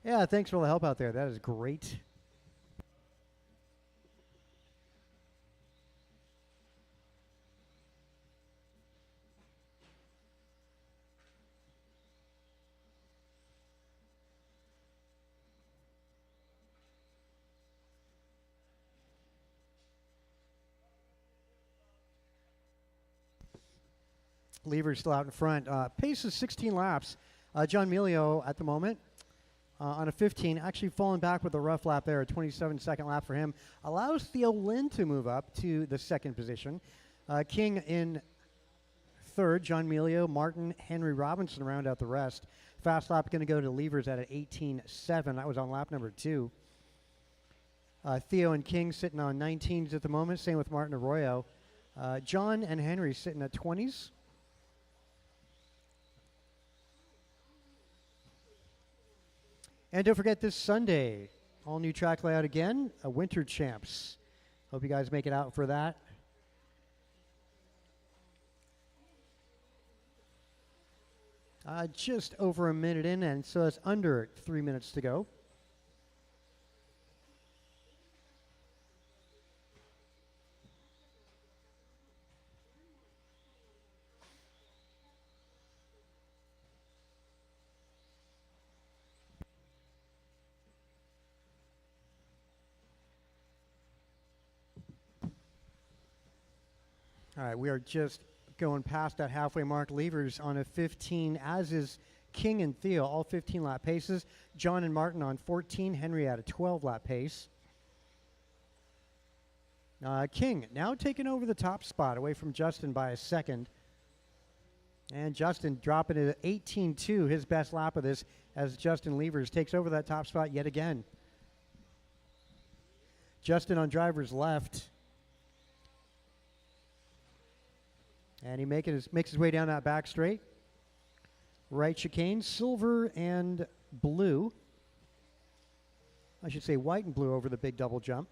Yeah, thanks for all the help out there. That is great. Lever's still out in front. Pace is 16 laps. John Melio at the moment on a 15, actually falling back with a rough lap there, a 27-second lap for him. Allows Theo Lynn to move up to the second position. King in third, John Melio, Martin, Henry Robinson round out the rest. Fast lap going to go to Levers at an 18.7. That was on lap number 2. Theo and King sitting on 19s at the moment. Same with Martin Arroyo. John and Henry sitting at 20s. And don't forget this Sunday, all new track layout again, a Winter Champs. Hope you guys make it out for that. Just over a minute in, and so it's under 3 minutes to go. All right, we are just going past that halfway mark. Levers on a 15, as is King and Theo, all 15-lap paces. John and Martin on 14, Henry at a 12-lap pace. King now taking over the top spot, away from Justin by a second. And Justin dropping it at 18.2, his best lap of this, as Justin Levers takes over that top spot yet again. Justin on driver's left. And he makes his way down that back straight. Right chicane, silver and blue. I should say white and blue over the big double jump.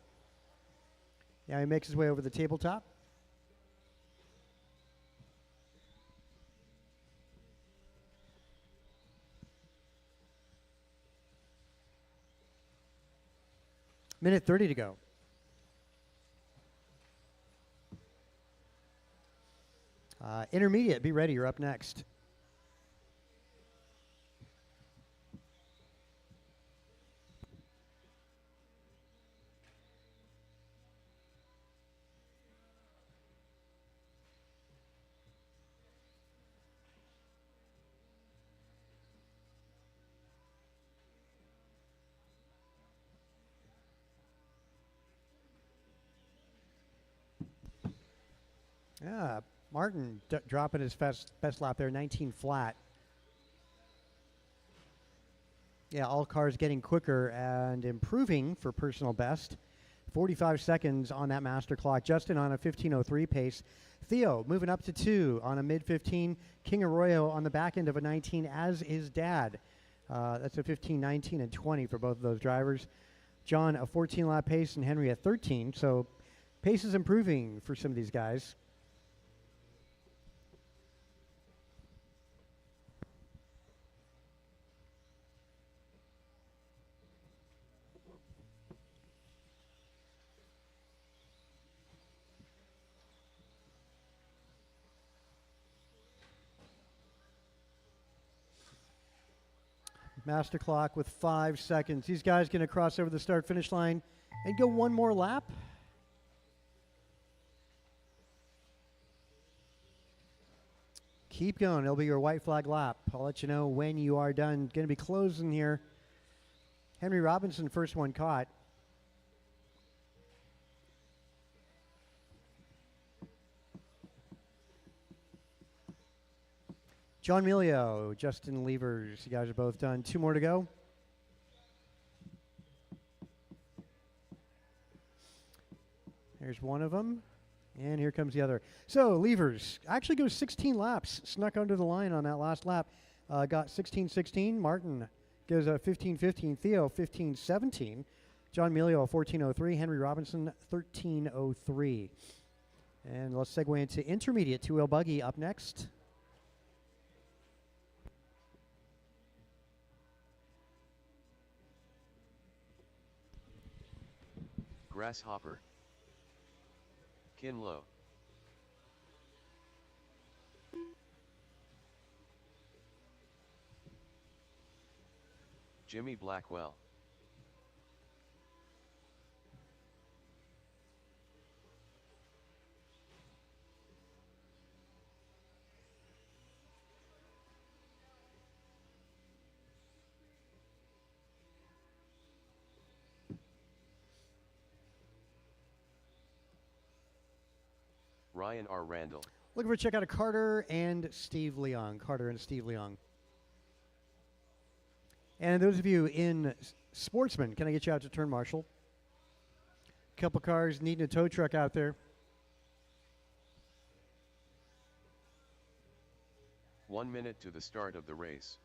Now he makes his way over the tabletop. Minute 30 to go. Intermediate, be ready. You're up next. Yeah, Martin dropping his best lap there, 19 flat. Yeah, all cars getting quicker and improving for personal best. 45 seconds on that master clock. Justin on a 15.03 pace. Theo moving up to 2 on a mid-15. King Arroyo on the back end of a 19, as is Dad. That's a 15, 19, and 20 for both of those drivers. John a 14-lap pace and Henry a 13. So pace is improving for some of these guys. Master clock with 5 seconds. These guys going to cross over the start-finish line and go one more lap. Keep going. It'll be your white flag lap. I'll let you know when you are done. Going to be closing here. Henry Robinson, first one caught. John Melio, Justin Levers, you guys are both done. 2 more to go. There's one of them, and here comes the other. So Levers actually goes 16 laps, snuck under the line on that last lap. Got 16-16. Martin goes a 15-15. Theo 15-17. John Melio a 14.03. Henry Robinson 13.03. And let's segue into intermediate two-wheel buggy up next. Grasshopper. Kinlow. Jimmy Blackwell. Ryan R. Randall. Looking for a check out of Carter and Steve Leong. Carter and Steve Leong. And those of you in Sportsman, can I get you out to turn marshal? Couple cars needing a tow truck out there. 1 minute to the start of the race.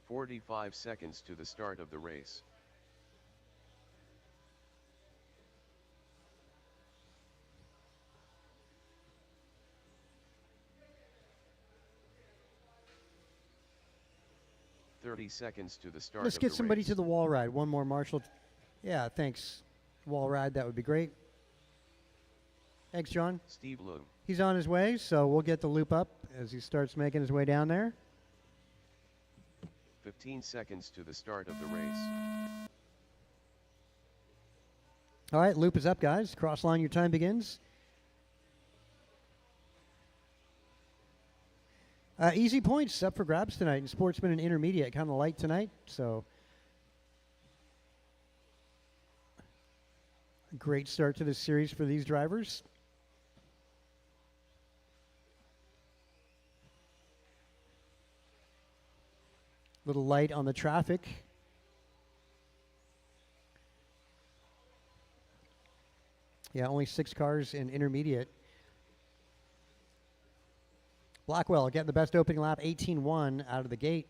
"45 seconds to the start of the race. "30 seconds to the start Let's of get the somebody race. to the wall ride. One more, Marshall. Yeah, thanks. Wall ride, that would be great. Thanks, John. Steve Loom. He's on his way, so we'll get the loop up as he starts making his way down there. 15 seconds to the start of the race. All right, loop is up, guys. Cross line, your time begins. Easy points up for grabs tonight in Sportsman and Intermediate. Kind of light tonight, so a great start to this series for these drivers. Little light on the traffic. Yeah, only 6 cars in Intermediate. Blackwell getting the best opening lap, 18-1 out of the gate.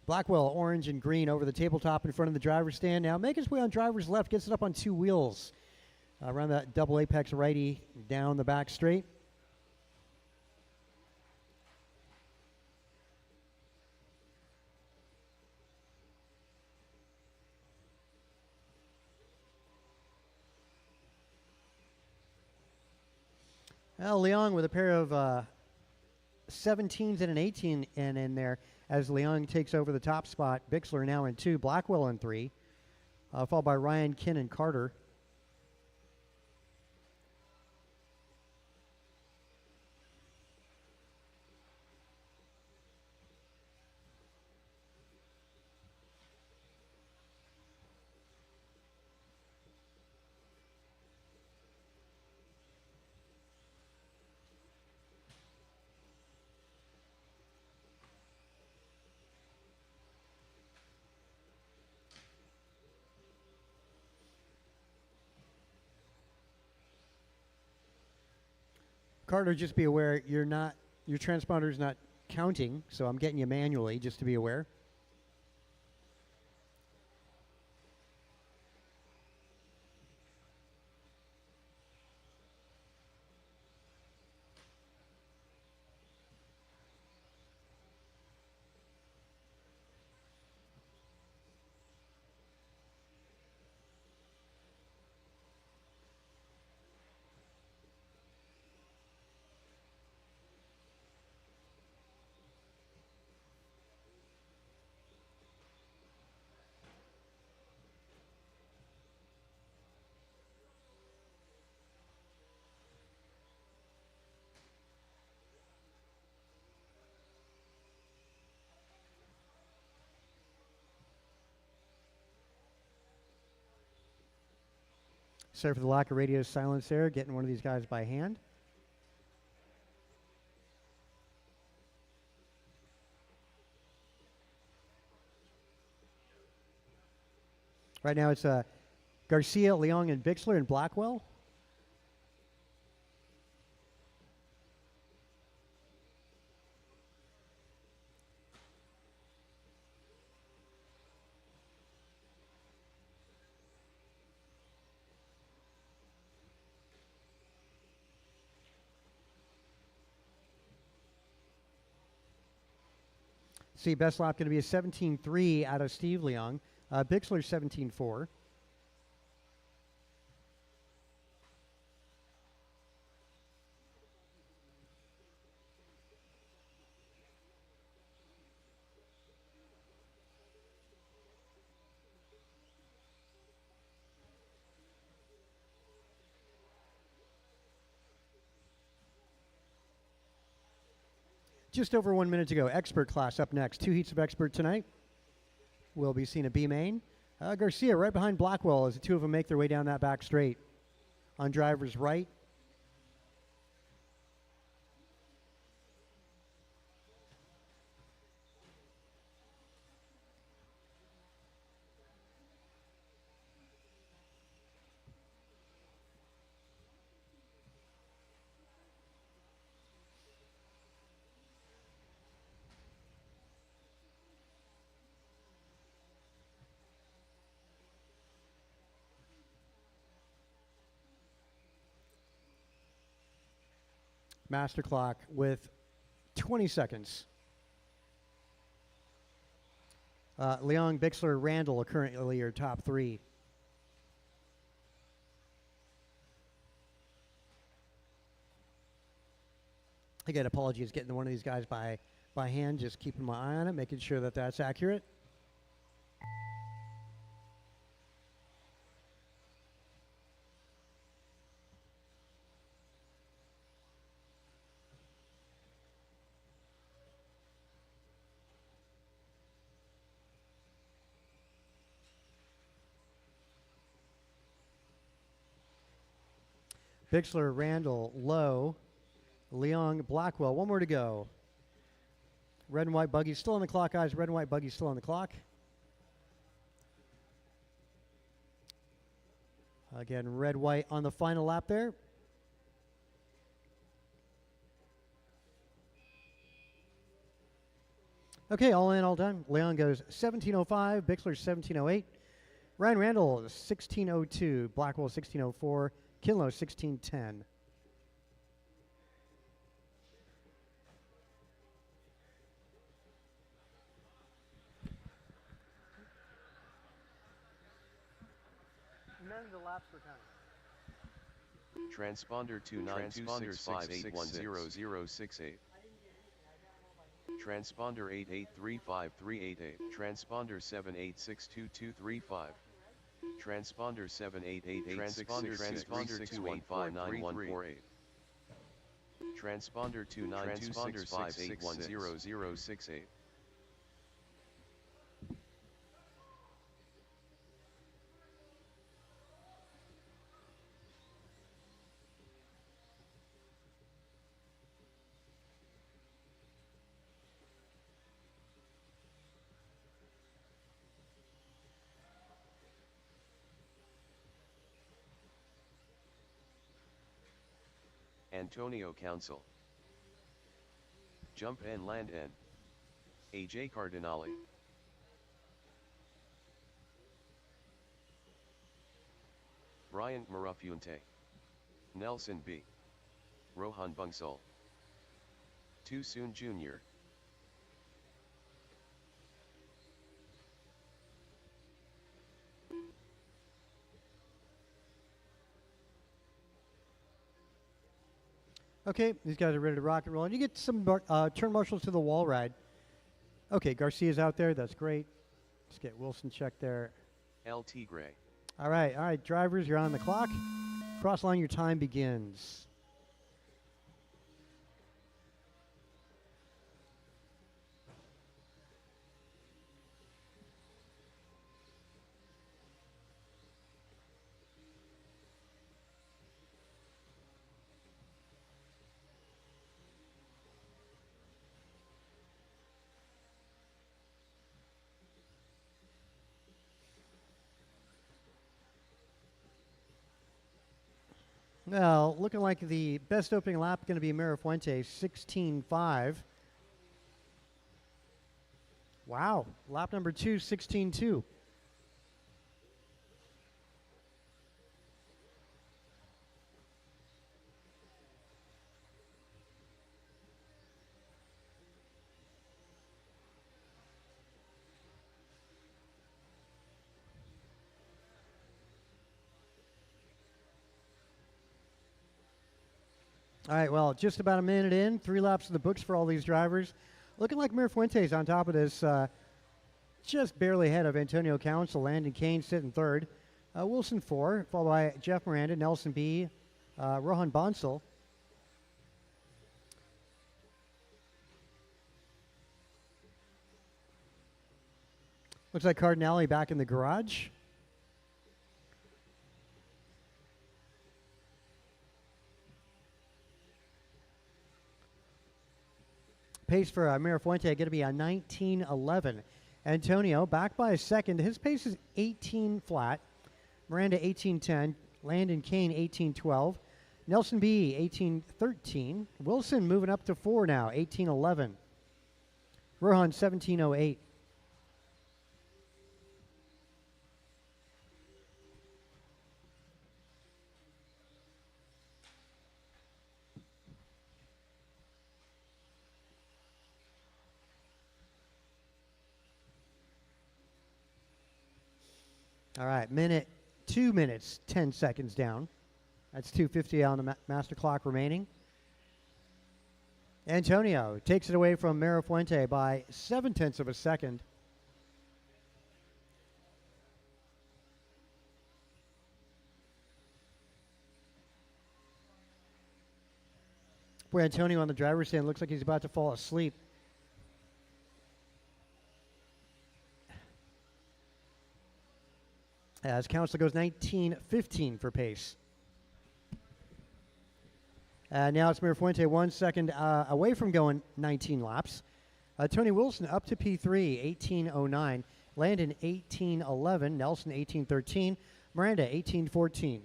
Blackwell, orange and green over the tabletop in front of the driver's stand. Now making his way on driver's left, gets it up on 2 wheels. Around that double apex righty, down the back straight. Well, Leong with a pair of 17s and an 18 in there as Leong takes over the top spot. Bixler now in 2, Blackwell in 3, followed by Ryan, Kin, and Carter. Carter, just be aware your transponder's not counting, so I'm getting you manually just to be aware. Sorry for the lack of radio silence there, getting one of these guys by hand. Right now it's Garcia, Leong, and Bixler and Blackwell. See, best lap going to be a 17.3 out of Steve Leong. Bixler 17.4. Just over 1 minute to go. Expert class up next. 2 heats of expert tonight. We'll be seeing a B main. Garcia right behind Blackwell as the two of them make their way down that back straight. On driver's right. Master clock with 20 seconds. Leong, Bixler, Randall are currently your top 3. Again, apologies getting one of these guys by hand, just keeping my eye on it, making sure that that's accurate. Bixler, Randall, Lowe, Leong, Blackwell. 1 more to go. Red and white buggy still on the clock, guys. Red and white buggy still on the clock. Again, red, white on the final lap there. Okay, all in, all done. Leong goes 17.05, Bixler 17.08. Ryan Randall 16.02, Blackwell 16.04, Kinlow 16.10. None of the laps were counted. Transponder 292658100068. Transponder 88353888. Transponder 78622235. Transponder 788866. Transponder 2159148. Transponder 292658100068. Antonio Council. Jump and land N. AJ Cardinale. Bryant Marafunte. Nelson B. Rohan Bungsal. Too Soon Jr. Okay, these guys are ready to rock and roll. And you get some turn marshals to the wall ride. Okay, Garcia's out there. That's great. Let's get Wilson checked there. El Tigre. All right, drivers, you're on the clock. Cross line, your time begins. Well, looking like the best opening lap going to be Marafuente, 16.5. Wow, lap number 2, 16.2. All right, well, just about a minute in, 3 laps in the books for all these drivers. Looking like Mirafuentes on top of this, just barely ahead of Antonio Council. Landon Kane sitting third. Wilson 4, followed by Jeff Miranda, Nelson B., Rohan Bonsal. Looks like Cardinale back in the garage. Pace for Mirafuente going to be a 19:11. Antonio back by a second. His pace is 18 flat. Miranda 18:10. Landon Kane 18:12. Nelson B 18:13. Wilson moving up to 4 now, 18:11. Rohan 17:08. All right, 2 minutes, 10 seconds down. That's 2:50 on the master clock remaining. Antonio takes it away from Mirafuente by 0.7 of a second. Boy, Antonio on the driver's stand looks like he's about to fall asleep. As Council goes 19:15 for pace. Now it's Mirafuente 1 second away from going 19 laps. Tony Wilson up to P3, 18:09. Landon 18:11. Nelson 18:13. Miranda 18:14.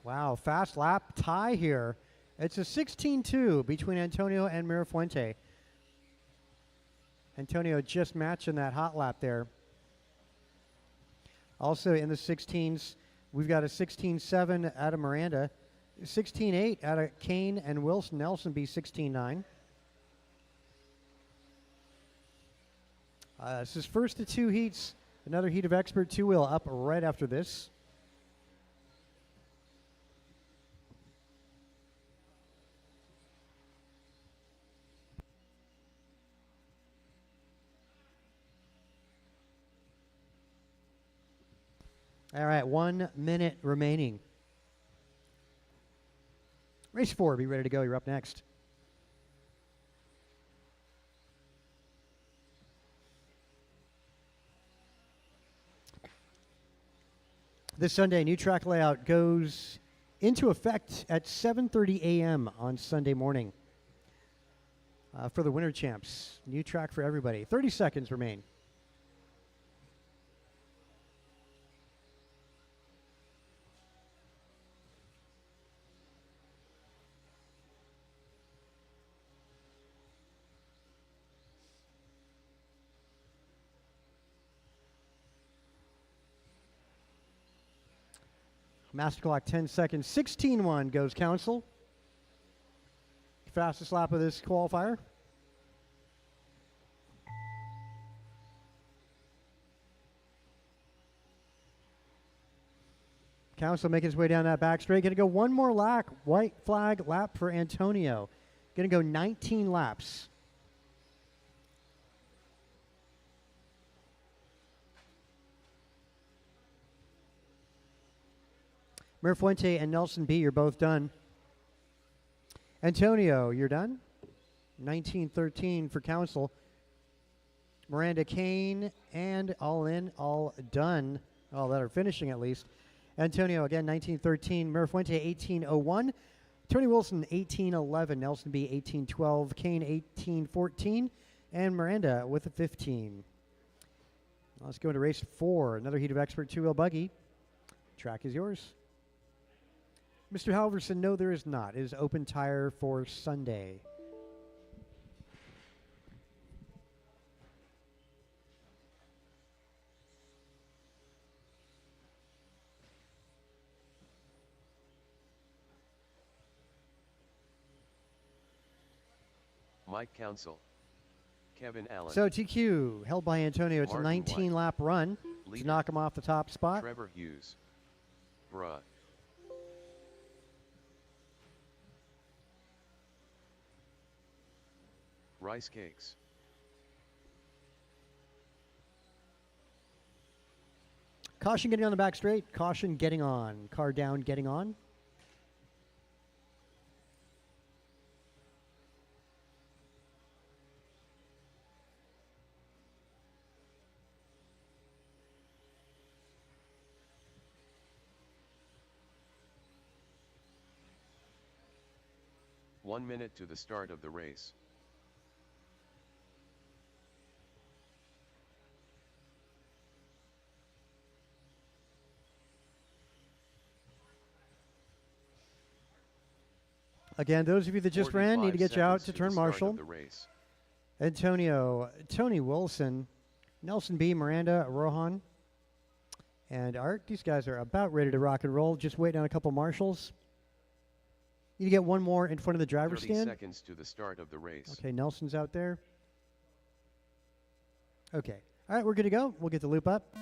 Wow, fast lap tie here. It's a 16-2 between Antonio and Mirafuente. Antonio just matching that hot lap there. Also in the 16s, we've got a 16-7 out of Miranda, 16-8 out of Kane and Wilson. Nelson be 16-9. This is first of 2 heats. Another heat of expert 2-wheel up right after this. All right, 1 minute remaining. Race 4, be ready to go. You're up next. This Sunday, new track layout goes into effect at 7:30 a.m. on Sunday morning for the Winter Champs. New track for everybody. 30 seconds remain. Master clock 10 seconds. 16-1 goes Council. Fastest lap of this qualifier. Council making his way down that back straight. Going to go one more lap. White flag lap for Antonio. Going to go 19 laps. Mirafuente and Nelson B., you're both done. Antonio, you're done. 19:13 for Council. Miranda Kane and all in, all done. All that are finishing at least. Antonio, again, 19:13. Mirafuente, 18:01. Tony Wilson, 18:11. Nelson B., 18:12. Kane, 18:14. And Miranda with a 15. Let's go into race 4. Another heat of expert 2-wheel buggy. Track is yours. Mr. Halverson, no, there is not. It is open tire for Sunday. Bike Council. Kevin Allen. So TQ held by Antonio. It's Martin a 19-lap run to Leader. knock him off the top spot. Trevor Hughes. Bruh. Rice Cakes. Caution getting on the back straight. Caution getting on. Car down, getting on. One minute to the start of the race. Again, those of you that just ran need to get you out to turn the marshal. race. Antonio, Tony Wilson, Nelson B, Miranda, Rohan, and Art. These guys are about ready to rock and roll. Just waiting on a couple marshals. Need to get one more in front of the driver's 30 stand. seconds to the start of the race. Okay, Nelson's out there. Okay. All right, we're good to go. We'll get the loop up.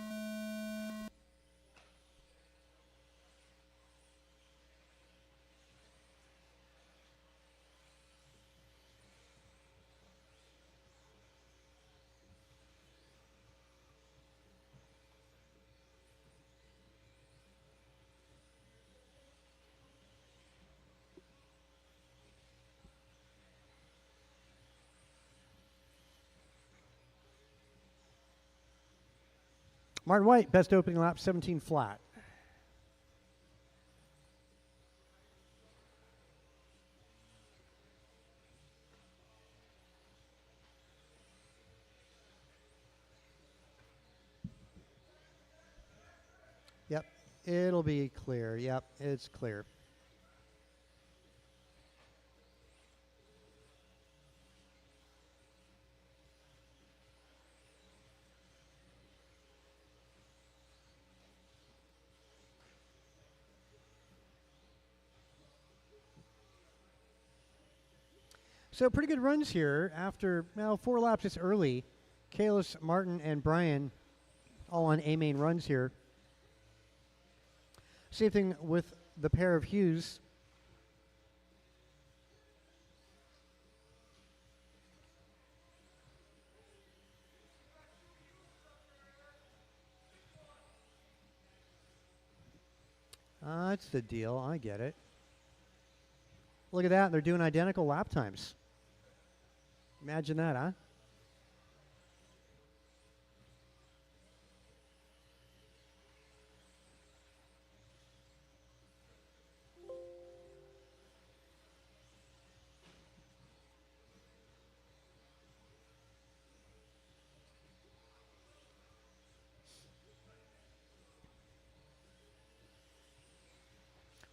Martin White, best opening lap, 17 flat. Yep, it'll be clear. Yep, it's clear. So pretty good runs here after 4 laps. It's early. Kalis, Martin, and Brian all on A-main runs here. Same thing with the pair of Hughes. That's the deal. I get it. Look at that. They're doing identical lap times. Imagine that, huh?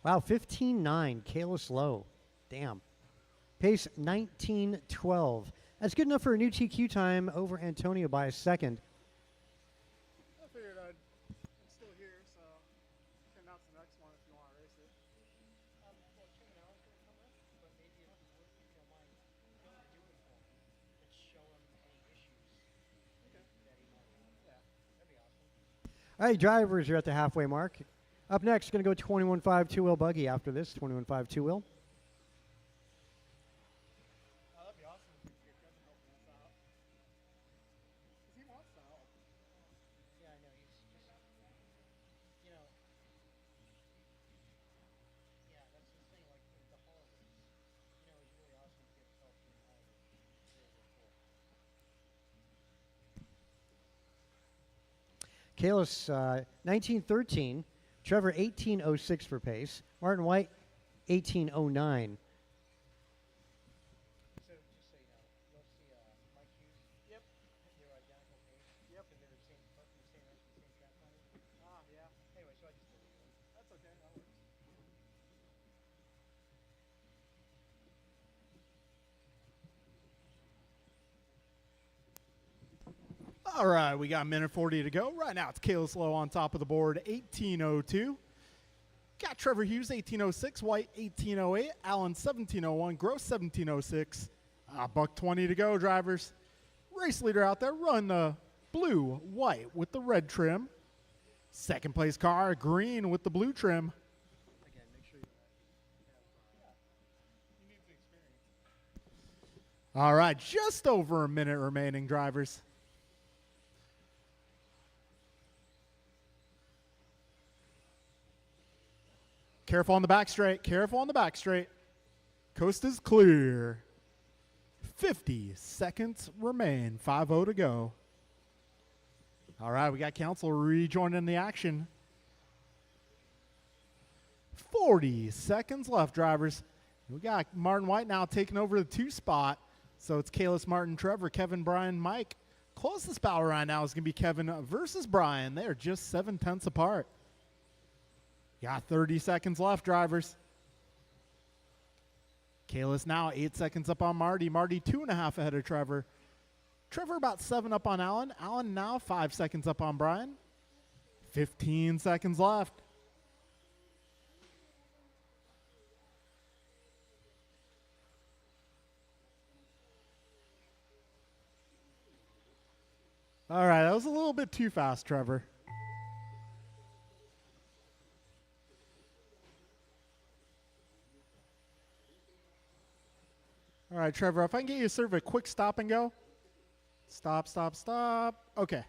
Wow, 15.9, Kalis low. Damn. Pace 19.12. That's good enough for a new TQ time over Antonio by a second. I figured I'm still here, so you can announce the next one if you want to race it. Well, Tim and Alan's going to come up, but maybe if you don't mind, don't do it for him. Let's show him any issues that he might have. Yeah, that'd be awesome. All right, drivers are at the halfway mark. Up next, going to go 21.5 two-wheel buggy after this, 21.5 two-wheel. Oh, that'd be awesome if your cousin helped us out. 'Cause he wants to help. Yeah, I know. He's just, you know, yeah, that's the thing. Like with the holidays, you know, it's really awesome to get help during the holidays. It's really, really cool. Kalis, 1913. Trevor, 18.06 for pace. Martin White, 18.09. So just so you know, you'll see Mike Hughes. Yep. They're identical pace. Yep. So they're the same race, the same track time. Ah, yeah. Anyway, so I just deleted them. That's okay. That works. All right, we got a minute 40 to go. Right now, it's Kalis Low on top of the board, 18.02. Got Trevor Hughes, 18.06. White, 18.08. Allen, 17.01. Gross, 17.06. $1:20 to go, drivers. Race leader out there, run the blue, white with the red trim. Second place car, green with the blue trim. All right, just over a minute remaining, drivers. Careful on the back straight. Careful on the back straight. Coast is clear. 50 seconds remain. 5-0 to go. All right, we got Council rejoining the action. 40 seconds left, drivers. We got Martin White now taking over the 2 spot. So it's Kalis, Martin, Trevor, Kevin, Brian, Mike. Closest battle right now is going to be Kevin versus Brian. They're just 7/10 apart. Got 30 seconds left, drivers. Kalis now 8 seconds up on Marty. Marty 2.5 ahead of Trevor. Trevor about 7 up on Alan. Alan now 5 seconds up on Brian. 15 seconds left. All right, that was a little bit too fast, Trevor. All right, Trevor, if I can get you to serve a quick stop and go. Stop, stop, stop. Okay.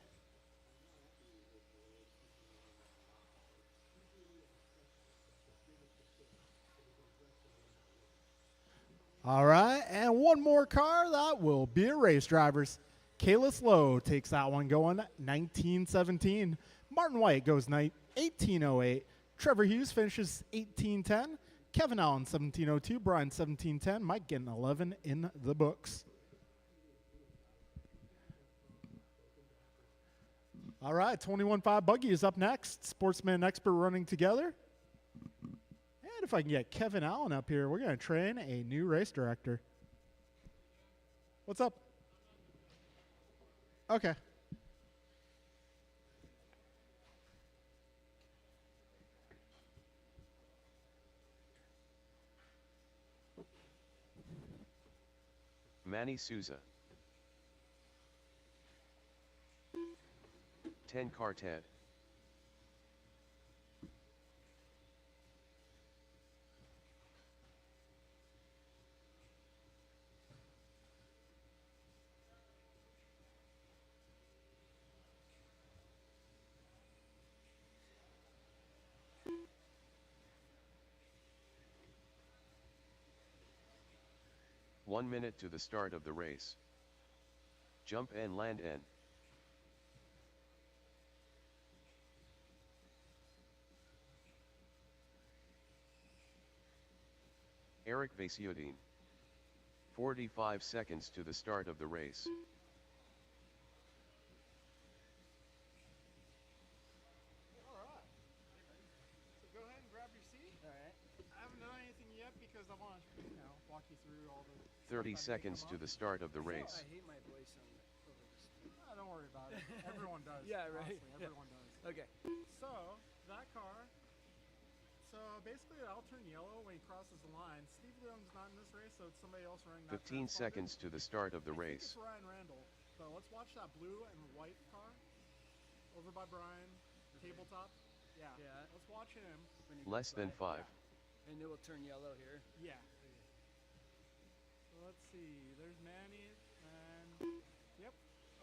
All right, and one more car. That will be a race, drivers. Kalis Lowe takes that one going 1917. Martin White goes 1808. Trevor Hughes finishes 1810. Kevin Allen 1702. Brian 1710. Mike getting 11 in the books. All right, 21.5 Buggy is up next. Sportsman and Expert running together. And if I can get Kevin Allen up here, we're going to train a new race director. What's up? Okay. Manny Souza. 10 car Ted. One minute to the start of the race. Jump and land N. Eric Vasiodine. 45 seconds to the start of the race. Alright. So go ahead and grab your seat. Alright. I haven't done anything yet because I want to, walk you through all the 30 seconds to the start of the race. I hate my voice on over this. don't worry about it. Everyone does. Yeah, right. Honestly, Yeah. everyone does. Okay. So, that car, basically it'll turn yellow when he crosses the line. Steve Leon's not in this race, so it's somebody else running that 15 transponder. seconds to the start of the I think race. it's Ryan Randall. But let's watch that blue and white car over by Brian, tabletop. Yeah. Yeah. Let's watch him. When you Less go than by. 5. And it will turn yellow here. Yeah. So let's see. There's Manny and yep.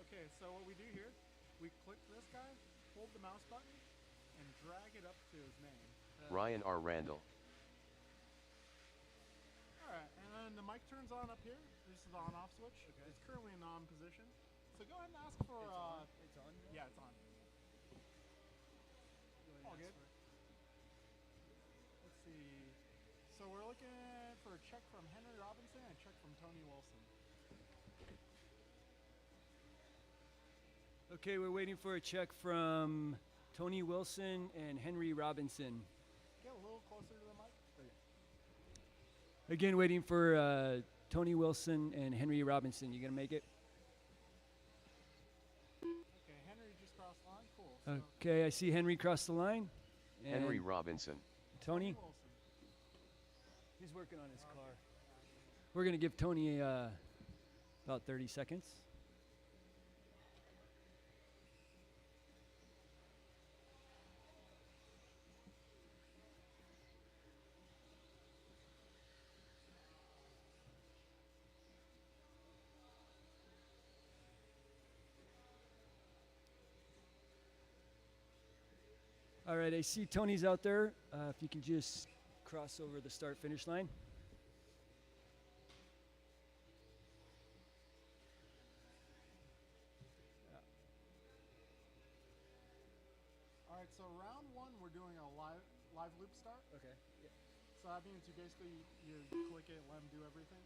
Okay, so what we do here, we click this guy, hold the mouse button, and drag it up to his name. Ryan R. Randall. Alright, and then the mic turns on up here. This is the on-off switch. Okay. It's currently in on position. So go ahead and ask for It's on. yeah, it's on. All good. Let's see. So we're looking for a check from Henry Robinson and a check from Tony Wilson. Okay, we're waiting for a check from Tony Wilson and Henry Robinson. Get a little closer to the mic. Again, waiting for Tony Wilson and Henry Robinson. You gonna make it? Okay, Henry just crossed the line. Cool. So Okay, I see Henry cross the line. And Henry Robinson. Tony, Wilson. he's working on his car. We're gonna give Tony a About 30 seconds. All right, I see Tony's out there. If you can just cross over the start-finish line. All right, so round one, we're doing a live loop start. Okay. Yeah. So that means you basically you click it, let them do everything.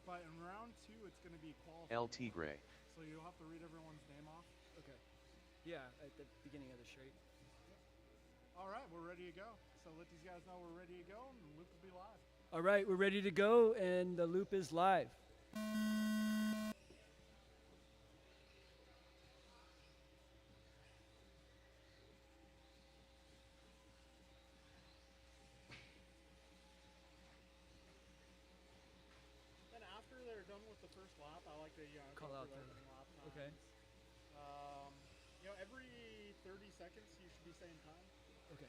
But in round two, it's going to be qualifying. El Tigre. So you'll have to read everyone's name off. Okay. Yeah, at the beginning of the straight. All right, we're ready to go. So let these guys know we're ready to go, and the loop will be live. All right, we're ready to go, and the loop is live. Then after they're done with the first lap, I like to Call go out through the- opening lap times. okay. You know, every 30 seconds you should be saying time. Okay.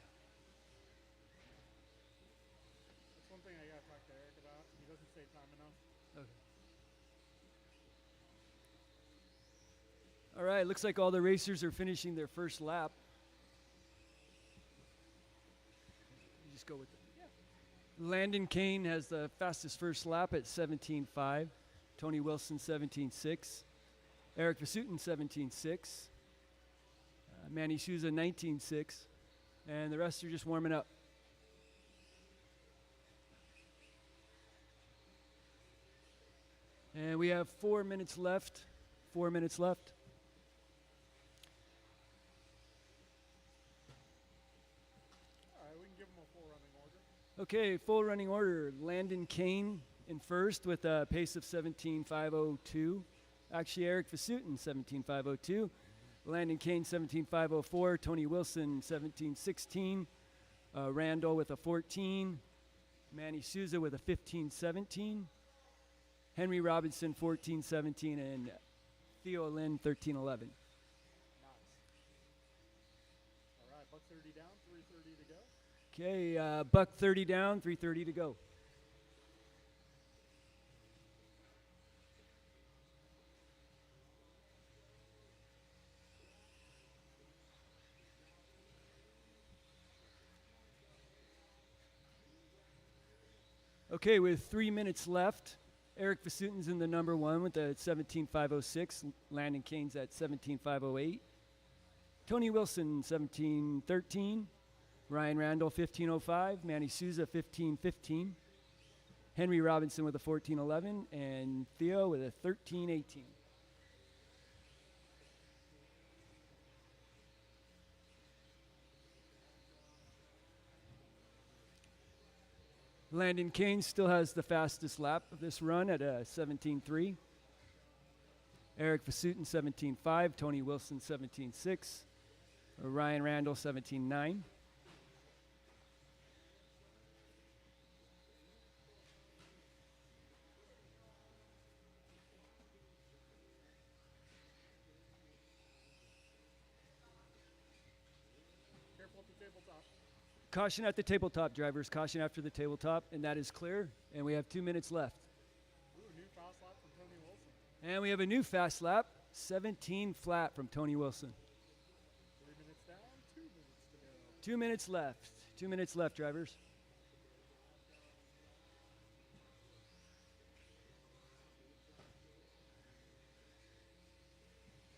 That's one thing I gotta talk to Eric about. He doesn't say time enough. Okay. All right, looks like all the racers are finishing their first lap. You just go with it. Yeah. Landon Kane has the fastest first lap at 17.5. Tony Wilson 17.6. Eric Vasutin 17.6. Manny Souza 19.6. And the rest are just warming up. And we have 4 minutes left. 4 minutes left. All right, we can give him a full running order. Okay, full running order. Landon Kane in first with a pace of 17.502. Actually, Eric Vasutin 17.502. Landon Kane 17.504. Tony Wilson 17.16. Randall with a 14. Manny Souza with a 15.17. Henry Robinson 14.17. And Theo Lynn 13.11. Nice. All right, buck 30 down, 3:30 to go. Okay, buck 30 down, 3:30 to go. Okay, with 3 minutes left, Eric Vasutin's in the number one with a 17.506. Landon Kane's at 17.508. Tony Wilson 17.13. Ryan Randall 15.05. Manny Souza 15.15. Henry Robinson with a 14.11. And Theo with a 13.18. Landon Kane still has the fastest lap of this run at a 17.3. Eric Vasutin 17.5. Tony Wilson 17.6. Ryan Randall 17.9. Careful at the tabletop. Caution at the tabletop, drivers. Caution after the tabletop, and that is clear. And we have 2 minutes left. Ooh, new fast lap from Tony Wilson. And we have a new fast lap, 17 flat from Tony Wilson. 3 minutes down, 2 minutes to go. 2 minutes left. 2 minutes left, drivers.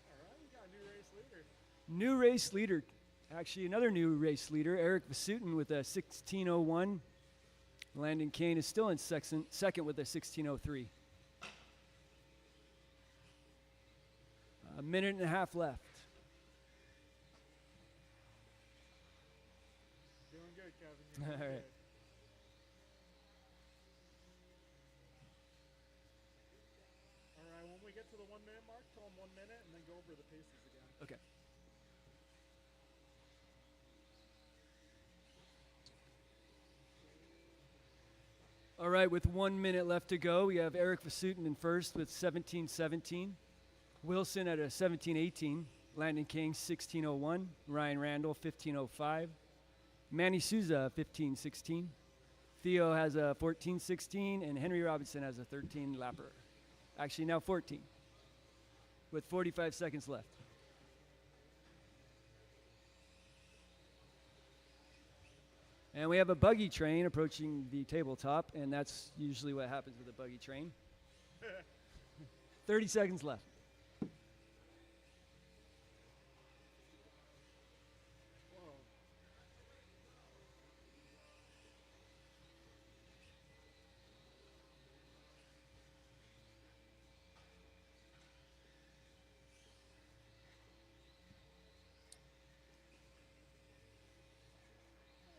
All right, we got a new race leader. New race leader. Actually, another new race leader, Eric Vasutin with a 16.01. Landon Kane is still in second with a 16.03. A minute and a half left. Doing good, Kevin. You're doing All right. good. All right, when we get to the 1 minute mark, tell them 1 minute and then go over the paces again. Okay. All right, with 1 minute left to go, we have Eric Vasutin in first with 17:17. Wilson at a 17:18. Landon King 16:01. Ryan Randall 15:05. Manny Souza 15:16. Theo has a 14:16, and Henry Robinson has a 13 lapper. Actually, now 14, with 45 seconds left. And we have a buggy train approaching the tabletop, and that's usually what happens with a buggy train. 30 seconds left.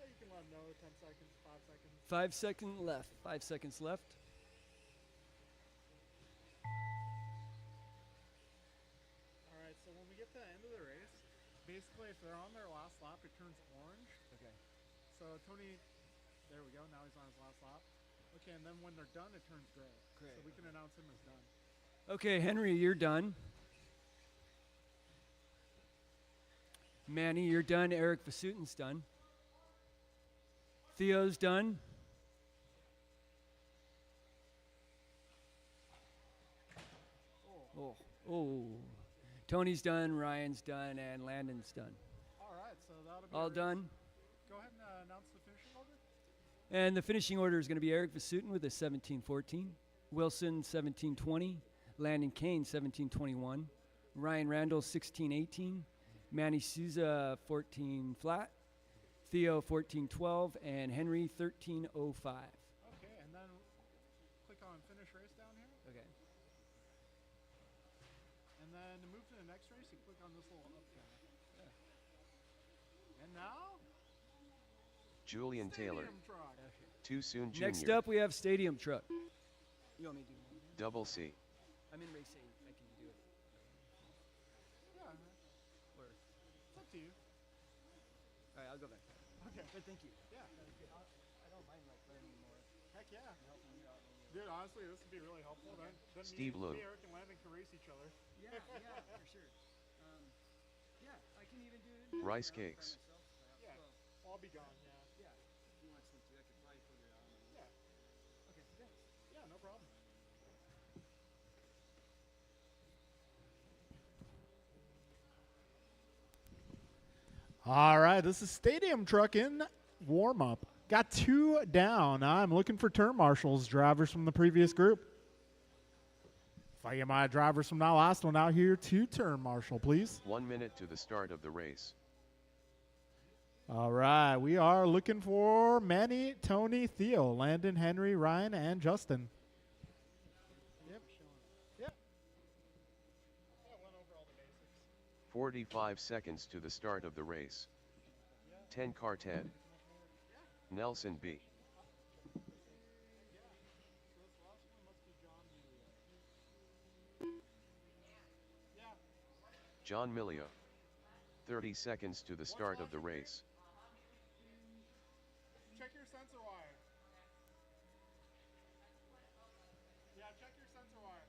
You can let them know 10 seconds, 5 seconds. 5 seconds left. 5 seconds left. All right, so when we get to the end of the race, basically if they're on their last lap, it turns orange. Okay. So Tony, there we go, now he's on his last lap. Okay, and then when they're done, it turns gray. Gray, So we can announce him as done. Okay, Henry, you're done. Manny, you're done. Eric Vasutin's done. Theo's done. Oh. Tony's done, Ryan's done, and Landon's done. All right, so that'll be All a race. done. Go ahead and announce the finishing order. And the finishing order is going to be Eric Vasutin with a 17:14, Wilson 17:20, Landon Kane 17:21, Ryan Randall 16:18, Manny Souza 14 flat, Theo 14:12, and Henry 13:05. Okay, and then click on finish race down here. Okay. And then to move to the next race, you click on this little up guy. And now, Julian Taylor. Stadium Truck. Too soon Jr. Next up, we have Stadium Truck. You want me to do one? Double C. I'm in race 8. I can do it. Yeah, Where? it's up to you. All right, I'll go back. Okay. But thank you. Yeah. I don't mind like learning more. Heck yeah. Dude, honestly, this would be really helpful. Then Steve me, Lou. me, Eric, and Landon can race each other. Yeah, for sure. Yeah, I can even do it. Rice cakes. Yeah. I'll be gone, yeah. Yeah. If he wants me to, I could probably put it on. Yeah. Okay, thanks. Yeah, no problem. All right, this is Stadium Truck in warm-up. Got 2 down. I'm looking for turn marshals, drivers from the previous group. If I get my drivers from that last one out here to turn marshal, please. 1 minute to the start of the race. All right, we are looking for Manny, Tony, Theo, Landon, Henry, Ryan, and Justin. Yep. Yep. Yeah, went over all the basics. 45 seconds to the start of the race. 10 car Ted. Nelson B. John Milio. 30 seconds to the start of the race. Check your sensor wire. Yeah, check your sensor wire.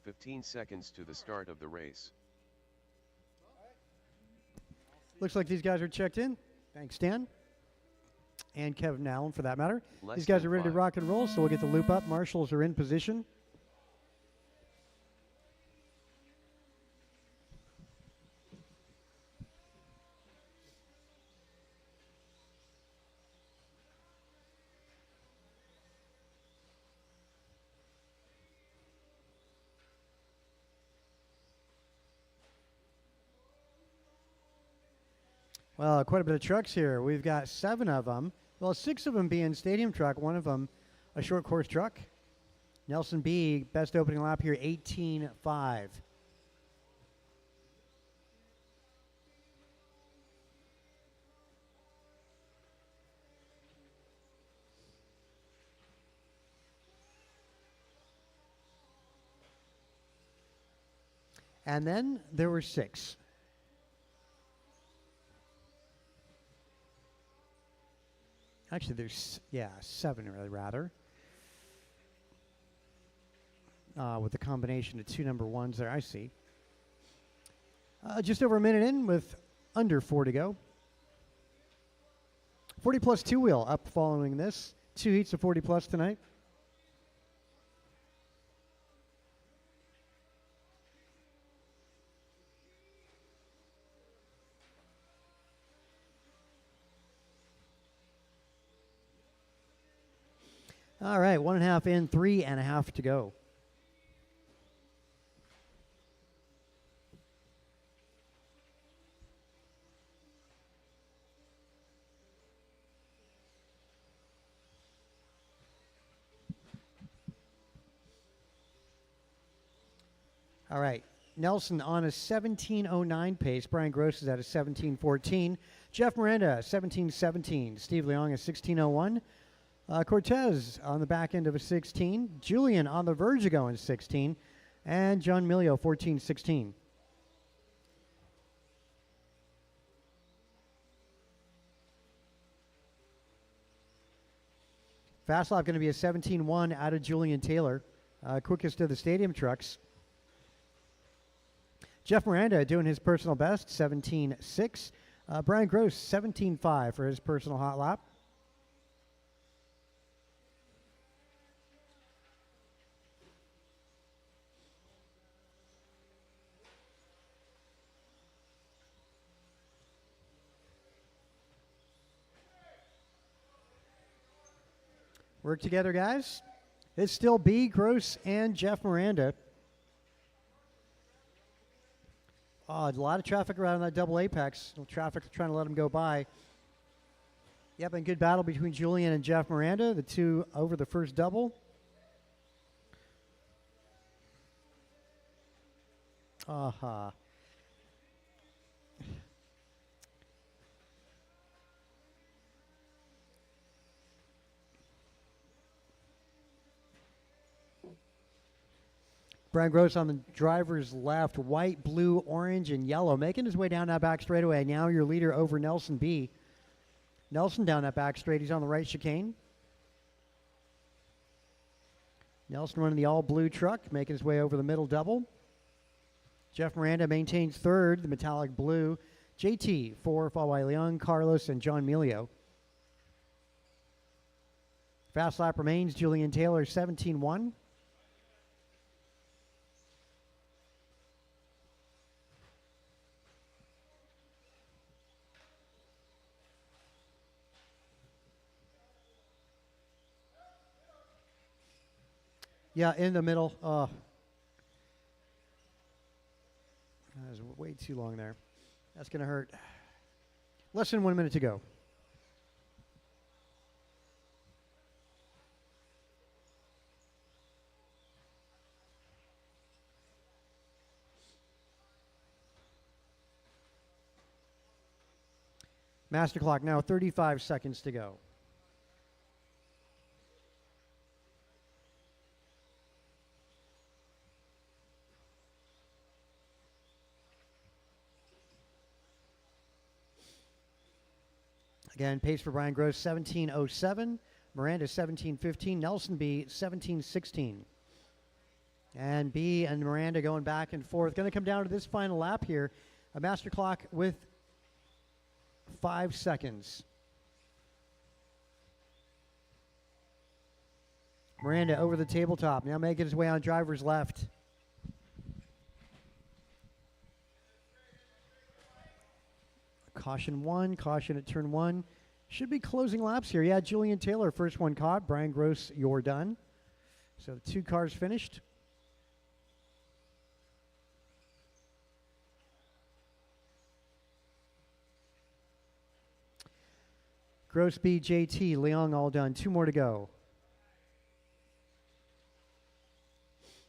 15 seconds to the start of the race. Looks like these guys are checked in. Thanks, Dan. And Kevin Allen, for that matter. Less These guys than are ready to 5. rock and roll, so we'll get the loop up. Marshals are in position. Well, quite a bit of trucks here. We've got 7 of them. Well, 6 of them being stadium truck, 1 of them a short course truck. Nelson B, best opening lap here, 18.5. And then there were 6. Actually, there's, yeah, 7 really, rather. With the combination of 2 number 1s there, I see. Just over a minute in with under 4 to go. 40 plus 2 wheel up following this. 2 heats of 40 plus tonight. All right, 1.5 in, 3.5 to go. All right, Nelson on a 17:09 pace. Brian Gross is at a 17:14. Jeff Miranda, 17:17. Steve Leong, a 16:01. Cortez on the back end of a 16. Julian on the verge of going 16. And John Milio, 14:16. Fast lap going to be a 17:1 out of Julian Taylor. Quickest of the stadium trucks. Jeff Miranda doing his personal best, 17:6. Brian Gross, 17:5 for his personal hot lap. Work together, guys. It's still B, Gross, and Jeff Miranda. A lot of traffic around that double apex. Traffic trying to let them go by. Yep, and good battle between Julian and Jeff Miranda, the two over the first double. Aha. Brian Gross on the driver's left, white, blue, orange, and yellow, making his way down that back straightaway. Now your leader over Nelson B. Nelson down that back straight. He's on the right chicane. Nelson running the all-blue truck, making his way over the middle double. Jeff Miranda maintains third, the metallic blue. JT, 4, followed by Leon, Carlos, and John Milio. Fast lap remains Julian Taylor, 17:1. Yeah, in the middle. That was way too long there. That's going to hurt. Less than 1 minute to go. Master clock now, 35 seconds to go. Again, pace for Brian Gross, 17:07. Miranda, 17:15. Nelson B, 17:16. And B and Miranda going back and forth. Going to come down to this final lap here. A master clock with 5 seconds. Miranda over the tabletop. Now making his way on driver's left. Caution 1, caution at turn 1. Should be closing laps here. Yeah, Julian Taylor, first one caught. Brian Gross, you're done. So the 2 cars finished. Gross, B, JT, Leong all done. 2 more to go.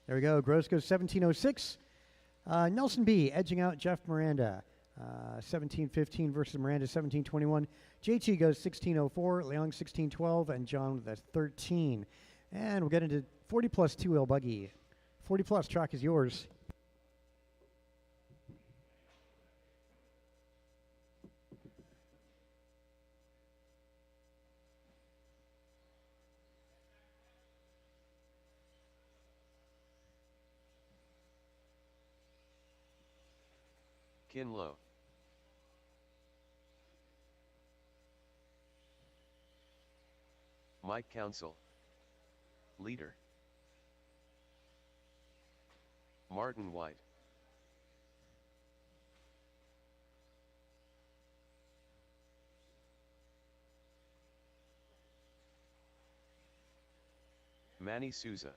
There we go. Gross goes 17:06. Nelson B edging out Jeff Miranda. 17:15 versus Miranda 17:21. JT goes 16:04, Leong 16:12, and John that's 13. And we'll get into 40 plus 2-wheel buggy. 40 plus track is yours. Kinlow. Mike Council. Leader. Martin White. Manny Souza.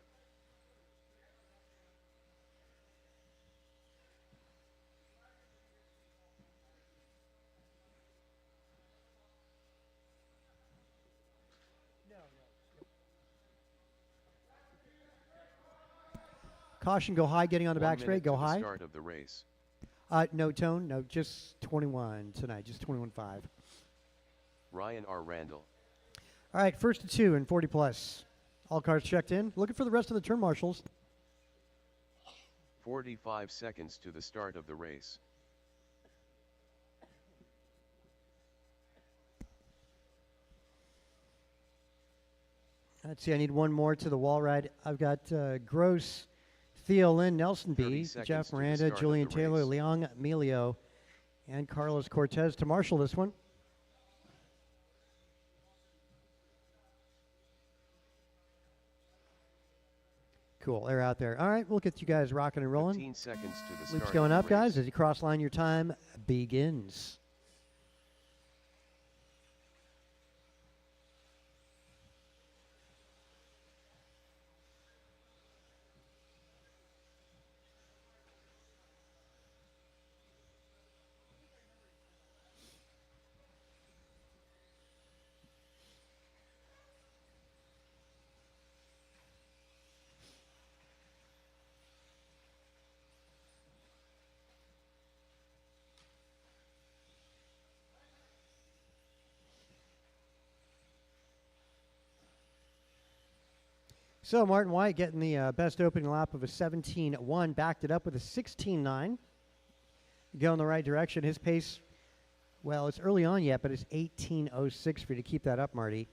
Caution, go high, getting on the 1 back minute straight, go to the high. start of the race. No tone, no, just 21 tonight, just 21.5. Ryan R. Randall. All right, first to 2 and 40 plus. All cars checked in. Looking for the rest of the turn marshals. 45 seconds to the start of the race. Let's see, I need one more to the wall ride. I've got Gross, Theo Lynn, Nelson 30 B, seconds Jeff to the Miranda, start of Julian the Taylor, race. Leon Emilio, and Carlos Cortez to marshal this one. Cool, they're out there. All right, we'll get you guys rocking and rolling. 15 seconds to the start Loops of going the up, guys, race. as you cross line, your time begins. So Martin White getting the best opening lap of a 17.1, backed it up with a 16.9. Go in the right direction. His pace, well, it's early on yet, but it's 18.06 for you to keep that up, Marty.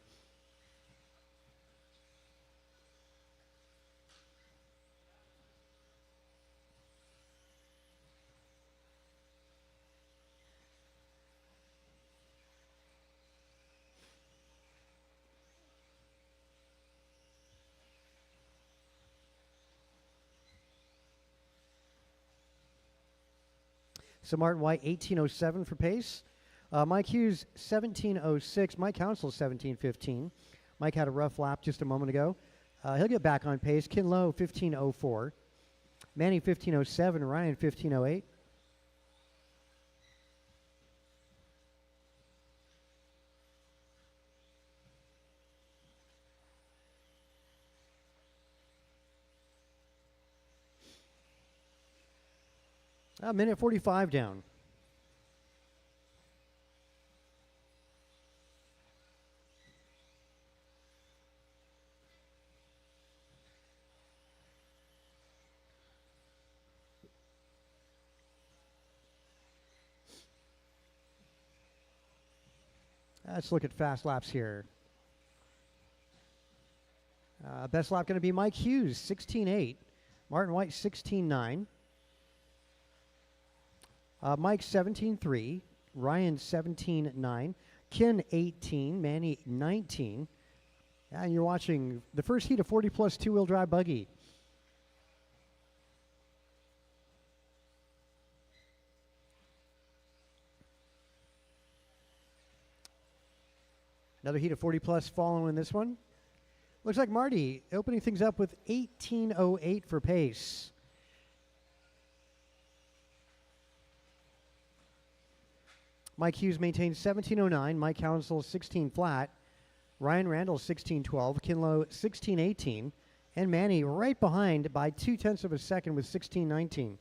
So Martin White, 18.07 for pace. Mike Hughes, 17.06. Mike Council, 17.15. Mike had a rough lap just a moment ago. He'll get back on pace. Ken Lowe, 15.04. Manny, 15.07. Ryan, 15.08. A minute 45 down. Let's look at fast laps here. Best lap going to be Mike Hughes, 16.8. Martin White, 16.9. Mike, 17.3. Ryan, 17.9. Ken, 18. Manny, 19. And you're watching the first heat of 40 plus two-wheel drive buggy. Another heat of 40 plus following this one. Looks like Marty opening things up with 18.08 for pace. Mike Hughes maintains 17.09. Mike Council 16 flat. Ryan Randall 16.12. Kinlow 16.18. And Manny right behind by 0.2 of a second with 16.19.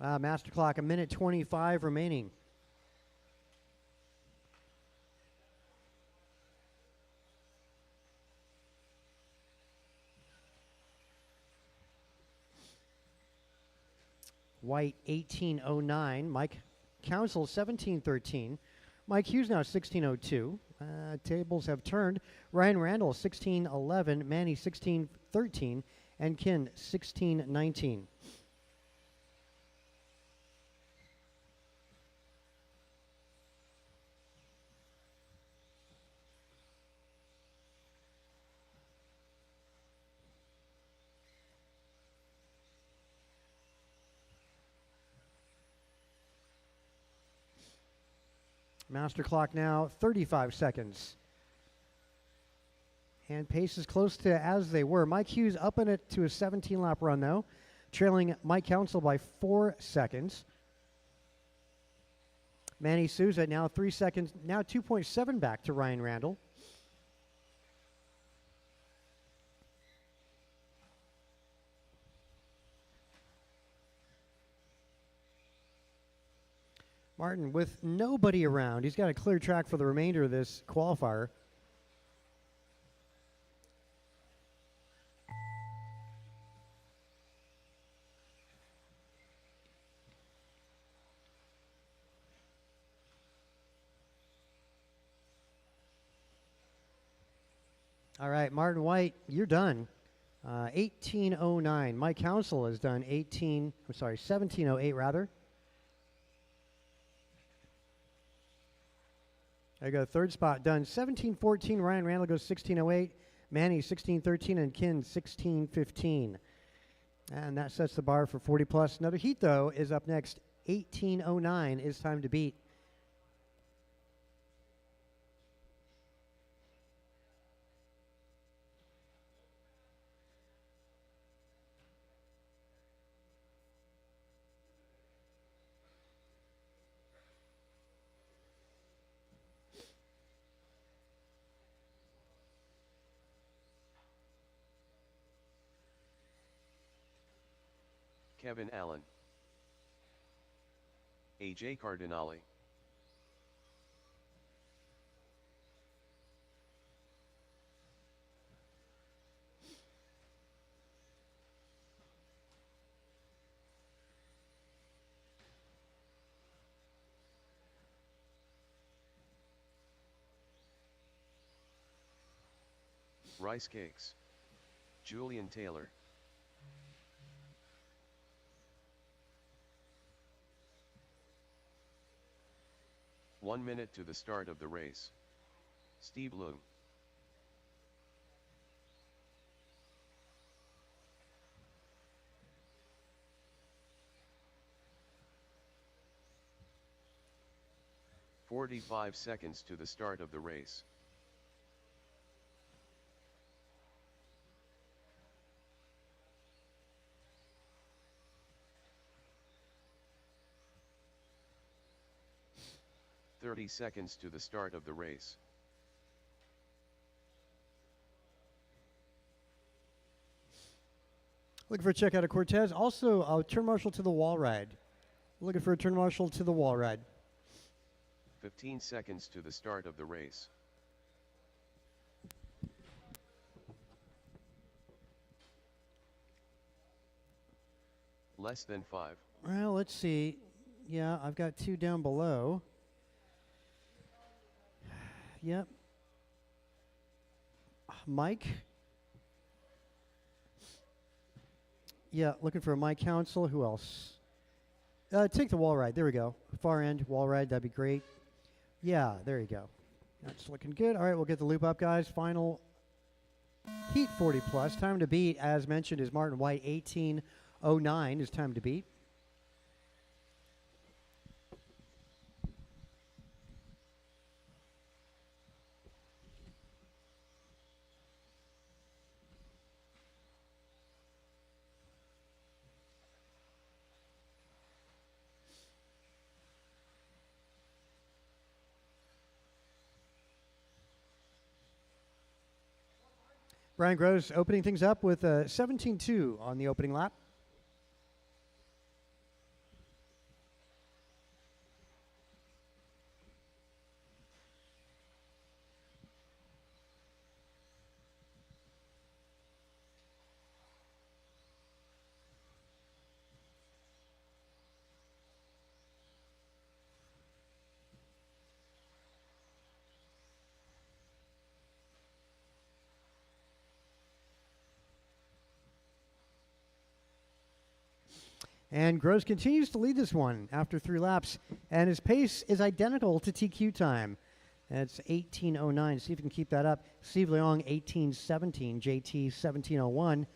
Master clock, a minute 25 remaining. White 1809. Mike Council 1713. Mike Hughes now 1602. Tables have turned. Ryan Randall 1611. Manny 1613. And Kin 1619. Master clock now 35 seconds. And pace is close to as they were. Mike Hughes up in it to a 17-lap run, though, trailing Mike Council by 4 seconds. Manny Souza now 3 seconds, now 2.7 back to Ryan Randall. Martin, with nobody around, he's got a clear track for the remainder of this qualifier. All right, Martin White, you're done. 1809. Mike Council has done 1708 rather. There you go, third spot done. 1714, Ryan Randall goes 1608. Manny 1613 and Kin 1615. And that sets the bar for 40 plus. Another heat though is up next. 1809 is time to beat. Kevin Allen, AJ Cardinale, Rice Cakes, Julian Taylor, "1 minute to the start of the race." Steve Loom. "45 seconds to the start of the race." "30 seconds to the start of the race." Looking for a check out of Cortez. Also, a turn marshal to the wall ride. Looking for a turn marshal to the wall ride. 15 seconds to the start of the race. Less than 5. Well, let's see. Yeah, I've got 2 down below. Yep. Mike. Yeah, looking for a Mike Council. Who else? Take the wall ride. There we go. Far end wall ride. That'd be great. Yeah, there you go. That's looking good. All right, we'll get the loop up, guys. Final heat 40 plus. Time to beat, as mentioned, is Martin White. 1809 is time to beat. Brian Gross opening things up with 17-2 on the opening lap. And Gross continues to lead this one after 3 laps, and his pace is identical to TQ time. That's 18:09. See if you can keep that up. Steve Leong, 18:17. JT, 17:01.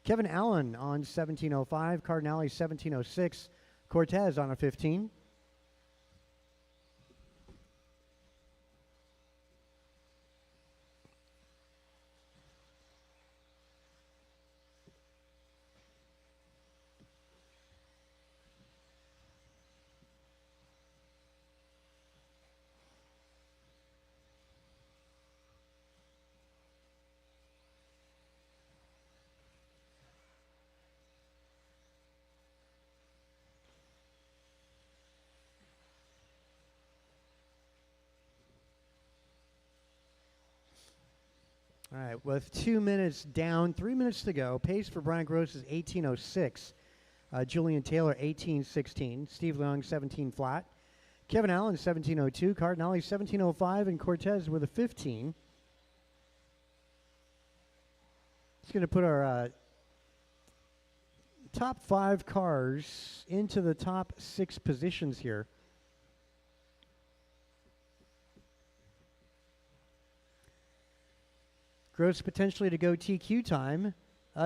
Kevin Allen on 17:05. Cardinale, 17:06. Cortez on a 15. All right, with 2 minutes down, 3 minutes to go. Pace for Brian Gross is 18:06. Julian Taylor, 18:16. Steve Leong, 17 flat. Kevin Allen, 17:02. Cardinale, 17:05. And Cortez with a 15. It's going to put our top 5 cars into the top 6 positions here. Gross potentially to go TQ time.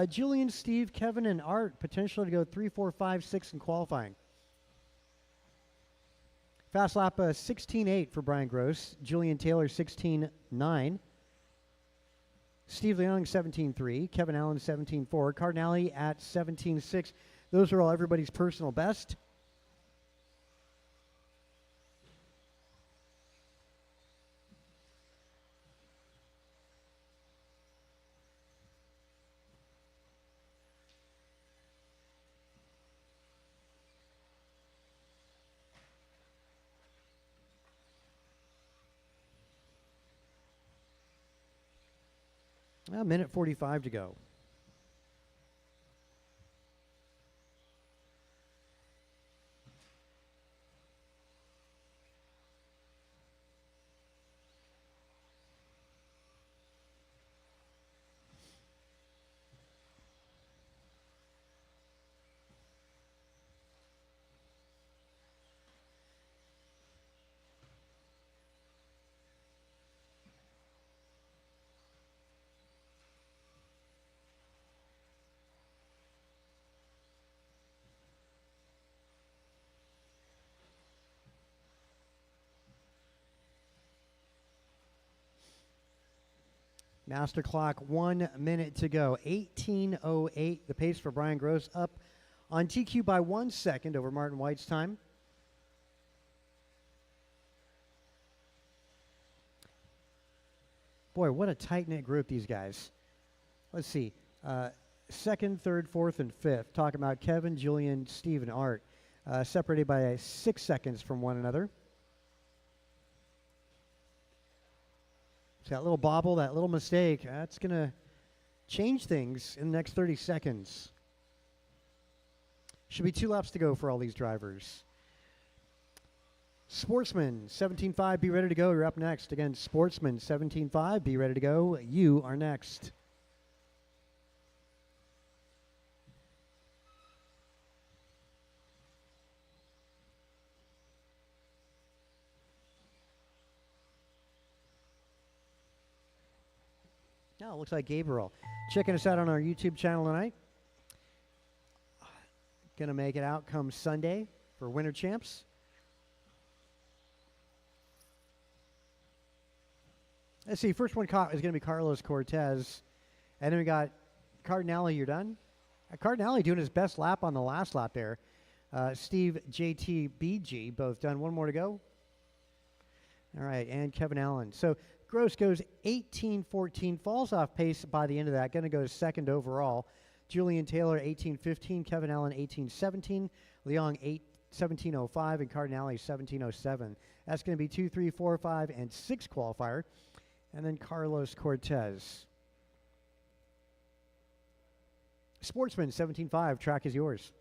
Julian, Steve, Kevin, and Art potentially to go 3, 4, 5, 6 in qualifying. Fast lap 16.8 for Brian Gross. Julian Taylor 16.9. Steve Leong 17.3. Kevin Allen 17.4. Cardinale at 17.6. Those are all everybody's personal best. A minute 45 to go. Master clock, 1 minute to go. 18:08, the pace for Brian Gross, up on TQ by 1 second over Martin White's time. Boy, what a tight-knit group, these guys. Let's see. Second, third, fourth, and fifth. Talking about Kevin, Julian, Steve, and Art. Separated by 6 seconds from one another. So that little bobble, that little mistake, that's going to change things in the next 30 seconds. Should be 2 laps to go for all these drivers. Sportsman, 17.5, be ready to go. You're up next. Again, Sportsman, 17.5, be ready to go. You are next. Now it looks like Gabriel checking us out on our YouTube channel tonight. Going to make it out come Sunday for Winter Champs. Let's see, first one caught is going to be Carlos Cortez. And then we got Cardinale, you're done? Cardinale doing his best lap on the last lap there. Steve, JT, BG, both done. One more to go. All right, and Kevin Allen. So Gross goes 18-14, falls off pace by the end of that. Going to go to second overall. Julian Taylor, 18-15. Kevin Allen, 18-17. Leong, 17-05. And Cardinale, 17-07. That's going to be 2, 3, 4, 5, and 6 qualifier. And then Carlos Cortez. Sportsman, 17.5. Track is yours.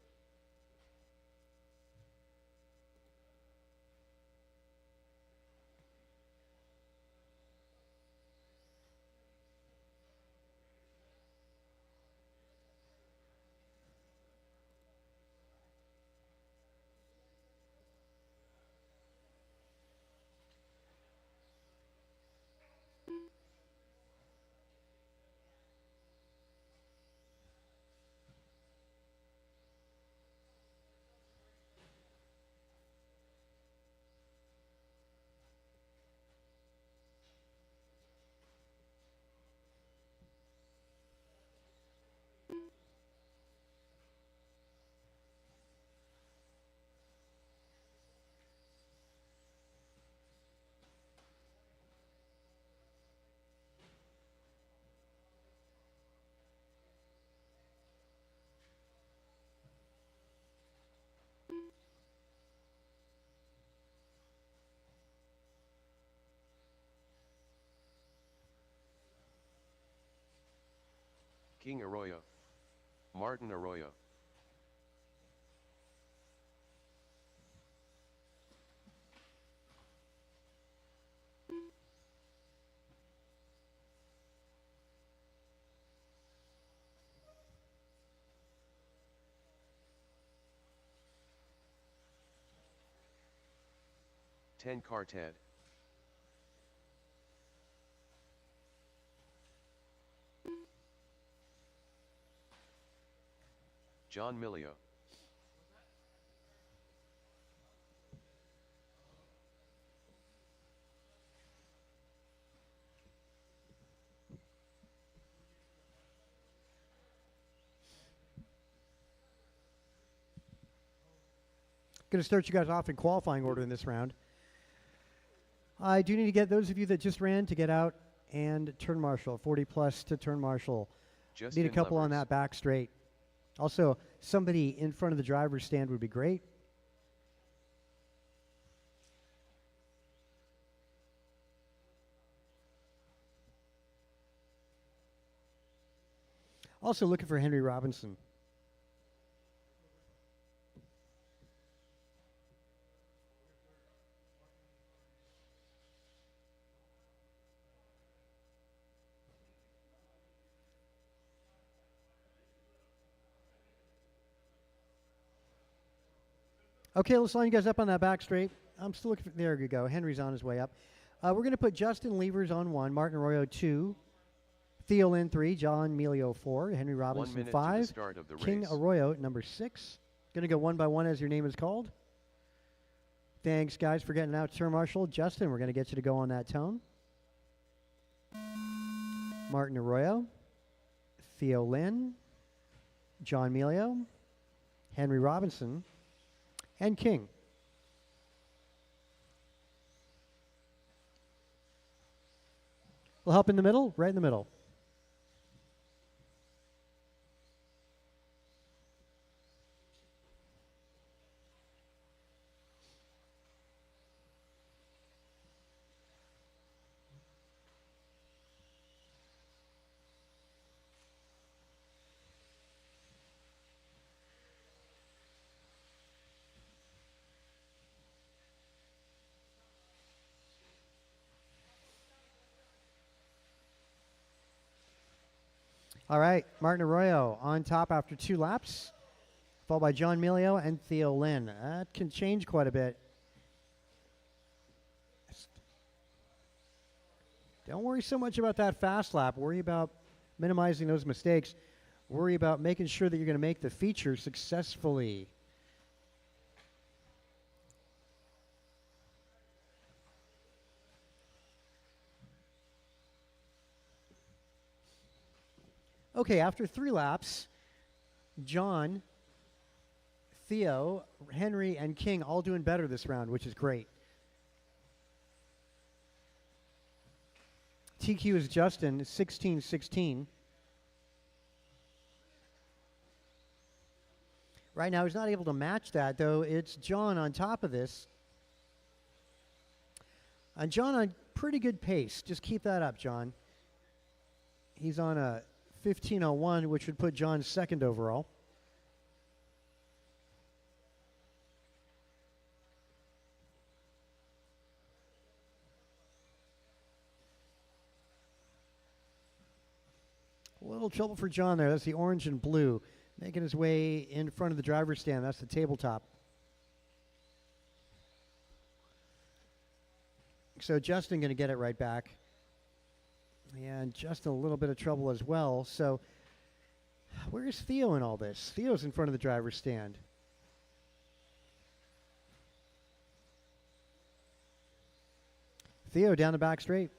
King Arroyo. Martin Arroyo. Ten car Ted. John Milio. Going to start you guys off in qualifying order in this round. I do need to get those of you that just ran to get out and turn marshal, 40 plus to turn marshal. Justin Need a couple on Levers. that back straight. Also, somebody in front of the driver's stand would be great. Also looking for Henry Robinson. Okay, let's line you guys up on that back straight. I'm still looking for, there you go. Henry's on his way up. We're going to put Justin Levers on 1, Martin Arroyo 2, Theo Lynn 3, John Melio 4, Henry 1 Robinson minute to the 5, start of the King race. Arroyo number 6. Going to go one by one as your name is called. Thanks, guys, for getting out. Turn Marshal. Justin, we're going to get you to go on that tone. Martin Arroyo, Theo Lynn, John Melio, Henry Robinson, and King. We'll help in the middle, right in the middle. All right, Martin Arroyo on top after 2 laps, followed by John Melio and Theo Lynn. That can change quite a bit. Don't worry so much about that fast lap. Worry about minimizing those mistakes. Worry about making sure that you're going to make the feature successfully. Okay, after 3 laps, John, Theo, Henry, and King all doing better this round, which is great. TQ is Justin, 16-16. Right now, he's not able to match that, though. It's John on top of this. And John on pretty good pace. Just keep that up, John. He's on a 15:01, which would put John second overall. A little trouble for John there. That's the orange and blue. Making his way in front of the driver's stand. That's the tabletop. So Justin going to get it right back. And Justin a little bit of trouble as well. So where's Theo in all this? Theo's in front of the driver's stand. Theo down the back straight.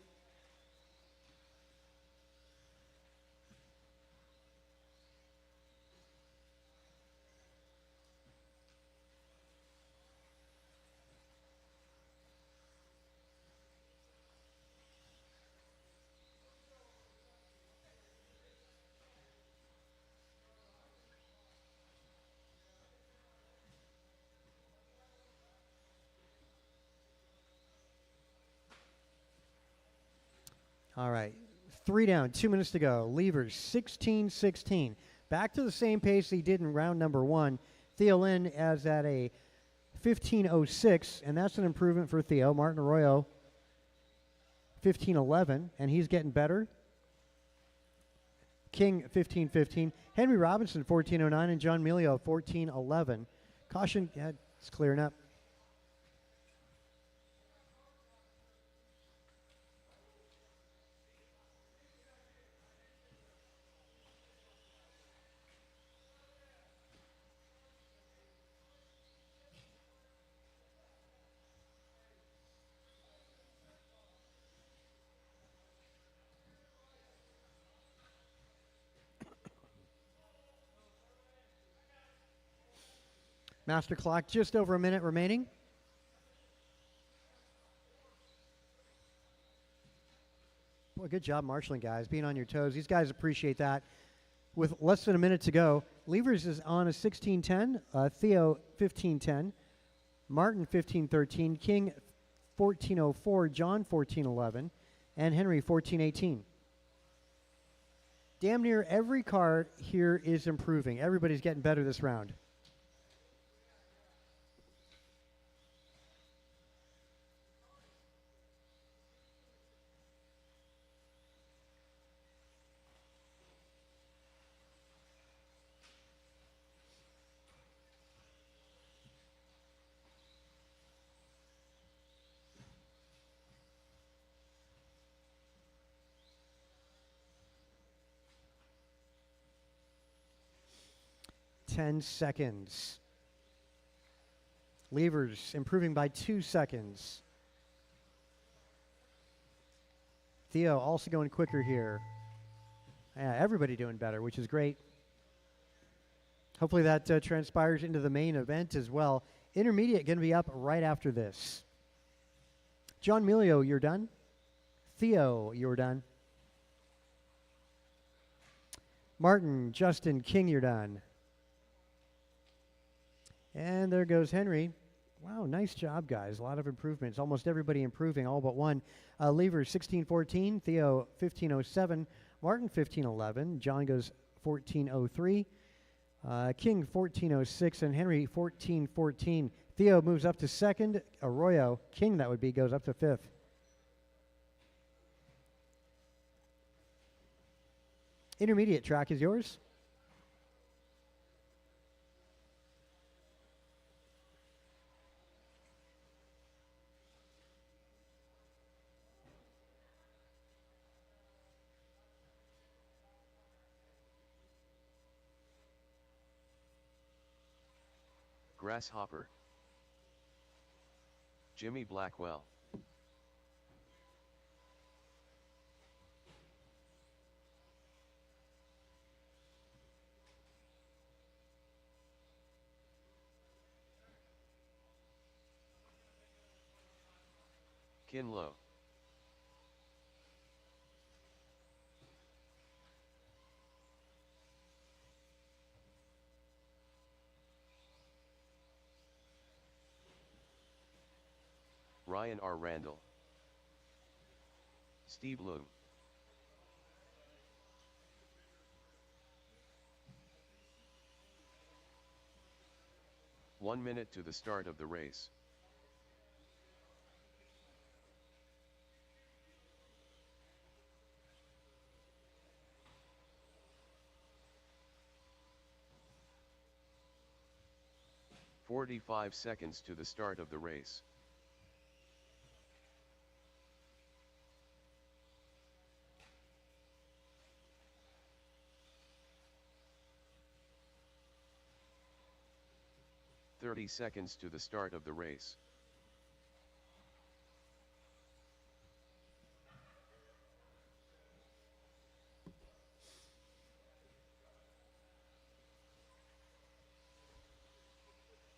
All right. 3 down, 2 minutes to go. Levers 16-16. Back to the same pace he did in round number 1. Theo Lynn is at a 15:06, and that's an improvement for Theo. Martin Arroyo 15:11, and he's getting better. King 15:15. Henry Robinson 14:09, and John Melio 14:11. Caution, yeah, it's clearing up. Master clock, just over a minute remaining. Boy, good job marshaling, guys, being on your toes. These guys appreciate that. With less than a minute to go, Levers is on a 16:10, Theo 15:10, Martin 15:13, King 14:04, John 14:11, and Henry 14:18. Damn near every car here is improving. Everybody's getting better this round. Ten seconds. Levers improving by 2 seconds. Theo also going quicker here. Yeah, everybody doing better, which is great. Hopefully that transpires into the main event as well. Intermediate going to be up right after this. John Melio, you're done. Theo, you're done. Martin, Justin, King, you're done. And there goes Henry. Wow, nice job, guys. A lot of improvements. Almost everybody improving, all but one. Levers 16:14, Theo 15:07, Martin 15:11, John goes 14:03, King 14:06, and Henry 14:14. Theo moves up to second. Arroyo, King that would be, goes up to fifth. Intermediate track is yours. Grasshopper. Jimmy Blackwell. Kinlow. Ryan R. Randall. Steve Loom. One minute to the start of the race. "45 seconds to the start of the race. "30 seconds to the start of the race.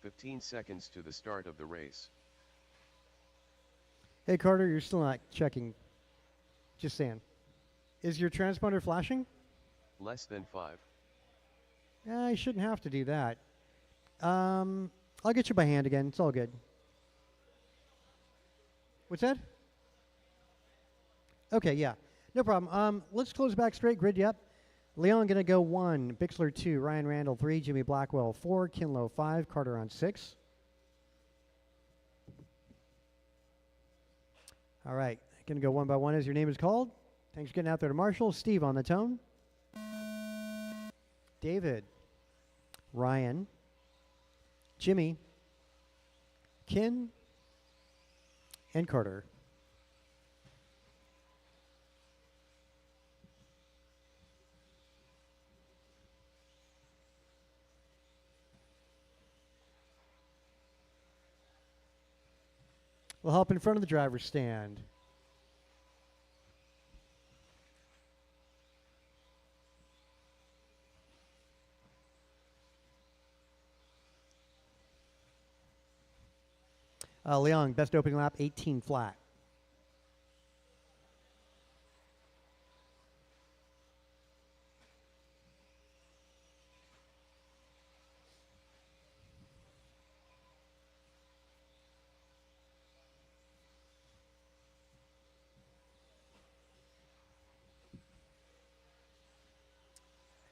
"15 seconds to the start of the race. Hey, Carter, you're still not checking. Just saying. Is your transponder flashing? Less than 5. I shouldn't have to do that. I'll get you by hand again. It's all good. What's that? Okay, yeah. No problem. Let's close back straight. Grid, yep. Leon going to go 1, Bixler 2, Ryan Randall 3, Jimmy Blackwell 4, Kinlow 5, Carter on 6. All right. Going to go one by one as your name is called. Thanks for getting out there to Marshall. Steve on the tone. David. Ryan. Jimmy. Kin. And Carter. We'll help in front of the driver's stand. Leon, best opening lap, 18 flat.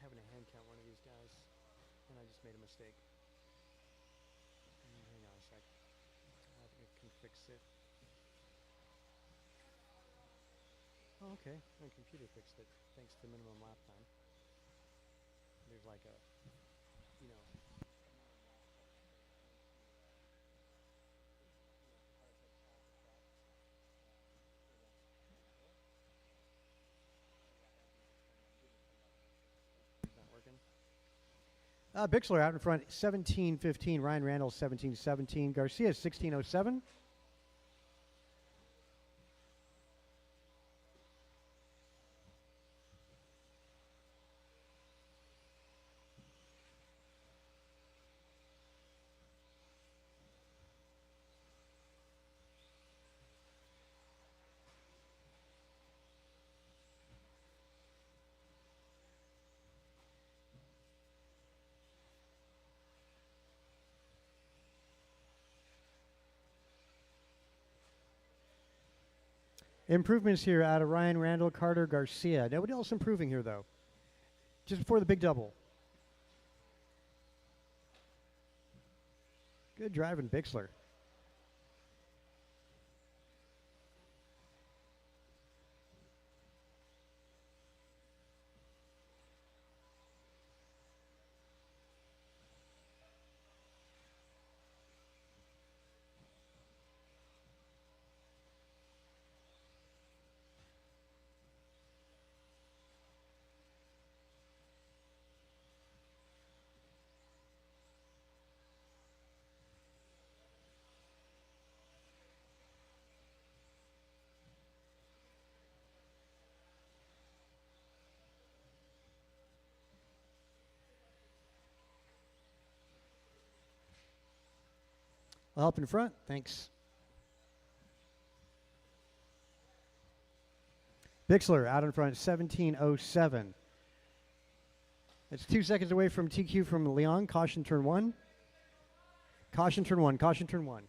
Having a hand count one of these guys, and I just made a mistake. Hang on a sec. I think I can fix it. Oh, okay. My computer fixed it, thanks to minimum lap time. There's like a, you know. Is that working? Bixler out in front, 17:15. Ryan Randall, 17:17. Garcia, 16:07. Improvements here out of Ryan Randall, Carter, Garcia. Nobody else improving here, though. Just before the big double. Good driving, Bixler. I'll help in front. Thanks. Bixler out in front, 17:07. It's 2 seconds away from TQ from Leon. Caution turn 1. Caution turn 1. Caution turn 1.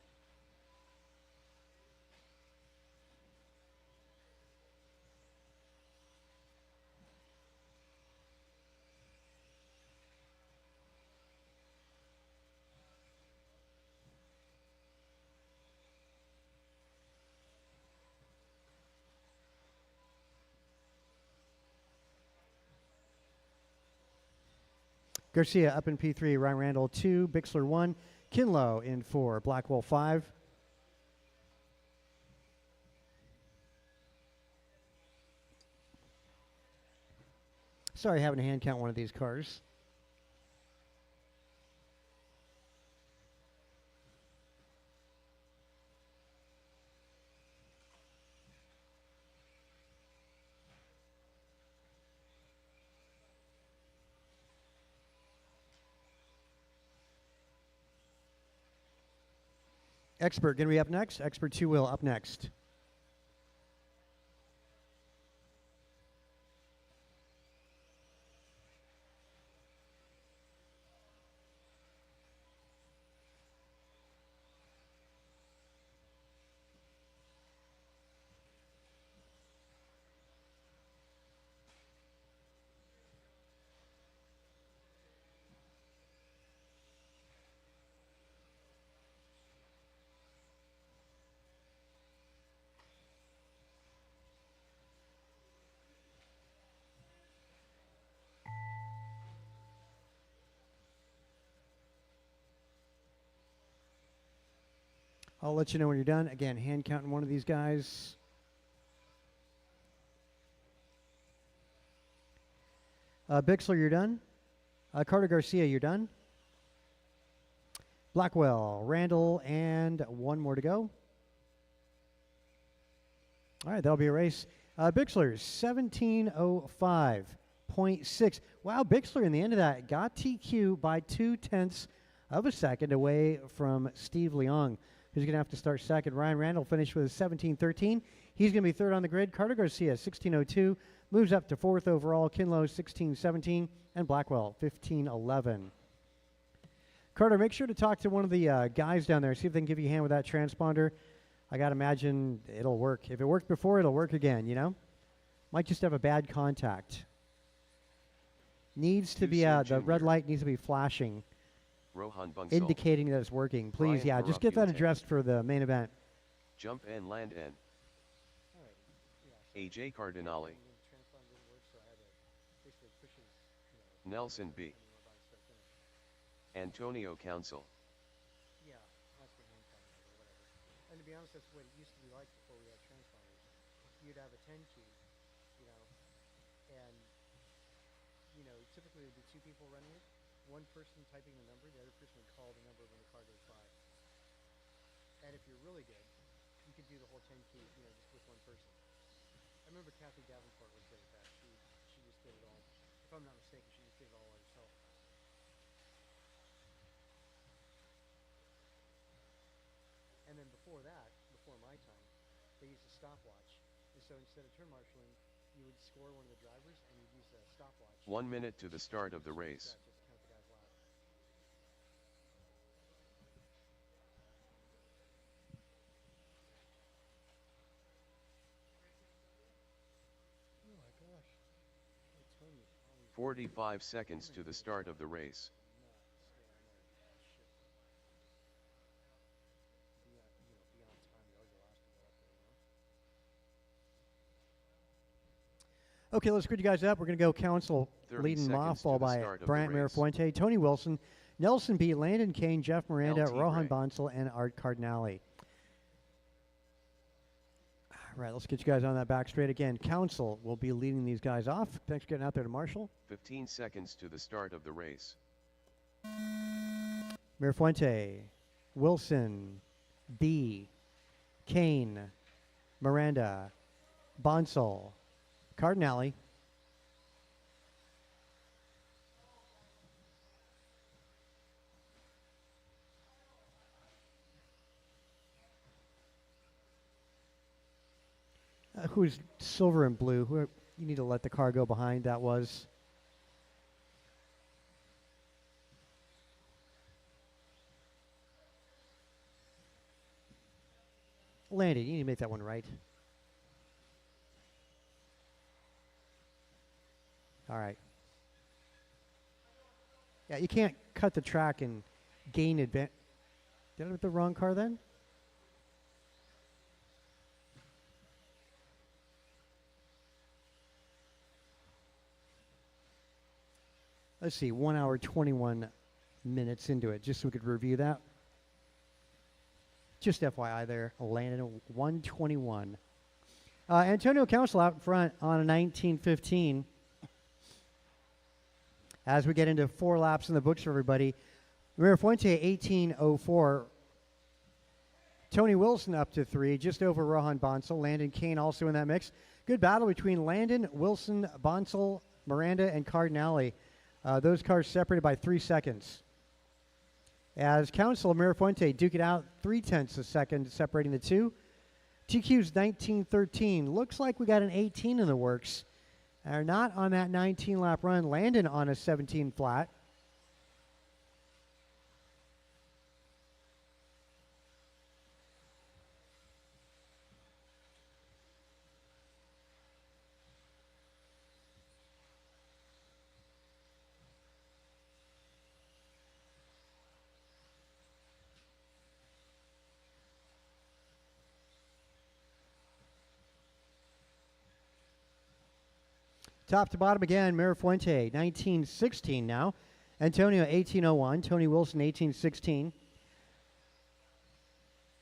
Garcia up in P3, Ryan Randall 2, Bixler 1, Kinlow in 4, Blackwell 5. Sorry, having to hand count one of these cars. Expert going to be up next. Expert 2 wheel up next. I'll let you know when you're done. Again, hand counting one of these guys. Bixler, you're done. Carter Garcia, you're done. Blackwell, Randall, and one more to go. All right, that'll be a race. Bixler, 17:05.6. Wow, Bixler in the end of that got TQ by 0.2 of a second away from Steve Leong, who's going to have to start second. Ryan Randall finished with a 17:13. He's going to be third on the grid. Carter Garcia, 16:02, moves up to fourth overall. Kinlow, 16:17, and Blackwell, 15:11. Carter, make sure to talk to one of the guys down there, see if they can give you a hand with that transponder. I got to imagine it'll work. If it worked before, it'll work again, you know? Might just have a bad contact. Needs to be, the red light needs to be flashing, Rohan Bunsal. indicating that it's working. Please, Ryan just get that Barofute. addressed for the main event. Jump and land N. AJ Cardinale. Nelson B. Antonio Council. Yeah, that's what hand counting is or whatever. And to be honest, that's what it used to be like before we had transponders. You'd have a 10 key, you know, and, you know, typically there'd be two people running it. One person typing the number, the other person would call the number when the car goes by. And if you're really good, you could do the whole 10 key, you know, just with one person. I remember Kathy Davenport was good at that. She just did it all. If I'm not mistaken, she just did it all herself. And then before that, before my time, they used a stopwatch. And so instead of turn marshaling, you would score one of the drivers and you'd use a stopwatch. 1 minute to the start of the race. Just to count the guy's lap. Oh my gosh. I told you. 45 seconds to the start of the race. Okay, let's grid you guys up. We're going to go Council 30 leading them off, seconds to followed the by start of the Brant race. Mirafuente, Tony Wilson, Nelson B., Landon Kane, Jeff Miranda, LT Rohan Gray. Bonsall, and Art Cardinale. All right, let's get you guys on that back straight again. Council will be leading these guys off. Thanks for getting out there to Marshall. 15 seconds to the start of the race. Mirafuente, Wilson, B., Kane, Miranda, Bonsall, Cardinale, who's silver and blue? Who you need to let the car go behind. That was Landon. You need to make that one right. All right. Yeah, you can't cut the track and gain advantage. Did I have the wrong car then? Let's see, 1 hour, 21 minutes into it, just so we could review that. Just FYI there, landed at 121. Antonio Council out in front on a 1915. As we get into 4 laps in the books for everybody, Mirafuente 18:04. Tony Wilson up to 3, just over Rohan Bonsall. Landon Kane also in that mix. Good battle between Landon, Wilson, Bonsall, Miranda, and Cardinale. Those cars separated by 3 seconds. As Council Mirafuente duke it out 0.3 a second, separating the two. TQ's 19:13. Looks like we got an 18 in the works. Are not on that 19-lap run. Landon on a 17 flat. Top to bottom again, Mirafuente, 19:16 now. Antonio, 18:01. Tony Wilson, 18:16.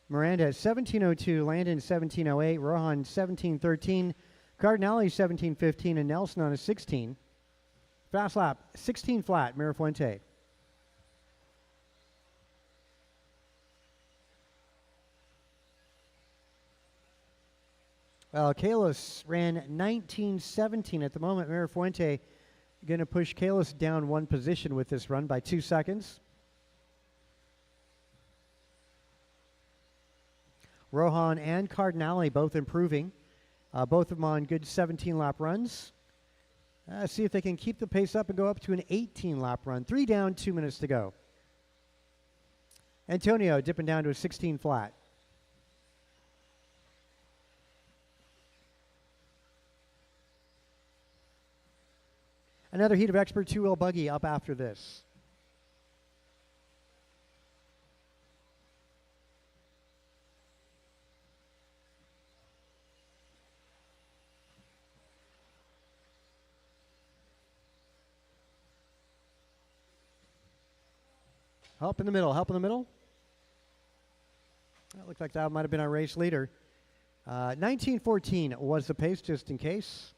Miranda 17:02, Landon 17:08, Rohan 17:13, Cardinale 17:15, and Nelson on a 16. Fast lap, 16 flat, Mirafuente. Well, Kalis ran 19:17 at the moment. Mirafuente going to push Kalis down one position with this run by 2 seconds. Rohan and Cardinale both improving. Both of them on good 17-lap runs. See if they can keep the pace up and go up to an 18-lap run. 3 down, 2 minutes to go. Antonio dipping down to a 16 flat. Another heat of expert two-wheel buggy up after this. Help in the middle, help in the middle. That looked like that might have been our race leader. 19:14 was the pace, just in case.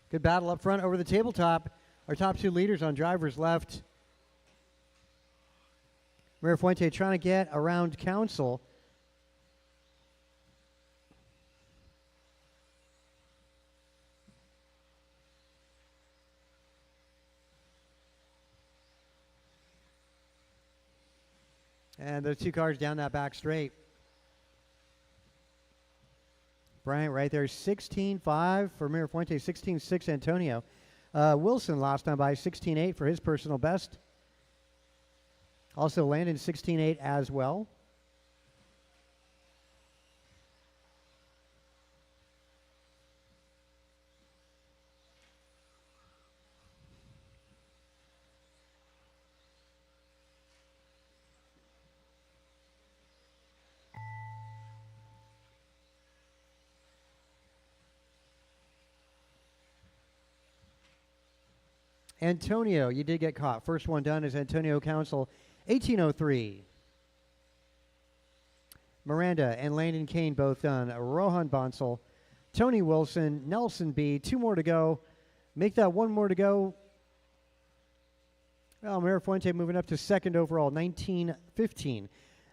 Good battle up front over the tabletop. Our top two leaders on drivers left. Mirafuente trying to get around Council. And those two cars down that back straight. Bryant right there, 16.5 for Mirafuente, 16.6 Antonio. Wilson lost time by 16.8 for his personal best. Also Landon 16.8 as well. Antonio, you did get caught. First one done is Antonio Council, 18:03. Miranda and Landon Kane both done. Rohan Bonsall, Tony Wilson, Nelson B. 2 more to go. Make that 1 more to go. Well, Mirafuente moving up to second overall, 19:15.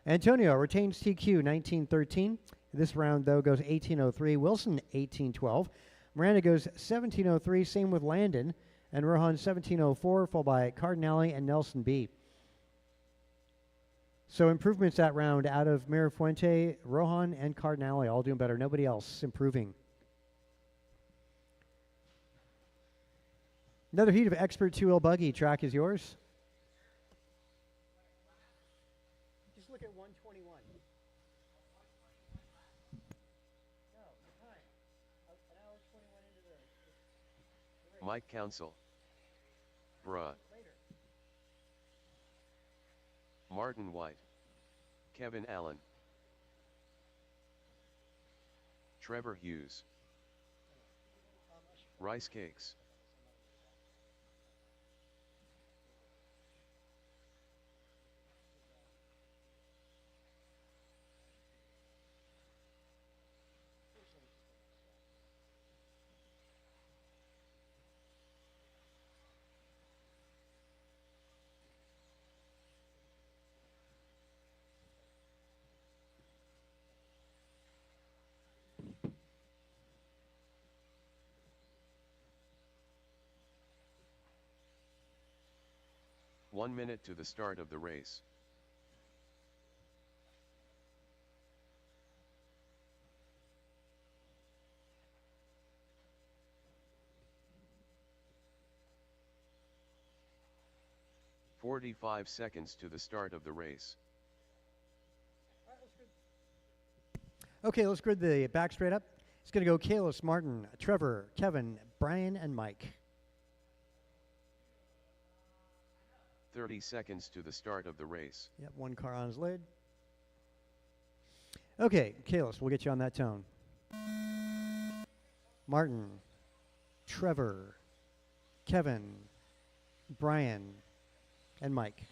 Antonio retains TQ, 19:13. This round, though, goes 18:03. Wilson, 18:12. Miranda goes 17:03. Same with Landon. And Rohan 17:04, followed by Cardinale and Nelson B. So improvements that round out of Mirafuente, Rohan, and Cardinale, all doing better. Nobody else improving. Another heat of expert two-wheel buggy. Track is yours. Just look at 121. No, the time. An hour 21 into the race. Mike Council. Bruh. Later. Martin White. Kevin Allen. Trevor Hughes. Rice Cakes. One minute to the start of the race. "45 seconds to the start of the race. Okay, let's grid the back straight up. It's going to go Kalis, Martin, Trevor, Kevin, Brian, and Mike. 30 seconds to the start of the race. Yep, one car on his lid. Okay, Kalis, we'll get you on that tone. Martin, Trevor, Kevin, Brian, and Mike.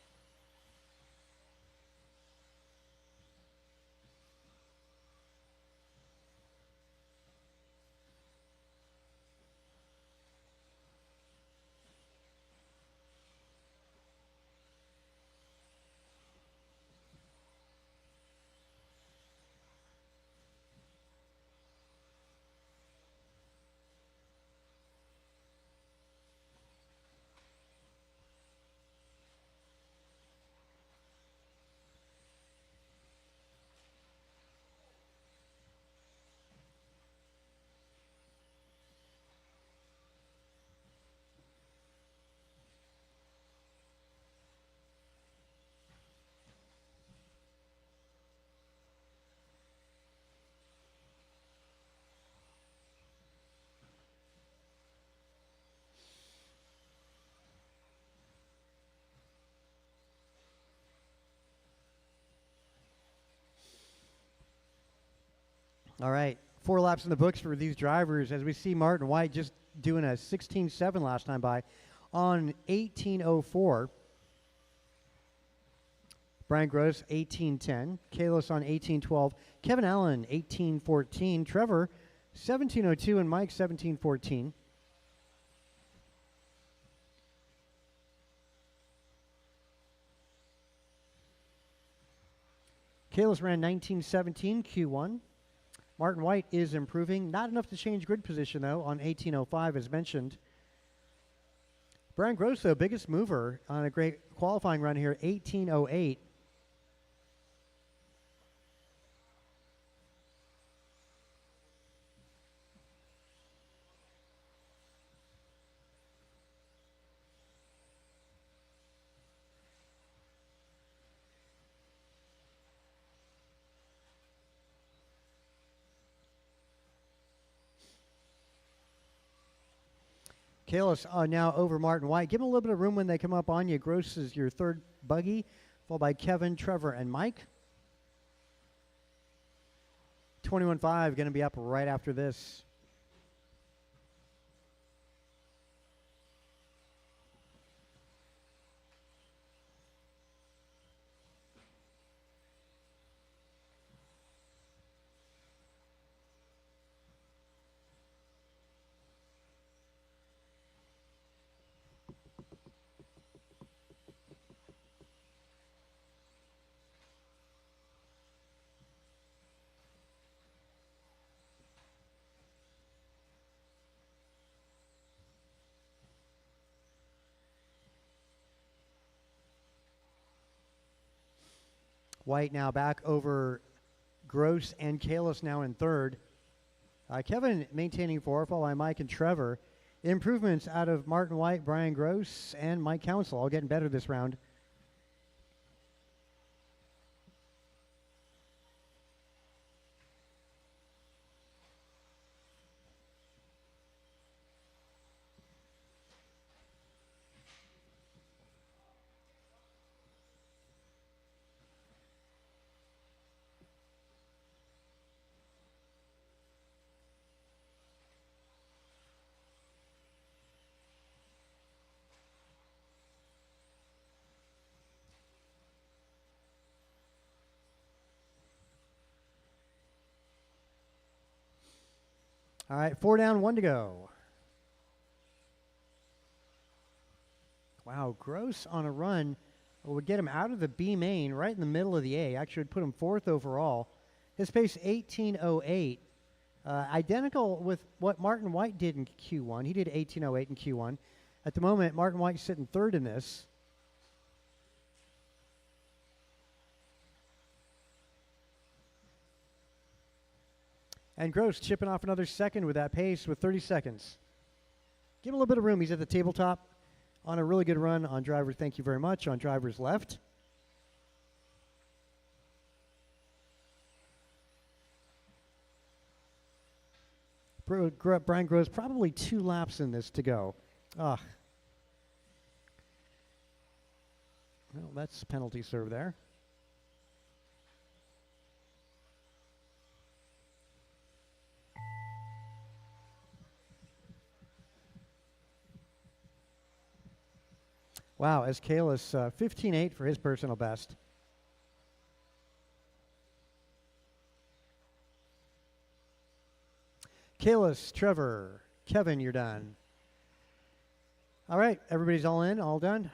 All right, 4 laps in the books for these drivers as we see Martin White just doing a 16.7 last time by on 18.04. Brian Gross, 18.10. Kalis on 18.12. Kevin Allen, 18.14. Trevor, 17.02. And Mike, 17.14. Kalis ran 19.17 Q1. Martin White is improving. Not enough to change grid position, though, on 18.05, as mentioned. Brian Gross, though, biggest mover on a great qualifying run here, 18.08. Kalis now over Martin White. Give him a little bit of room when they come up on you. Gross is your third buggy, followed by Kevin, Trevor, and Mike. 21.5 going to be up right after this. White now back over Gross and Kalis now in third. Kevin maintaining 4, followed by Mike and Trevor. Improvements out of Martin White, Brian Gross, and Mike Council, all getting better this round. All right, 4 down, 1 to go. Wow, Gross on a run would get him out of the B main, right in the middle of the A. Actually would put him 4th overall. His pace 18.08. Identical with what Martin White did in Q1. He did 18.08 in Q1. At the moment, Martin White's sitting 3rd in this. And Gross chipping off another second with that pace with 30 seconds. Give him a little bit of room. He's at the tabletop on a really good run on driver. Thank you very much. On driver's left. Brian Groves, probably 2 laps in this to go. Ugh. Well, that's penalty serve there. Wow, as Kalis, 15.8 for his personal best. Kalis, Trevor, Kevin, you're done. All right, everybody's all in, all done.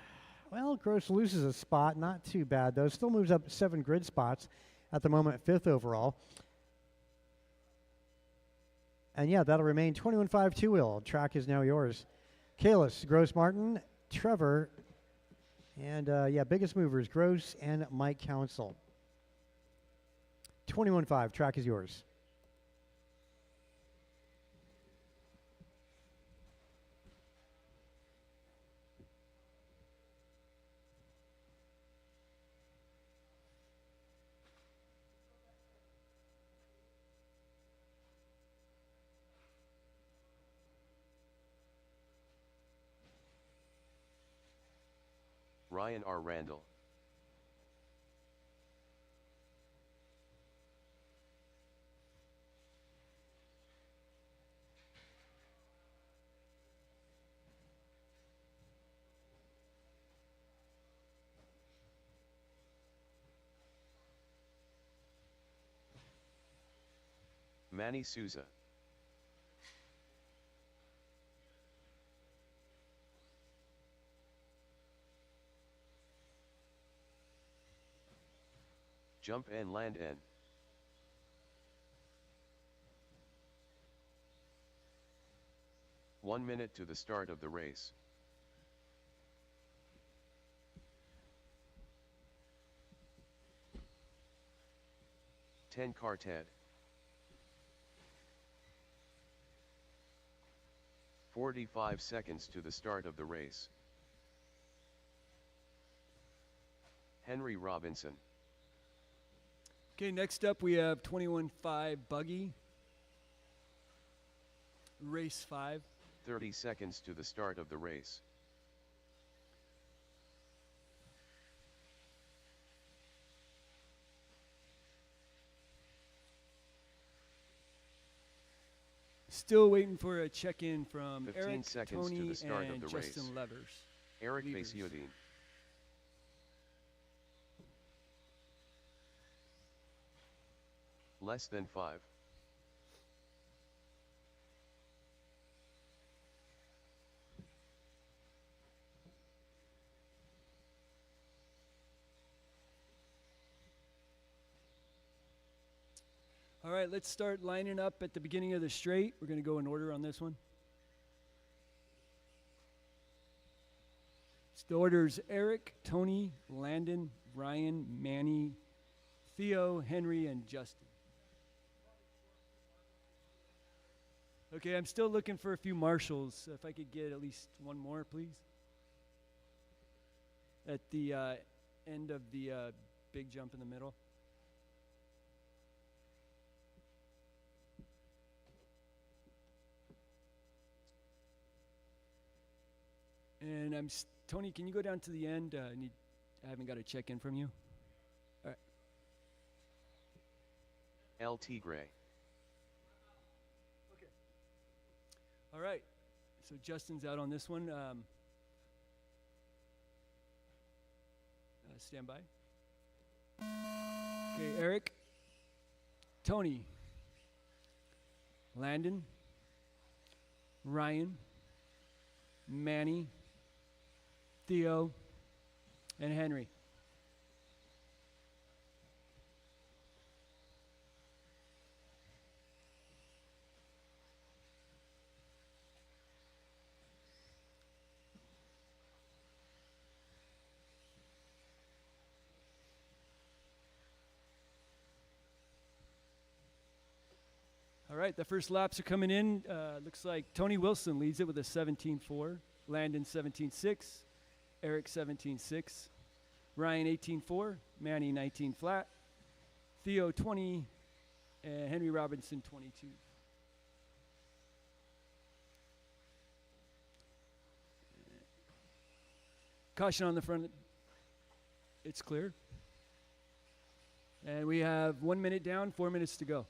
Well, Gross loses a spot, not too bad though. Still moves up 7 grid spots at the moment, 5th overall. And yeah, that'll remain 21.5 two-wheel. Track is now yours. Kalis, Gross Martin, Trevor, and yeah, biggest movers, Gross and Mike Council. 21.5, track is yours. Ryan R. Randall. Manny Souza. Jump and land N. One minute to the start of the race. Car Ted. 45 seconds to the start of the race. Henry Robinson. Okay, next up we have 21.5 Buggy. Race 5. 30 seconds to the start of the race. Still waiting for a check-in from 15 Eric, seconds to Tony, the start and of the Justin race. Levers. Eric Levers. Basiodine. Less than 5. All right, let's start lining up at the beginning of the straight. We're going to go in order on this one. So the order's Eric, Tony, Landon, Ryan, Manny, Theo, Henry, and Justin. Okay, I'm still looking for a few marshals. If I could get at least one more, please. At the end of the big jump in the middle. And Tony, can you go down to the end? I haven't got a check-in from you. All right. LT Gray. Okay. All right. So Justin's out on this one. Stand by. Okay, Eric, Tony, Landon, Ryan, Manny, Theo, and Henry. All right, the first laps are coming in. Looks like Tony Wilson leads it with a 17.4, Landon 17.6, Eric 17.6, Ryan 18.4, Manny 19 flat, Theo 20, and Henry Robinson 22. Caution on the front. It's clear. And we have 1 minute down, 4 minutes to go.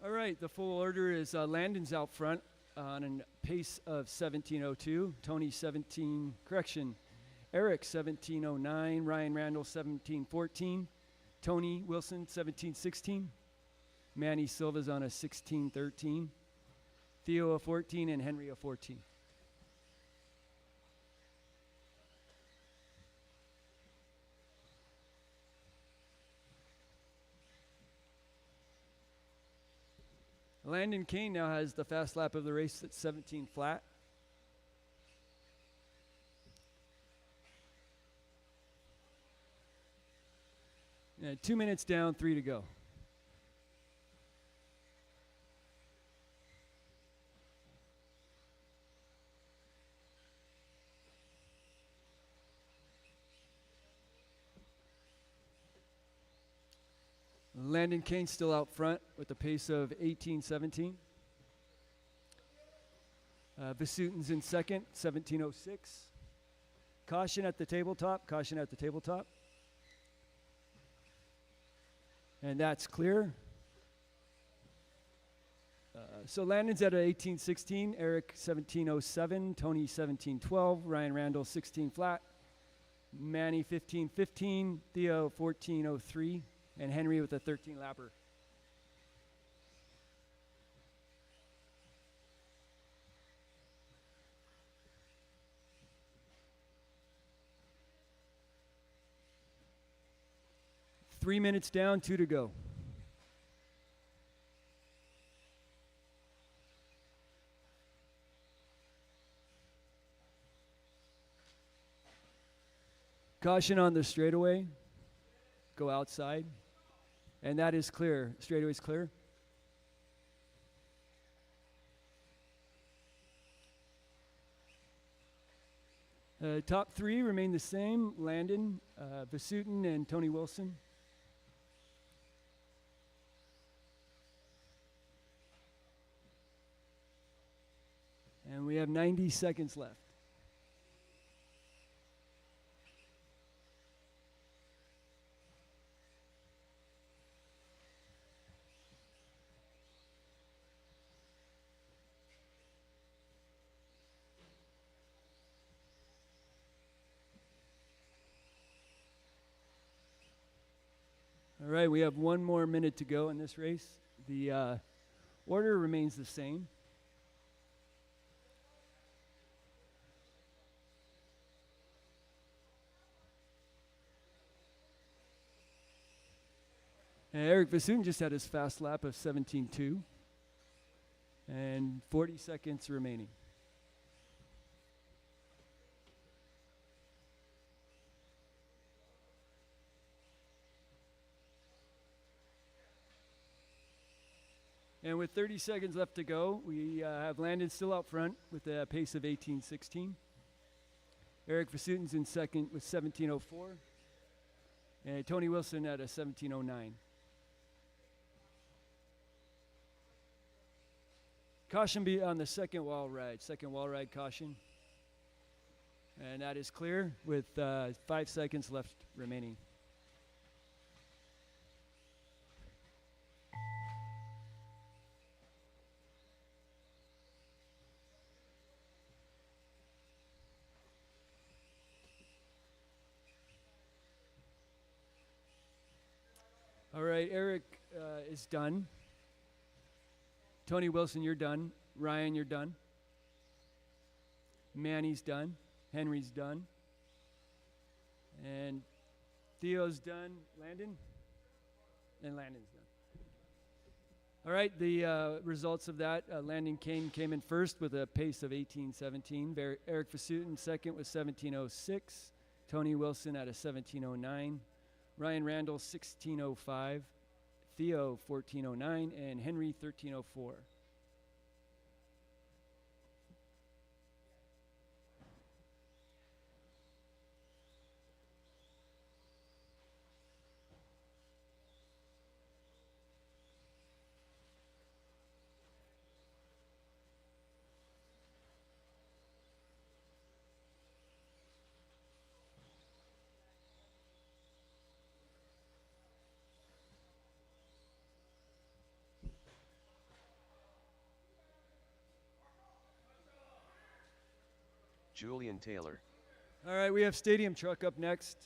All right, the full order is Landon's out front on a pace of 17:02. Tony 17, correction, Eric 17:09. Ryan Randall 17:14. Tony Wilson 17:16. Manny Silva's on a 16:13. Theo a 14 and Henry a 14. Landon Kane now has the fast lap of the race at 17 flat. Yeah, 2 minutes down, 3 to go. Landon Kane still out front with a pace of 18:17. Vasutin's in second, 17:06. Caution at the tabletop, caution at the tabletop. And that's clear. So Landon's at 18:16, Eric 17:07, Tony 17:12, Ryan Randall 16 flat, Manny 15:15, Theo 14:03, and Henry with a 13 lapper. Three minutes down, 2 to go. Caution on the straightaway. Go outside. And that is clear. Straightaway's clear. Top three remain the same. Landon, Vasutin, and Tony Wilson. And we have 90 seconds left. All right, we have 1 more minute to go in this race. The order remains the same. And Eric Vasutin just had his fast lap of 17:2, and 40 seconds remaining. And with 30 seconds left to go, we have Landon still out front with a pace of 18:16. Eric Vasutin's in second with 17:04. And Tony Wilson at a 17:09. Caution be on the second wall ride caution. And that is clear with 5 seconds left remaining. All right, Eric is done. Tony Wilson, you're done. Ryan, you're done. Manny's done. Henry's done. And Theo's done. Landon? And Landon's done. All right, the results of that, Landon Kane came in first with a pace of 18:17. Eric Vasutin second with 17:06. Tony Wilson at a 17:09. Ryan Randall 16:05. Theo 14:09. And Henry 13:04. Julian Taylor. All right, we have Stadium Truck up next.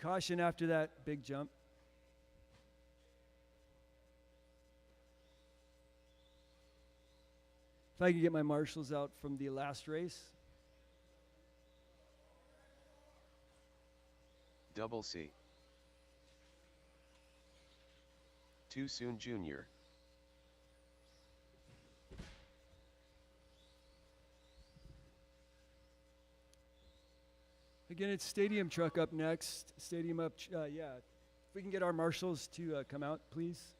Caution after that big jump. If I could get my marshals out from the last race. Double C. Too Soon Jr. Again, it's Stadium Truck up next. Stadium up, yeah. If we can get our marshals to come out, please.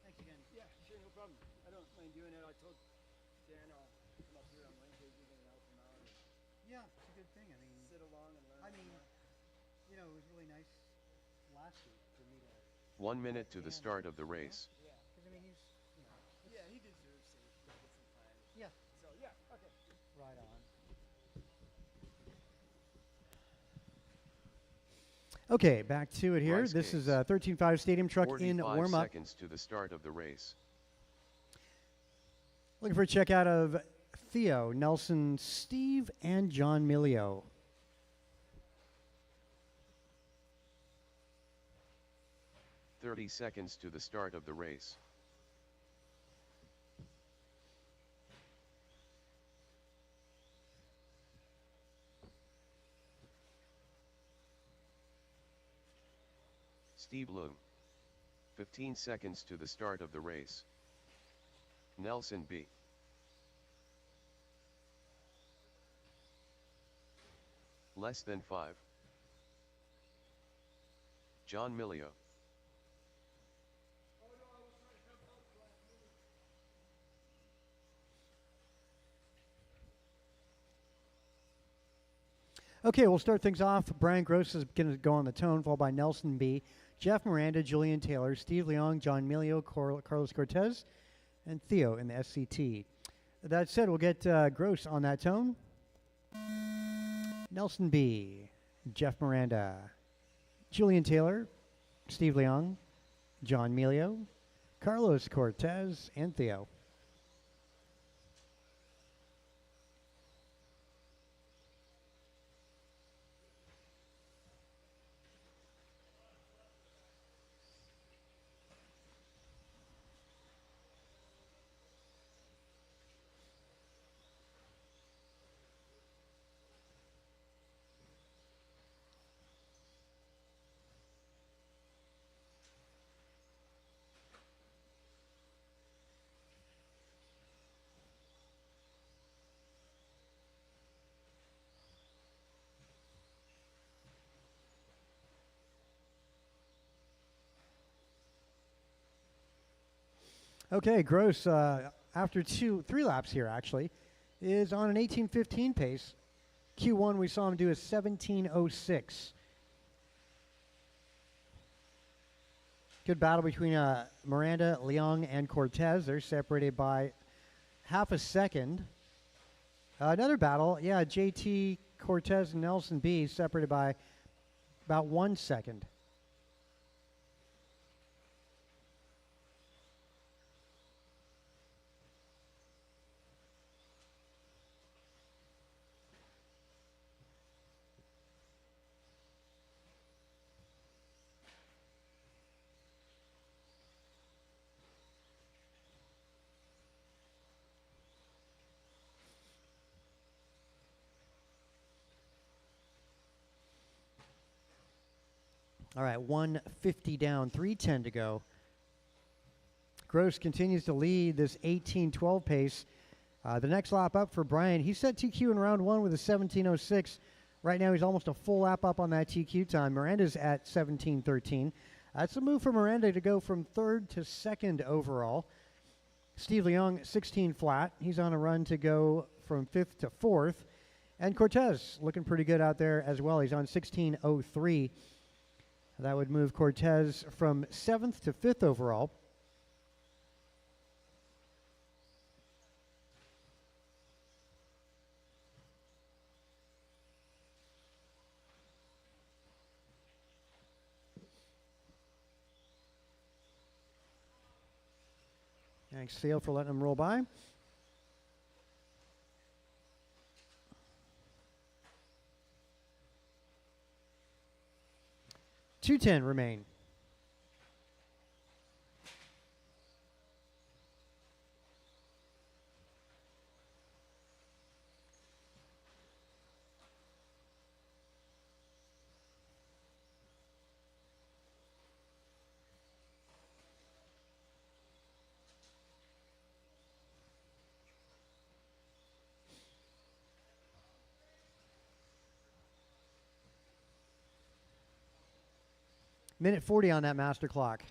Thanks again. Yeah, sure, no problem. I don't mind doing it. I told Dan I'll come up here on Wednesday. We're going to help him out. Yeah, it's a good thing. I mean, Sit along and learn. I mean, you know, it was really nice last week for me to. 1 minute to the start of the race. Yeah. Because I mean, he's, you know, Yeah, he deserves to get some time. yeah, So, yeah, okay. right on. Okay, back to it here. Bryce This is Case. a 13.5 Stadium Truck in 45 warm-up. seconds to the start of the race. Looking for a check out of Theo, Nelson, Steve, and John Milio. "30 seconds to the start of the race. Steve Loom. 15 seconds to the start of the race. Nelson B. Less than 5. John Milio. Okay, we'll start things off. Brian Gross is going to go on the tone, followed by Nelson B., Jeff Miranda, Julian Taylor, Steve Leong, John Milio, Carlos Cortez, and Theo in the SCT. That said, we'll get Gross on that tone. Nelson B., Jeff Miranda, Julian Taylor, Steve Leong, John Milio, Carlos Cortez, and Theo. Okay, Gross, after 3 laps here, actually, is on an 18:15 pace. Q1, we saw him do a 17:06. Good battle between Miranda, Leong, and Cortez. They're separated by half a second. Another battle, yeah, JT, Cortez, and Nelson B. separated by about 1 second. All right, 150 down, 3:10 to go. Gross continues to lead this 18:12 pace. The next lap up for Brian. He set TQ in round 1 with a 17:06. Right now he's almost a full lap up on that TQ time. Miranda's at 17:13. That's a move for Miranda to go from 3rd to 2nd overall. Steve Leong, 16 flat. He's on a run to go from 5th to 4th. And Cortez looking pretty good out there as well. He's on 16:03. That would move Cortez from 7th to 5th overall. Thanks, Theo, for letting him roll by. 2:10 remain. Minute 40 on that master clock.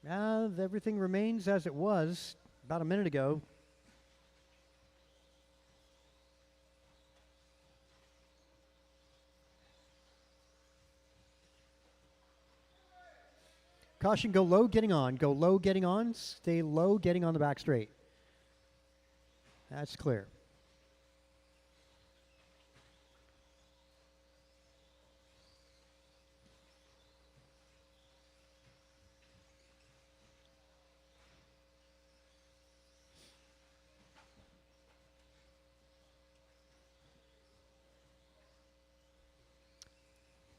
Everything remains as it was about a minute ago. Caution, go low, getting on. Go low, getting on. Stay low, getting on the back straight. That's clear.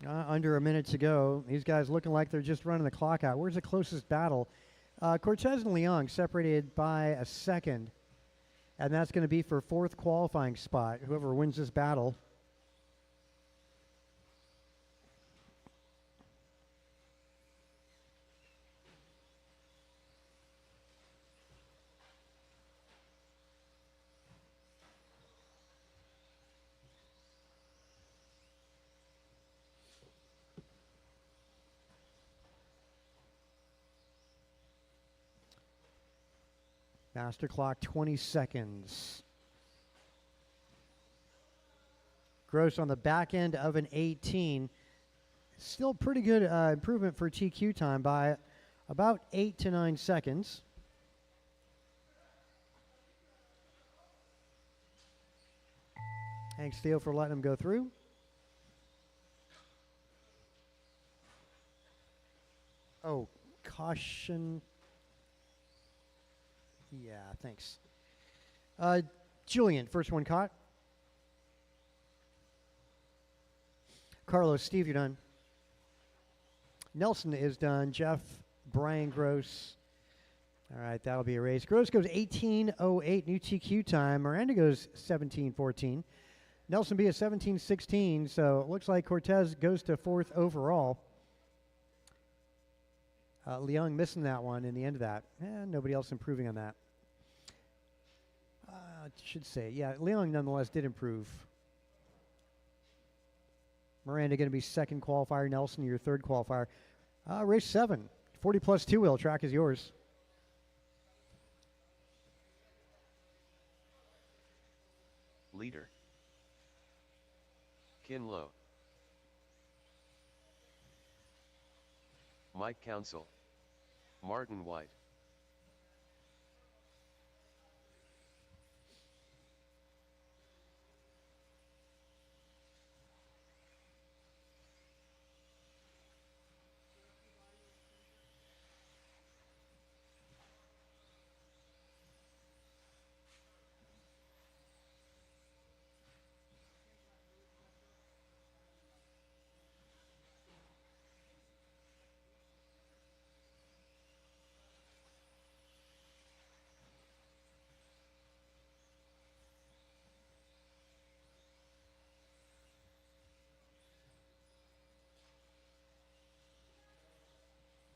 Under a minute to go. These guys looking like they're just running the clock out. Where's the closest battle? Cortez and Leong separated by a second. And that's going to be for fourth qualifying spot. Whoever wins this battle. Master clock, 20 seconds. Gross on the back end of an 18. Still pretty good improvement for TQ time by about 8 to 9 seconds. Thanks, Theo, for letting him go through. Oh, caution. Yeah, thanks. Julian, first one caught. Carlos, Steve, you're done. Nelson is done. Jeff, Brian Gross. All right, that'll be a race. Gross goes 18:08, new TQ time. Miranda goes 17:14. Nelson B is 17:16, so it looks like Cortez goes to fourth overall. Leong missing that one in the end of that. Nobody else improving on that. Should say, yeah, Leong nonetheless did improve. Miranda going to be second qualifier. Nelson, your third qualifier. Race 7, 40 plus two-wheel. Track is yours. Leader. Kinlow. Mike Council. Martin White.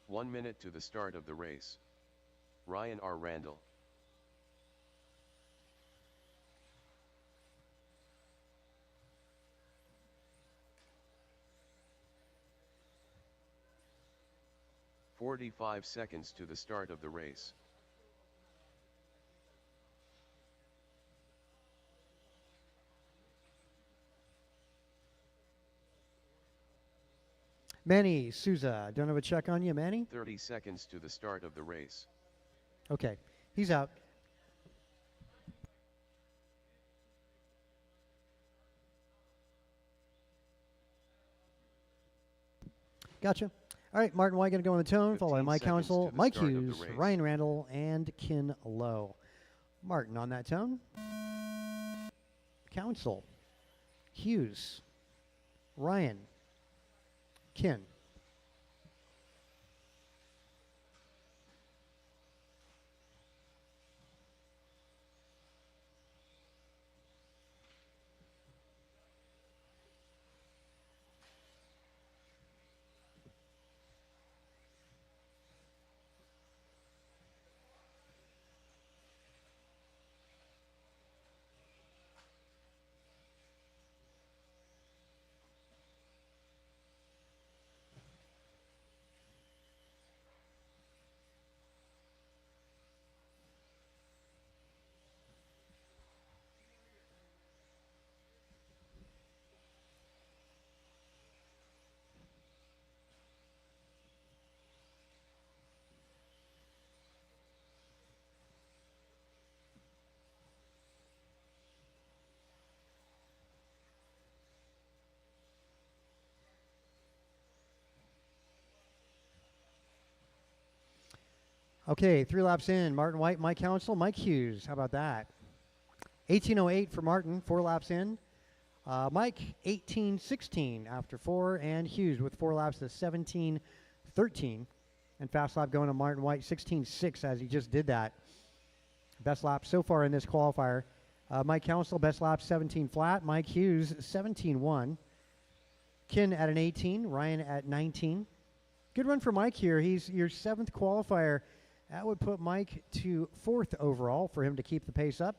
One minute to the start of the race. Ryan R. Randall. "45 seconds to the start of the race. Manny Souza, don't have a check on you, Manny? 30 seconds to the start of the race. Okay, he's out. Gotcha. All right, Martin White going to go on the tone, followed by 15 Mike seconds Council, to the Mike start of the Hughes, race. Ryan Randall, and Kin Lowe. Martin on that tone. Council, Hughes, Ryan, Kin. Okay, 3 laps in. Martin White, Mike Council, Mike Hughes. How about that? 18:08 for Martin, 4 laps in. Mike, 18:16 after 4, and Hughes with 4 laps to 17:13. And fast lap going to Martin White, 16:6 as he just did that. Best lap so far in this qualifier. Mike Council, best lap 17 flat. Mike Hughes, 17:1. Kin at an 18, Ryan at 19. Good run for Mike here. He's your 7th qualifier. That would put Mike to 4th overall for him to keep the pace up.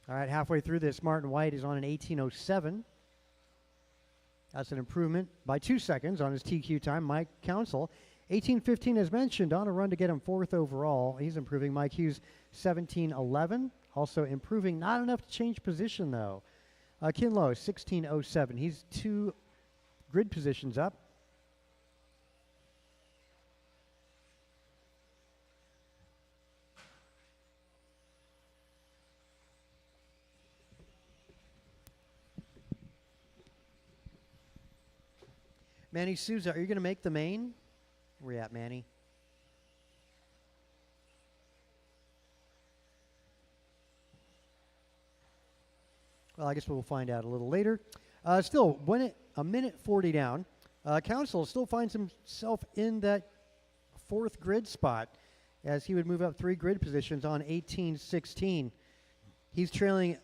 All right, halfway through this, Martin White is on an 18:07. That's an improvement by 2 seconds on his TQ time. Mike Council, 18:15 as mentioned, on a run to get him 4th overall. He's improving. Mike Hughes, 17:11. Also improving, not enough to change position though. Kin Lowe, 16:07. He's 2 grid positions up. Manny Souza, are you going to make the main? Where you at, Manny? Well, I guess we'll find out a little later. Still, a minute 40 down. Council still finds himself in that 4th grid spot as he would move up 3 grid positions on 18:16. He's trailing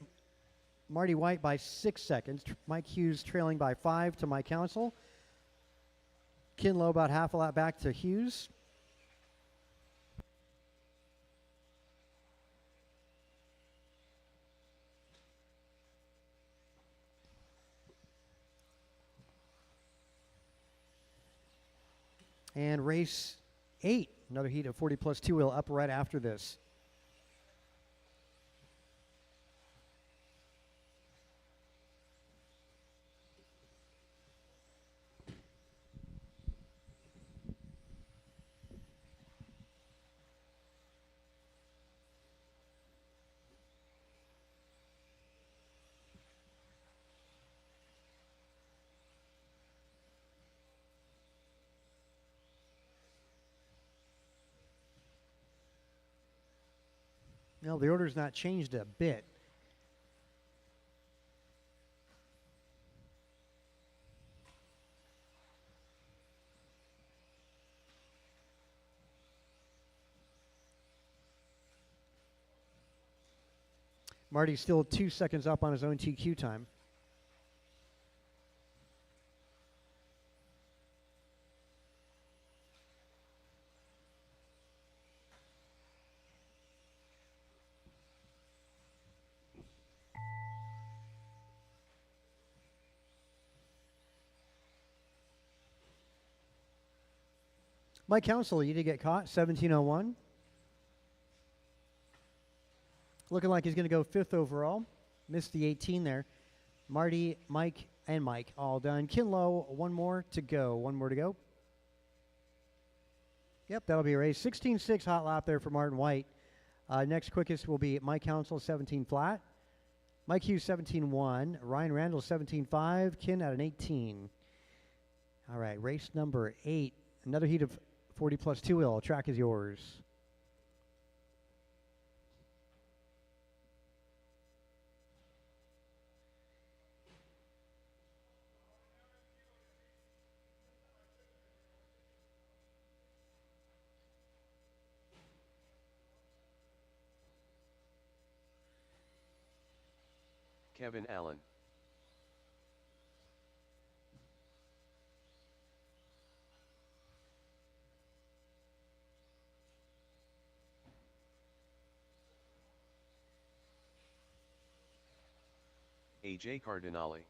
Marty White by 6 seconds. Mike Hughes trailing by 5 to Mike Council. Kin Lowe about half a lap back to Hughes. And race 8, another heat of 40 plus 2 wheel up right after this. No, the order's not changed a bit. Marty's still 2 seconds up on his own TQ time. Mike Council, you did get caught, 1701. Looking like he's going to go 5th overall. Missed the 18 there. Marty, Mike, and Mike all done. Kinlow, one more to go. One more to go. Yep, that'll be a race. 16.6 hot lap there for Martin White. Next quickest will be Mike Council, 17 flat. Mike Hughes, 17.1. Ryan Randall, 17.5. Kin at an 18. All right, race number 8. Another heat of 40 plus 2 wheel. Track is yours. Kevin Allen. AJ Cardinale.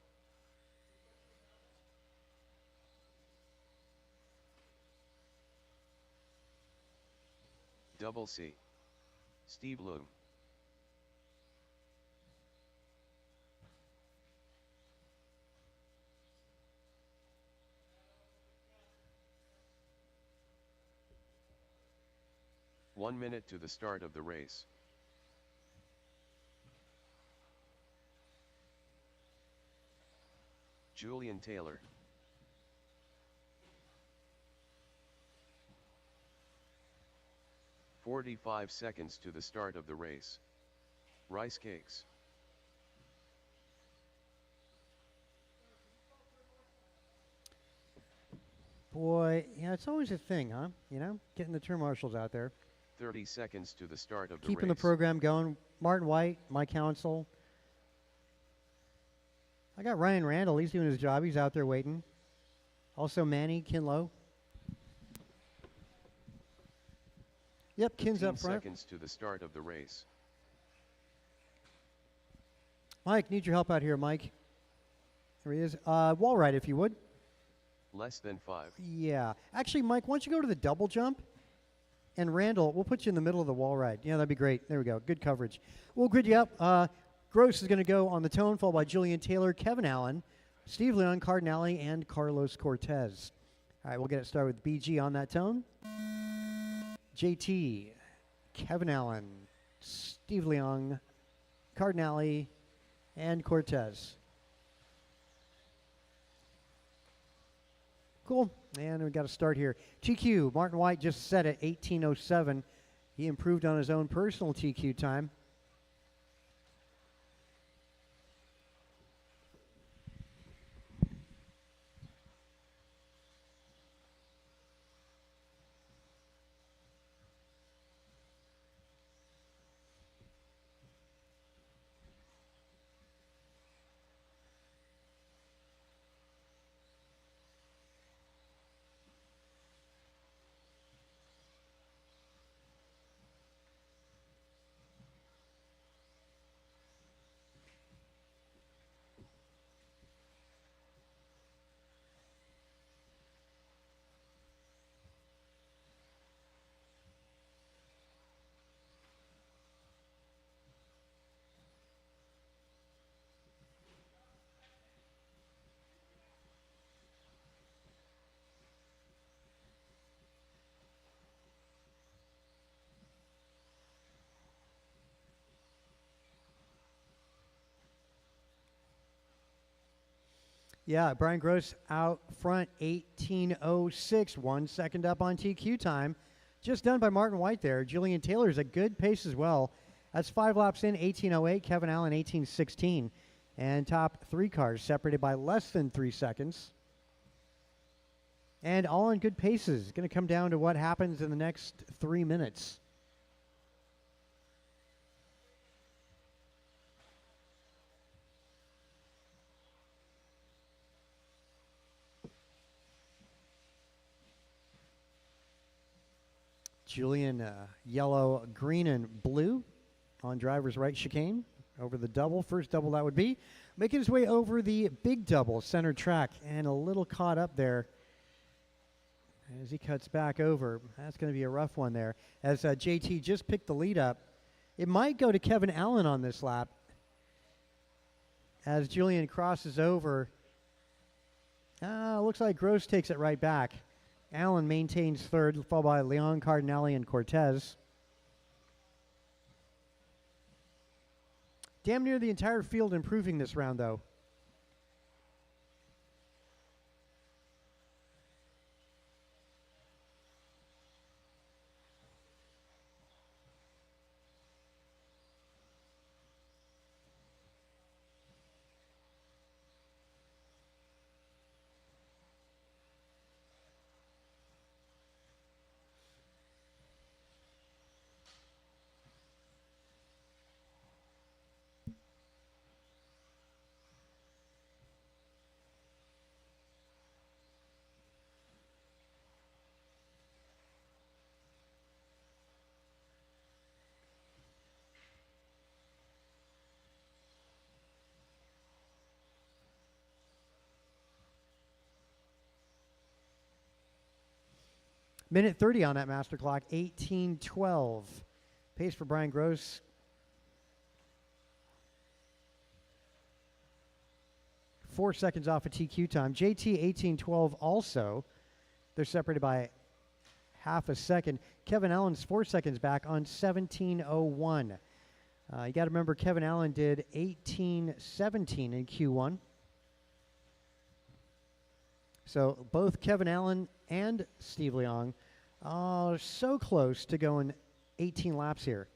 Double C. Steve Loom. One minute to the start of the race. Julian Taylor. "45 seconds to the start of the race. Rice cakes. Boy, yeah, it's always a thing, huh? You know, getting the tour marshals out there. 30 seconds to the start of the Keeping race. the program going. Martin White, my counsel. I got Ryan Randall. He's doing his job. He's out there waiting. Also Manny Kinlow. Yep, Kin's 15 up front. seconds to the start of the race. Mike, need your help out here, Mike. There he is. Wall ride, if you would. Less than 5. Yeah. Actually, Mike, why don't you go to the double jump? And Randall, we'll put you in the middle of the wall ride. Yeah, that'd be great. There we go. Good coverage. We'll grid you up. Gross is going to go on the tone, followed by Julian Taylor, Kevin Allen, Steve Leon, Cardinale, and Carlos Cortez. All right, we'll get it started with BG on that tone. JT, Kevin Allen, Steve Leong, Cardinale, and Cortez. Cool. And we got to start here. TQ, Martin White just set at 18:07. He improved on his own personal TQ time. Yeah, Brian Gross out front, 18:06, 1 second up on TQ time. Just done by Martin White there. Julian Taylor's a good pace as well. That's 5 laps in, 18:08. Kevin Allen, 18:16. And top 3 cars separated by less than 3 seconds. And all on good paces. Going to come down to what happens in the next 3 minutes. Julian, yellow, green, and blue on driver's right chicane over the double. First double that would be. Making his way over the big double, center track, and a little caught up there. As he cuts back over, that's going to be a rough one there. As JT just picked the lead up, it might go to Kevin Allen on this lap. As Julian crosses over, looks like Gross takes it right back. Allen maintains third, followed by Leon, Cardinale, and Cortez. Damn near the entire field improving this round, though. Minute 30 on that master clock, 18:12. Pace for Brian Gross. Four seconds off of TQ time. JT 18:12 also. They're separated by half a second. Kevin Allen's 4 seconds back on 17:01. You got to remember Kevin Allen did 18:17 in Q1. So both Kevin Allen and Steve Leong are so close to going 18 laps here.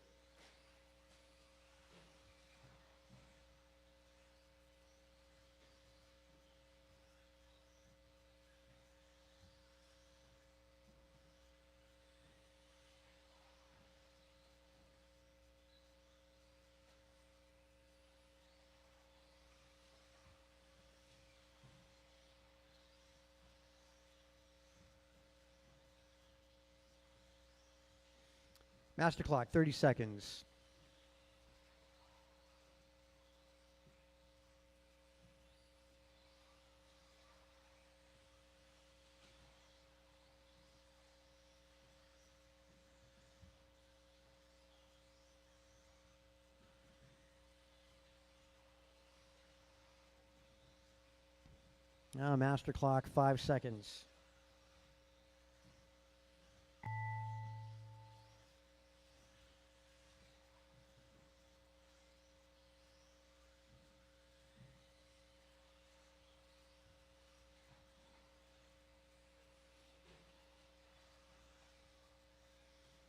Master clock, 30 seconds. Now master clock, 5 seconds.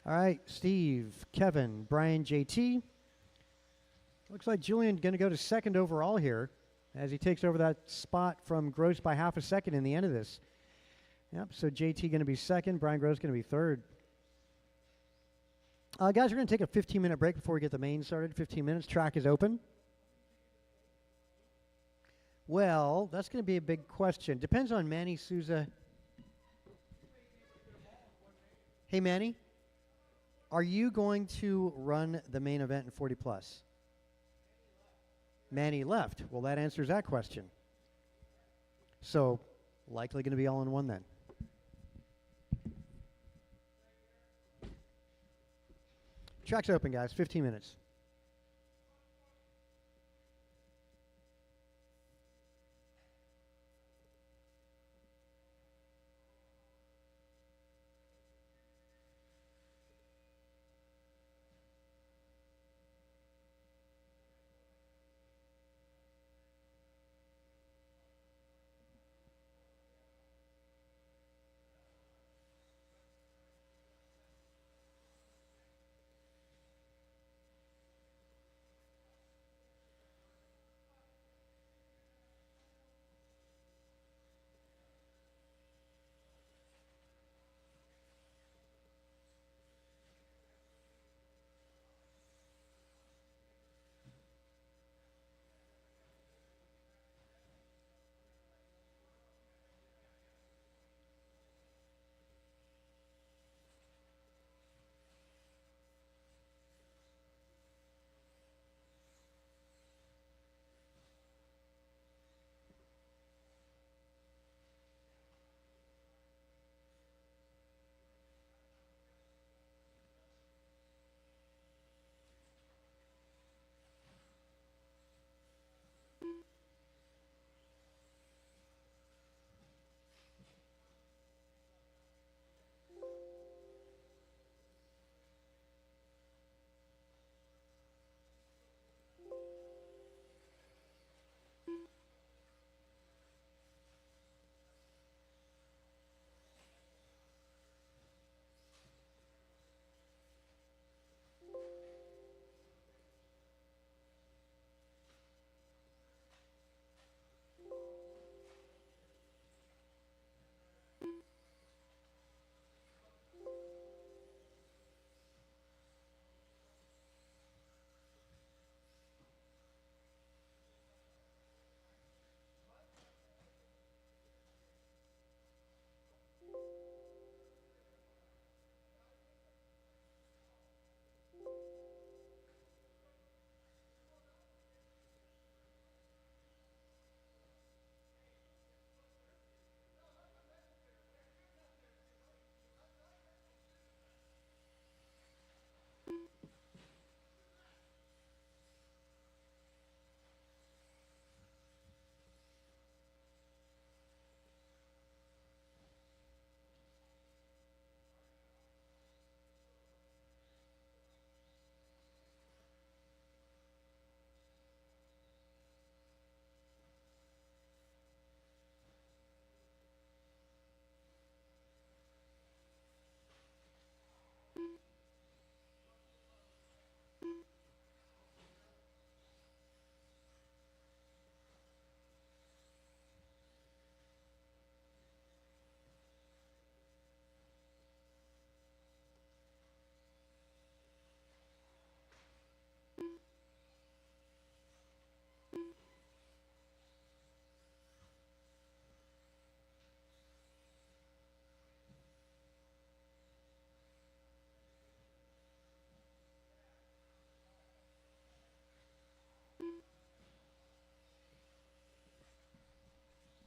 All right, Steve, Kevin, Brian, JT. Looks like Julian going to go to second overall here as he takes over that spot from Gross by half a second in the end of this. Yep, so JT going to be second, Brian Gross going to be third. Guys, we're going to take a 15-minute break before we get the main started. 15 minutes. Track is open. Well, that's going to be a big question. Depends on Manny Souza. Hey, Manny. Are you going to run the main event in 40 plus? Manny left. Well, that answers that question. So, likely going to be all in one then. Track's open, guys. 15 minutes.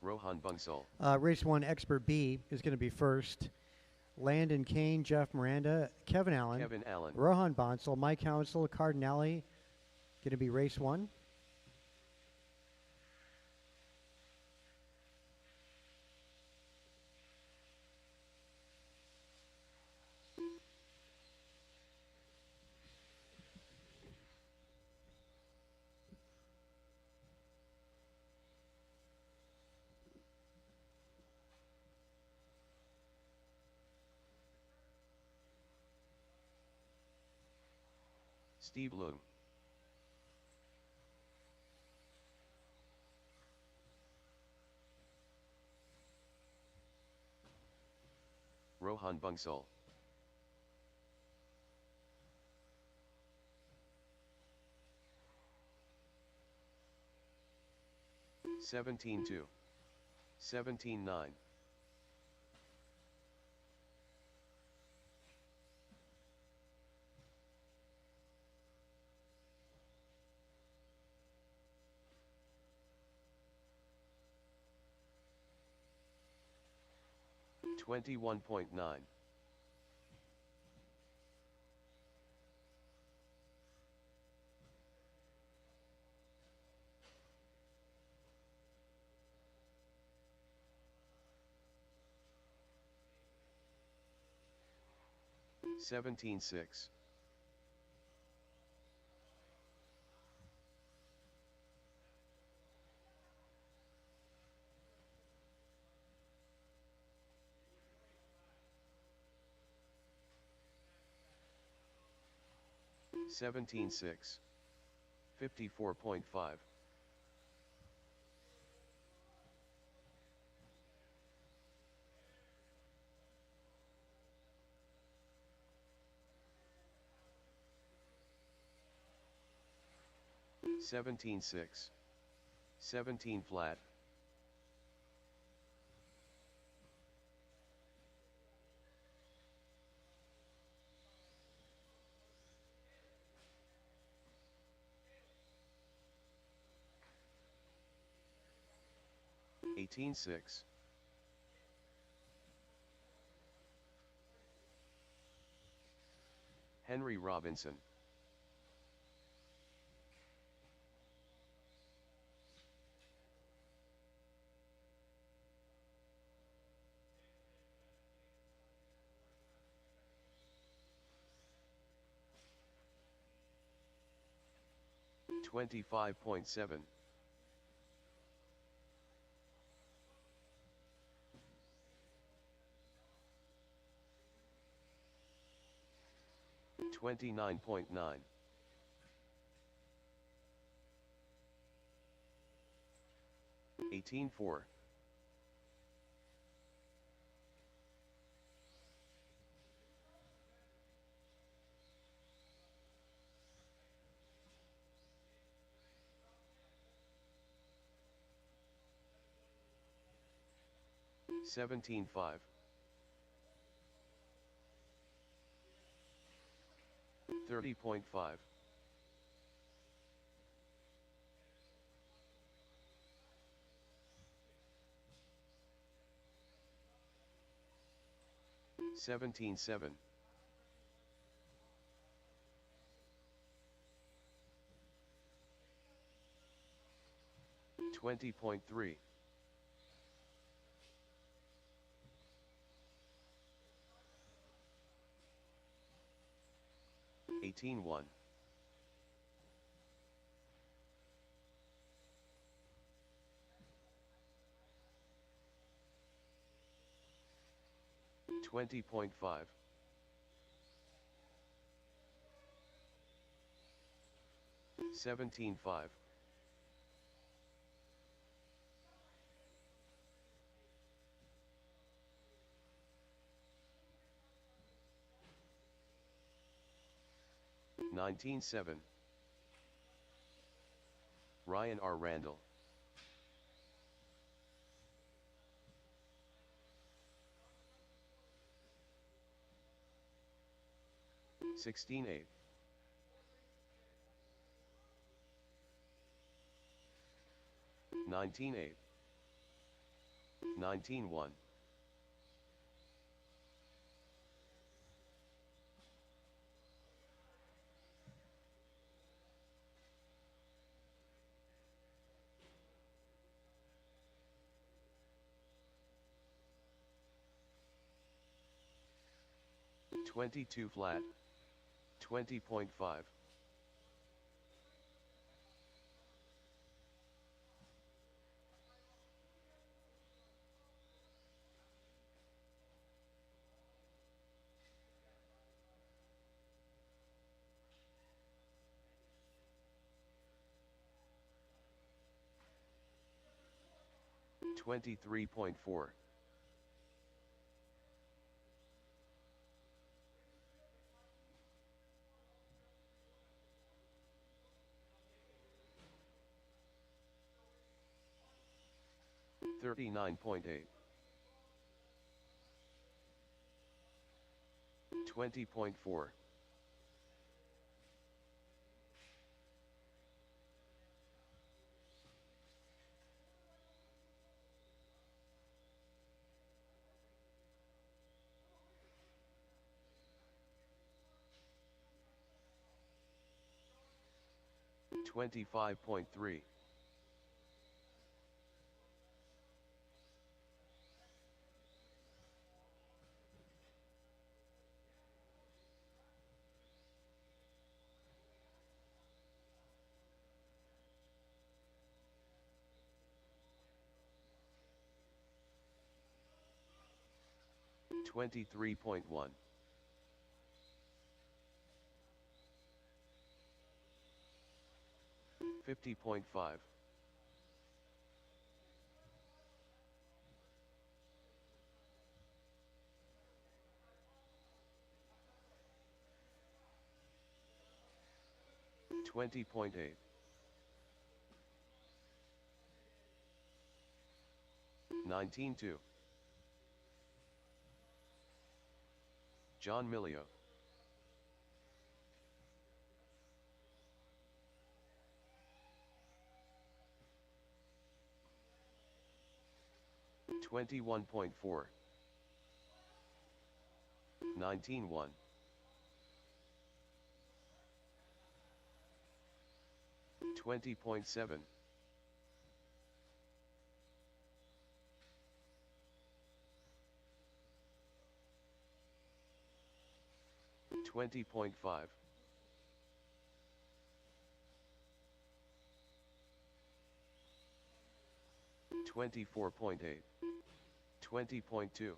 Rohan Bunsal. Race 1, Expert B is going to be first. Landon Kane, Jeff Miranda, Kevin Allen, Kevin Allen. Rohan Bonsall, Mike Council, Cardinelli. Going to be race 1. Steve Loom. Rohan Bunsal. $17.2. $17.9. $21.9. $17.6. $17.6. 54.5. $17.6. 17 flat. $18.6. Henry Robinson. $25.7. $29.9. $18.4. $17.5. $30.5. $17.7. $20.3. $18.1. $20.5. $17.5. $19.7. Ryan R. Randall. $16.8. $19.8. 19-1. 22 flat, 20.5. 23.4. 39.8. 20.4. 25.3. 23.1. 50.5. 20.8. 19-2. John Milio. 21.4. 19-1. 20.7. 20.5. 24.8. 20.2.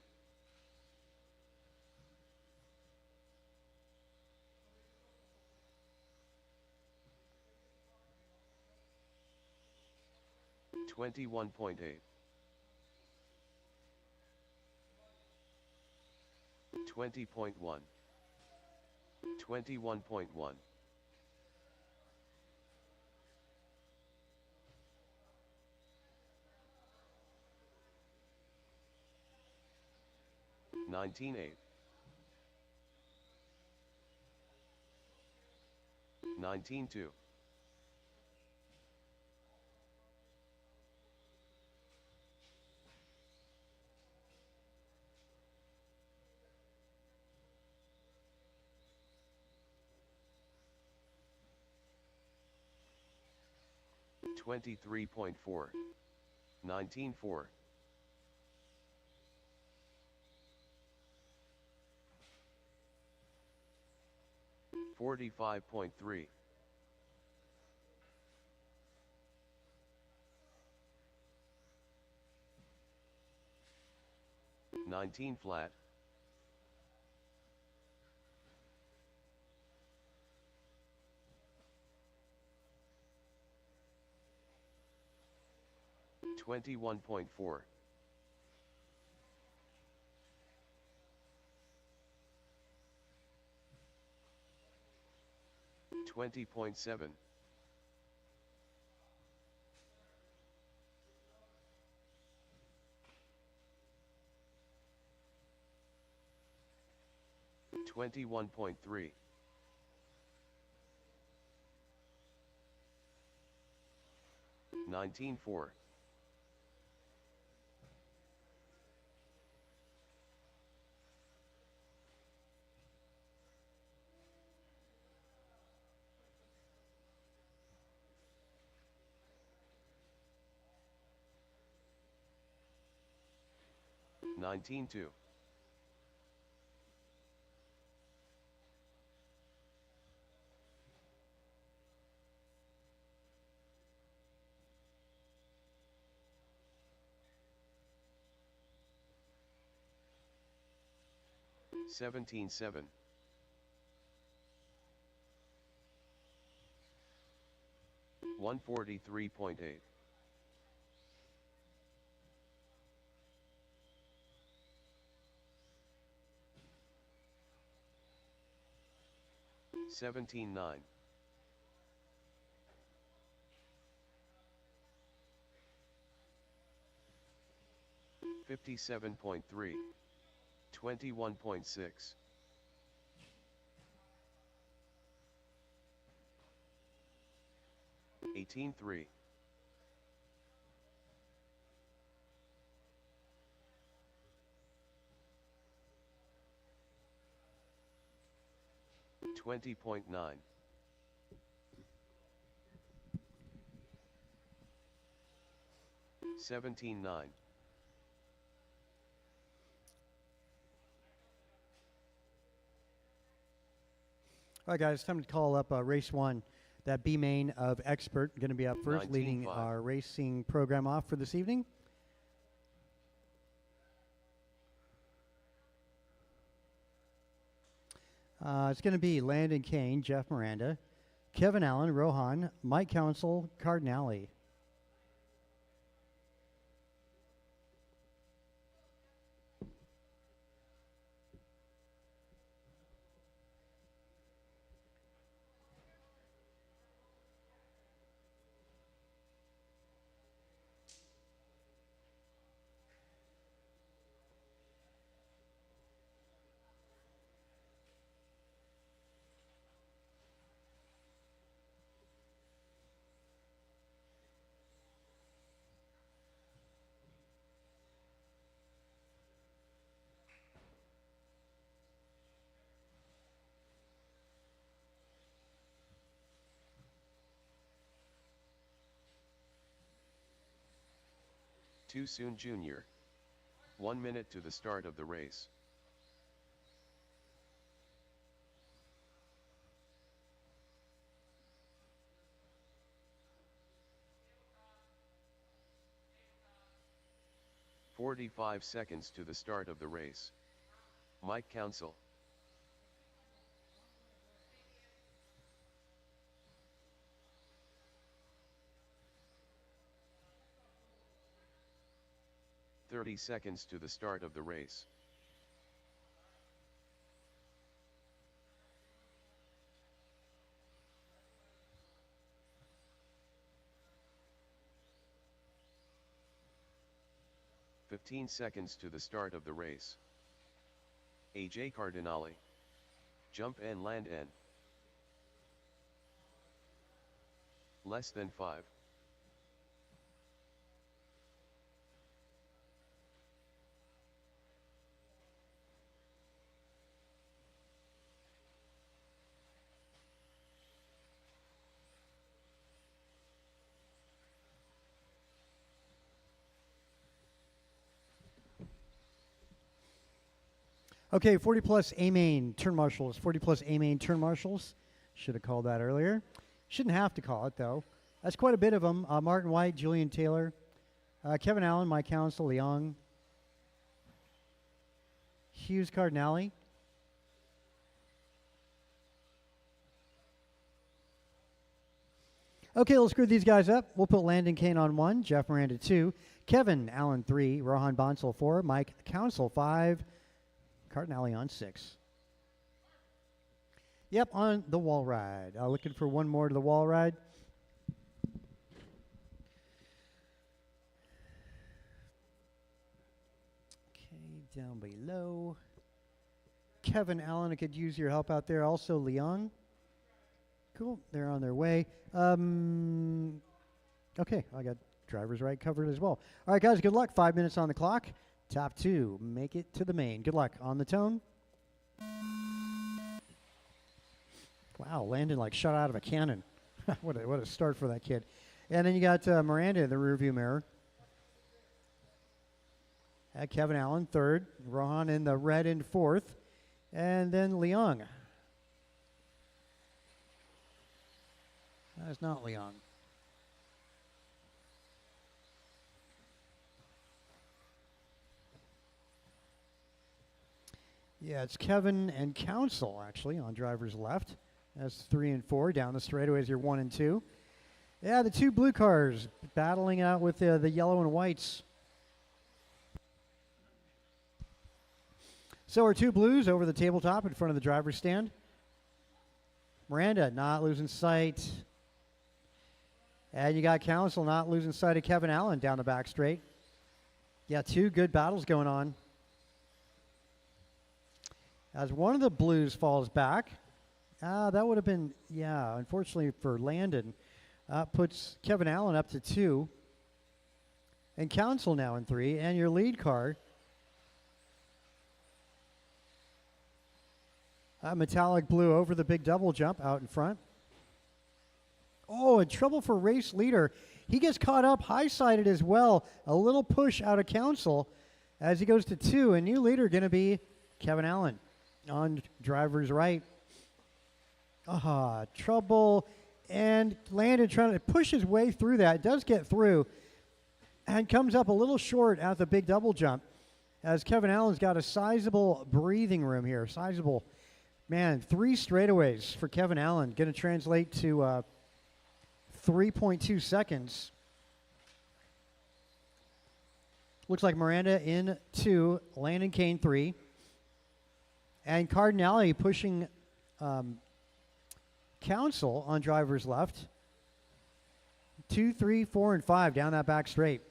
21.8. 20.1. 21.1. 19-8. 19-2. 23.4. 19-4. 45.3. 19 flat. 21.4. 20.7. 21.3. 19-4. 19-2. Seventeen 7. 143.8. 17-9. 57.3. 21.6. 18-3. 20.9. 17-9. All right, guys, time to call up race one. That B main of Expert going to be up first, leading 19-5. our racing program off for this evening. It's going to be Landon Kane, Jeff Miranda, Kevin Allen, Rohan, Mike Council, Cardinale. Too soon, Junior. 1 minute to the start of the race. "45 seconds to the start of the race. Mike Council. "30 seconds to the start of the race. "15 seconds to the start of the race. AJ Cardinale. Jump and land N. Less than 5. Okay, 40 plus A main turn marshals. 40 plus A main turn marshals. Should have called that earlier. Shouldn't have to call it though. That's quite a bit of them. Martin White, Julian Taylor, Kevin Allen, Mike Council, Leong, Hughes Cardinale. Okay, let's screw these guys up. We'll put Landon Kane on 1, Jeff Miranda 2, Kevin Allen 3, Rohan Bonsall 4, Mike Council 5, Cardinale on 6. Yep, on the wall ride. Looking for one more to the wall ride. Okay, down below. Kevin Allen, I could use your help out there. Also, Leong. Cool, they're on their way. Okay, I got driver's right covered as well. All right, guys, good luck. 5 minutes on the clock. Top 2, make it to the main. Good luck. On the tone. Wow, Landon like shot out of a cannon. what a start for that kid. And then you got Miranda in the rearview mirror. Kevin Allen third. Rohan in the red in fourth. And then Leung. That is not Leung. Yeah, it's Kevin and Council, actually, on driver's left. That's 3 and 4. Down the straightaways, you're 1 and 2. Yeah, the two blue cars battling out with the yellow and whites. So our two blues over the tabletop in front of the driver's stand. Miranda not losing sight. And you got Council not losing sight of Kevin Allen down the back straight. Yeah, two good battles going on. As one of the blues falls back, that would have been, unfortunately for Landon, puts Kevin Allen up to 2. And Council now in 3. And your lead car, metallic blue over the big double jump out in front. Oh, in trouble for race leader. He gets caught up high-sided as well. A little push out of Council as he goes to 2. And new leader going to be Kevin Allen on driver's right. Trouble. And Landon trying to push his way through that. Does get through. And comes up a little short at the big double jump. As Kevin Allen's got a sizable breathing room here. Sizable. Man, 3 straightaways for Kevin Allen. Going to translate to 3.2 seconds. Looks like Miranda in 2. Landon Kane 3. And Cardinale pushing Council on driver's left. 2, 3, 4, and 5 down that back straight.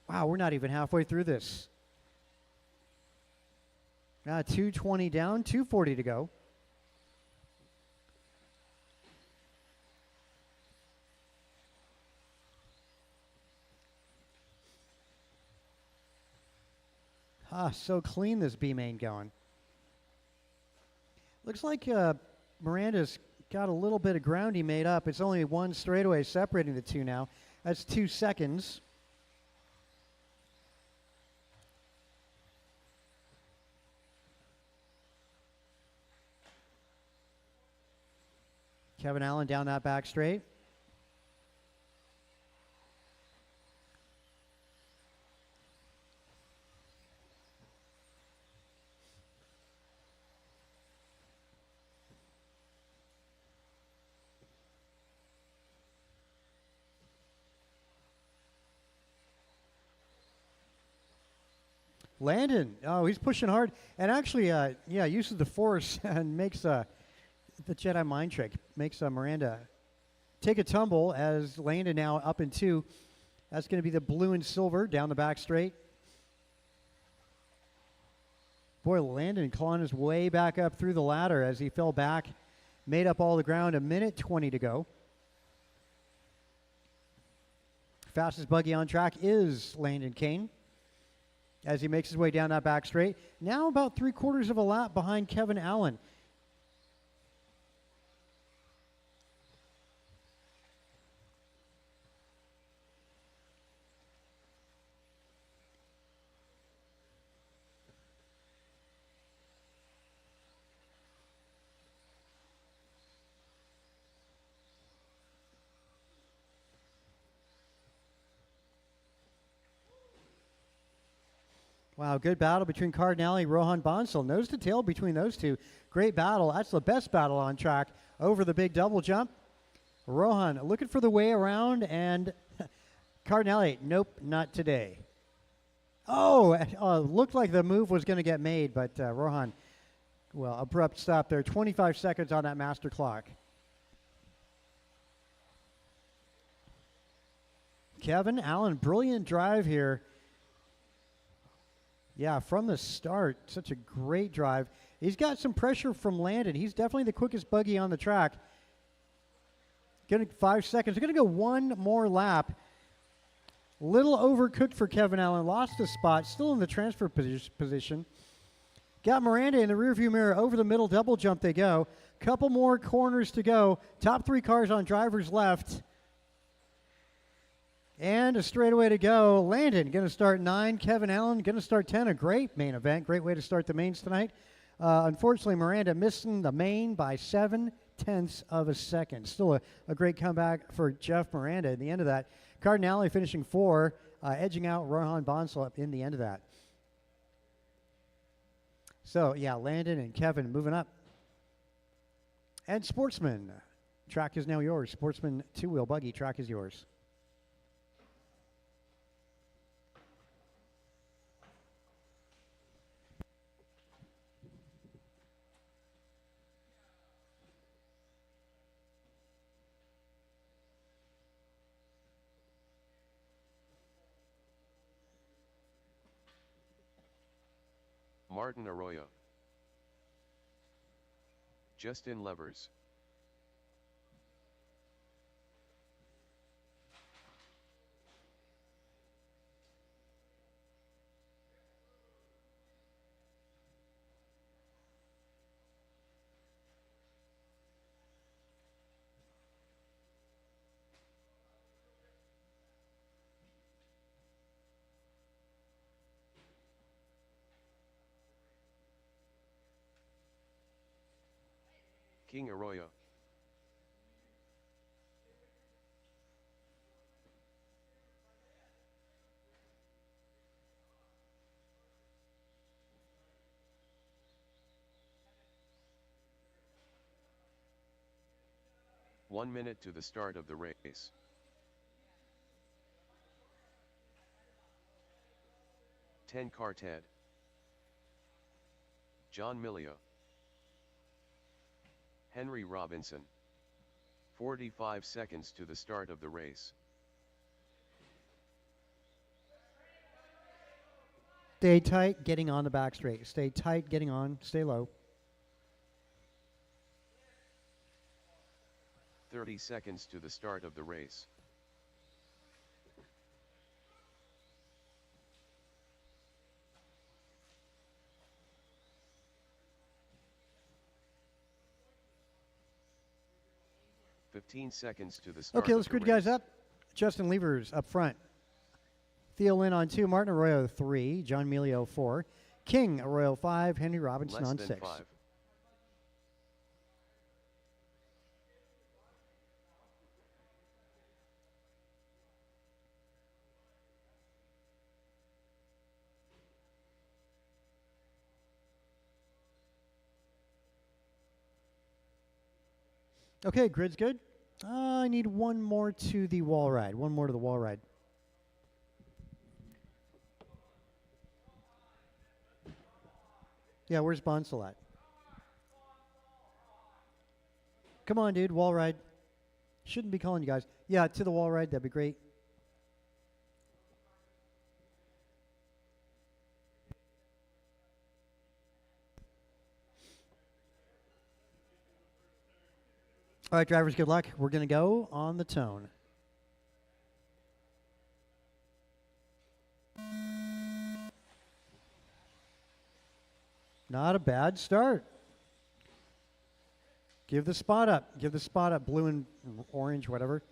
Wow, we're not even halfway through this. 220 down, 240 to go. So clean this B main going. Looks like Miranda's got a little bit of ground he made up. It's only 1 straightaway separating the two now. That's 2 seconds. Kevin Allen down that back straight. Landon, he's pushing hard. And actually, uses the force and makes the Jedi mind trick. Makes Miranda take a tumble as Landon now up in 2. That's going to be the blue and silver down the back straight. Boy, Landon clawing his way back up through the ladder as he fell back. Made up all the ground. 1:20 to go. Fastest buggy on track is Landon Kane as he makes his way down that back straight. Now about 3/4 of a lap behind Kevin Allen. Wow, good battle between Cardinale and Rohan Bonsal. Nose to tail between those two. Great battle. That's the best battle on track over the big double jump. Rohan looking for the way around, and Cardinale, nope, not today. Looked like the move was going to get made, but Rohan, abrupt stop there. 25 seconds on that master clock. Kevin Allen, brilliant drive here. Yeah, from the start, such a great drive. He's got some pressure from Landon. He's definitely the quickest buggy on the track. 5 seconds. We're going to go one more lap. Little overcooked for Kevin Allen. Lost a spot. Still in the transfer position. Got Miranda in the rearview mirror. Over the middle double jump they go. Couple more corners to go. Top 3 cars on driver's left. And a straightaway to go. Landon going to start 9. Kevin Allen going to start 10. A great main event. Great way to start the mains tonight. Unfortunately, Miranda missing the main by 7/10 of a second. Still a great comeback for Jeff Miranda at the end of that. Cardinale finishing 4, edging out Rohan Bonsalep in the end of that. So, yeah, Landon and Kevin moving up. And Sportsman, track is now yours. Sportsman two-wheel buggy, track is yours. Martin Arroyo, Justin Levers, King Arroyo, One minute to the start of the race. Car Ted, John Milio, Henry Robinson. 45 seconds to the start of the race. Stay tight, getting on the back straight. Stay tight, getting on, stay low. 30 seconds to the start of the race. Seconds to the start. Okay, let's grid guys up. Justin Levers up front. Theo Lynn on 2, Martin Arroyo 3, John Milio 4, King Arroyo 5, Henry Robinson on 6. 5. Okay, grid's good. I need one more to the wall ride. One more to the wall ride. Yeah, where's Bonsal at? Come on, dude, wall ride. Shouldn't be calling you guys. Yeah, to the wall ride, that'd be great. All right, drivers, good luck. We're going to go on the tone. Not a bad start. Give the spot up. Give the spot up. Blue and orange, whatever.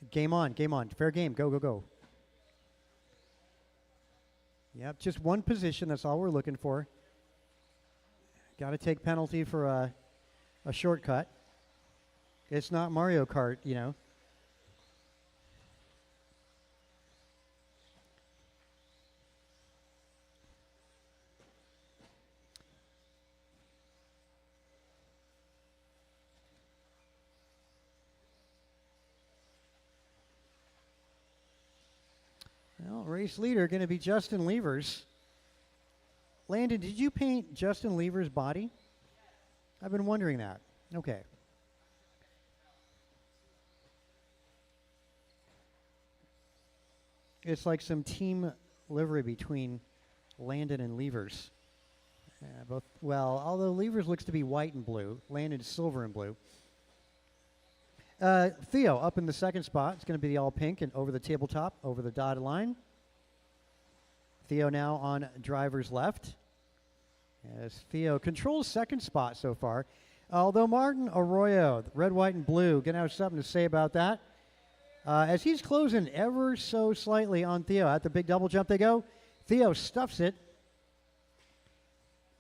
Game on. Game on. Fair game. Go, go, go. Yep, just one position. That's all we're looking for. Got to take penalty for a shortcut. It's not Mario Kart, you know. Well, race leader going to be Justin Levers. Landon, did you paint Justin Levers' body? I've been wondering that. Okay. It's like some team livery between Landon and Levers. Both, well, although Levers looks to be white and blue, Landon's silver and blue. Theo up in the second spot. It's going to be the all pink and over the tabletop, over the dotted line. Theo now on driver's left. As Theo controls second spot so far. Although Martin Arroyo, red, white, and blue, going to have something to say about that. As he's closing ever so slightly on Theo. At the big double jump they go. Theo stuffs it.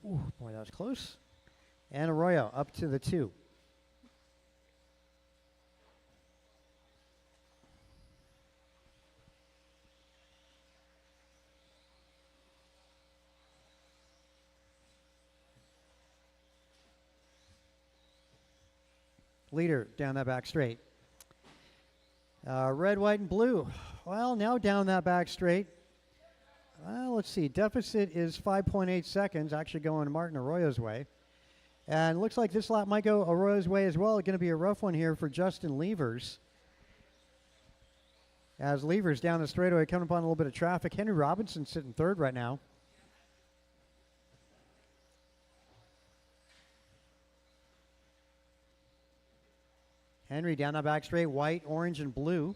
Ooh, boy, that was close. And Arroyo up to the 2. Leader down that back straight. Red, white, and blue. Well, now down that back straight. Well, let's see. Deficit is 5.8 seconds, actually going Martin Arroyo's way. And looks like this lap might go Arroyo's way as well. It's going to be a rough one here for Justin Levers. As Levers down the straightaway coming upon a little bit of traffic. Henry Robinson sitting third right now. Henry down that back straight, white, orange, and blue.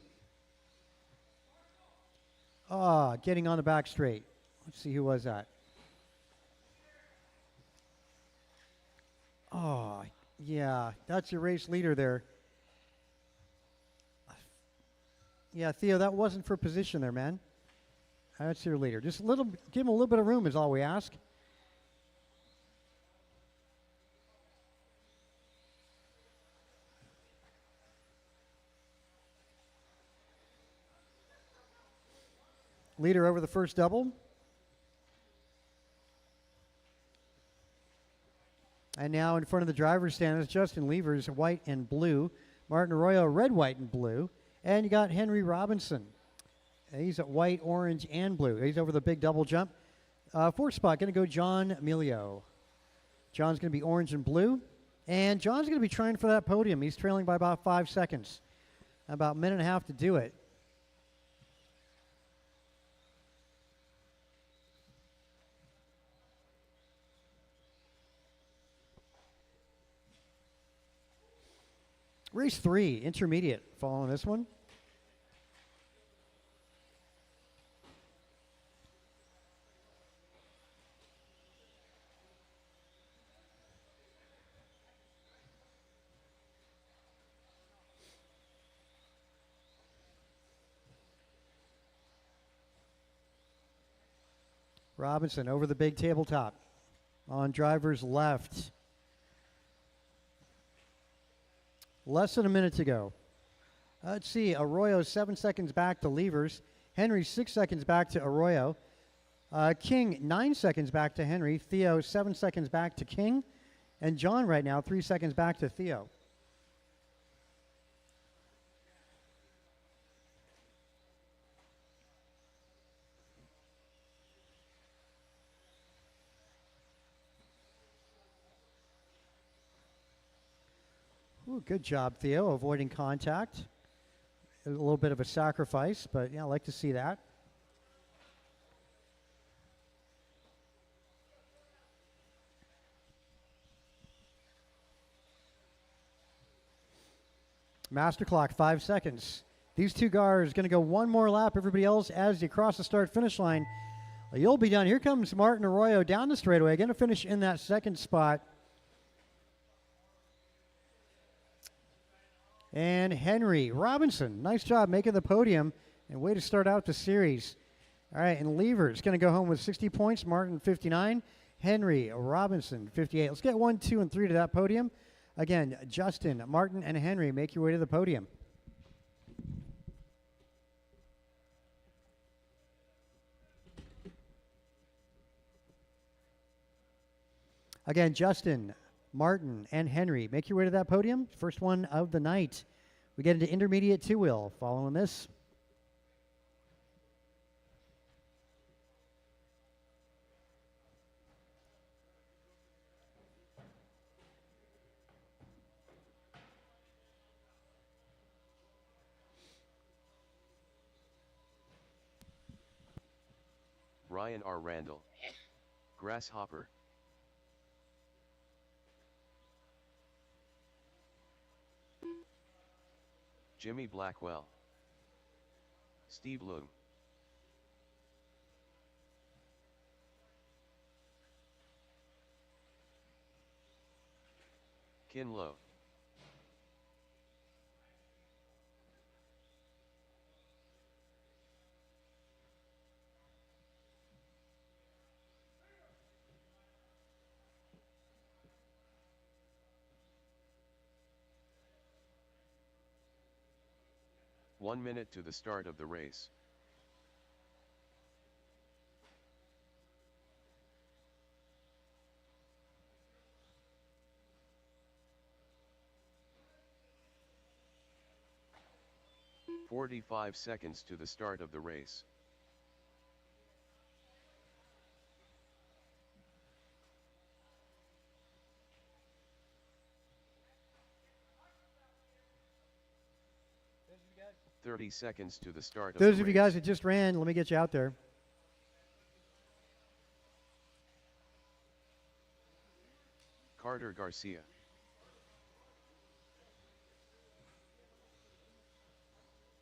Getting on the back straight. Let's see, who was that? Oh, yeah, that's your race leader there. Yeah, Theo, that wasn't for position there, man. That's your leader. Just give him a little bit of room is all we ask. Leader over the first double. And now in front of the driver's stand is Justin Levers, white and blue. Martin Arroyo, red, white, and blue. And you got Henry Robinson. He's at white, orange, and blue. He's over the big double jump. Fourth spot, going to go John Emilio. John's going to be orange and blue. And John's going to be trying for that podium. He's trailing by about 5 seconds. About a minute and a half to do it. Race 3, intermediate, following this one. Robinson over the big tabletop on driver's left. Less than a minute to go. Let's see, Arroyo 7 seconds back to Levers. Henry 6 seconds back to Arroyo. King 9 seconds back to Henry. Theo 7 seconds back to King. And John right now 3 seconds back to Theo. Ooh, good job, Theo, avoiding contact. A little bit of a sacrifice, but yeah, I like to see that. Master clock, 5 seconds. These two cars going to go one more lap. Everybody else, as you cross the start-finish line, you'll be done. Here comes Martin Arroyo down the straightaway, going to finish in that second spot. And Henry Robinson, nice job making the podium and way to start out the series. All right, and Levers going to go home with 60 points. Martin 59, Henry Robinson 58. Let's get 1, 2, and 3 to that podium. Again, Justin, Martin, and Henry, make your way to the podium. Again, Justin, Martin, and Henry, make your way to that podium. First one of the night. We get into intermediate two-wheel following this. Ryan R. Randall. Grasshopper. Jimmy Blackwell. Steve Loom. Kin Lo. 1 minute to the start of the race. "45 seconds to the start of the race. guys. 30 seconds to the start of Those the of you race. guys that just ran, let me get you out there. Carter Garcia.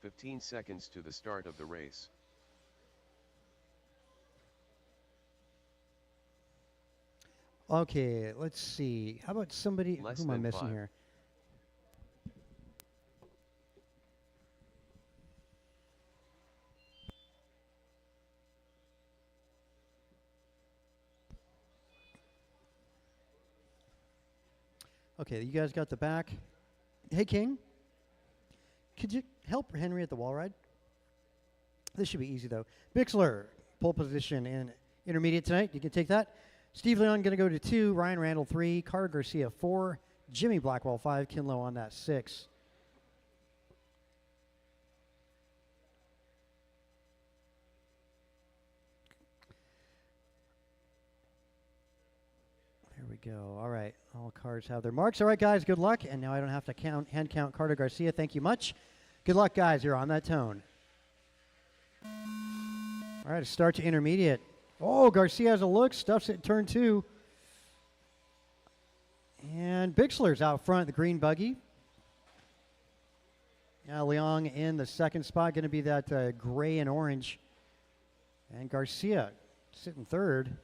"15 seconds to the start of the race. Okay, let's see. How about somebody? Less Who am I than missing 5. here? Okay, you guys got the back. Hey, King. Could you help Henry at the wall ride? This should be easy, though. Bixler, pole position in intermediate tonight. You can take that. Steve Leon going to go to 2. Ryan Randall 3. Carter Garcia 4. Jimmy Blackwell 5. Kinlow on that 6. There we go. All right. All cars have their marks. All right, guys. Good luck. And now I don't have to hand count Carter Garcia. Thank you much. Good luck, guys. You're on that tone. All right. Start to intermediate. Oh, Garcia has a look. Stuffs it turn 2. And Bixler's out front, the green buggy. Now Leong in the second spot, going to be that gray and orange. And Garcia sitting third.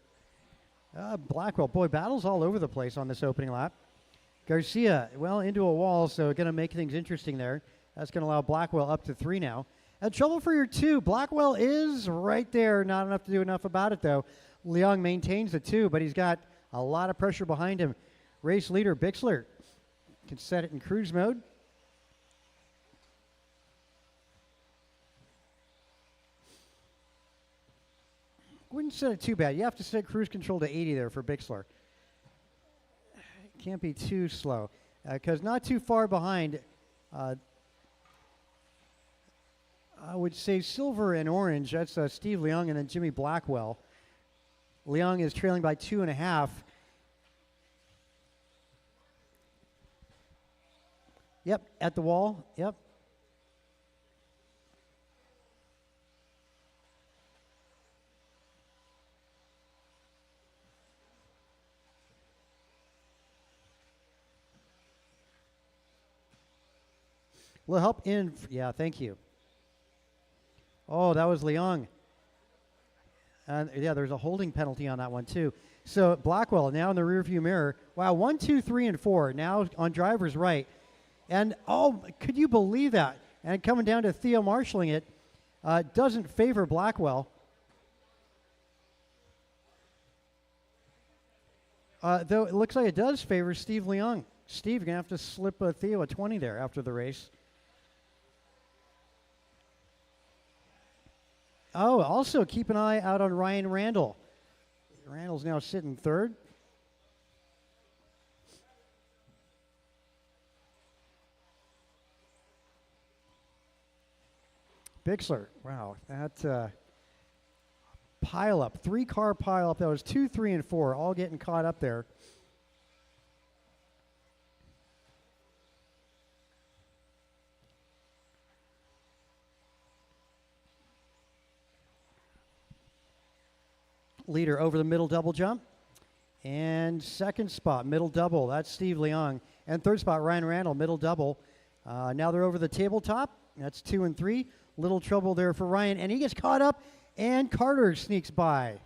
Blackwell, boy, battles all over the place on this opening lap. Garcia, well, into a wall, so going to make things interesting there. That's going to allow Blackwell up to 3 now. And trouble for your 2. Blackwell is right there. Not enough to do enough about it, though. Leong maintains the 2, but he's got a lot of pressure behind him. Race leader Bixler can set it in cruise mode. Wouldn't set it too bad. You have to set cruise control to 80 there for Bixler. Can't be too slow, because not too far behind. I would say silver and orange. That's Steve Leong and then Jimmy Blackwell. Leong is trailing by 2.5. Yep, at the wall. Yep. Will help in. Yeah, thank you. Oh, that was Leong. Yeah, there's a holding penalty on that one, too. So Blackwell now in the rearview mirror. Wow, 1, 2, 3, and 4. Now on driver's right. And, oh, could you believe that? And coming down to Theo marshalling it, doesn't favor Blackwell. Though it looks like it does favor Steve Leong. Steve, you're going to have to slip Theo a 20 there after the race. Oh, also keep an eye out on Ryan Randall. Randall's now sitting third. Bixler, wow, that pile up, 3-car pile up. That was 2, 3, and 4, all getting caught up there. Leader over the middle double jump. And second spot, middle double. That's Steve Leong. And third spot, Ryan Randall, middle double. Now they're over the tabletop. That's 2 and 3. Little trouble there for Ryan. And he gets caught up, and Carter sneaks by.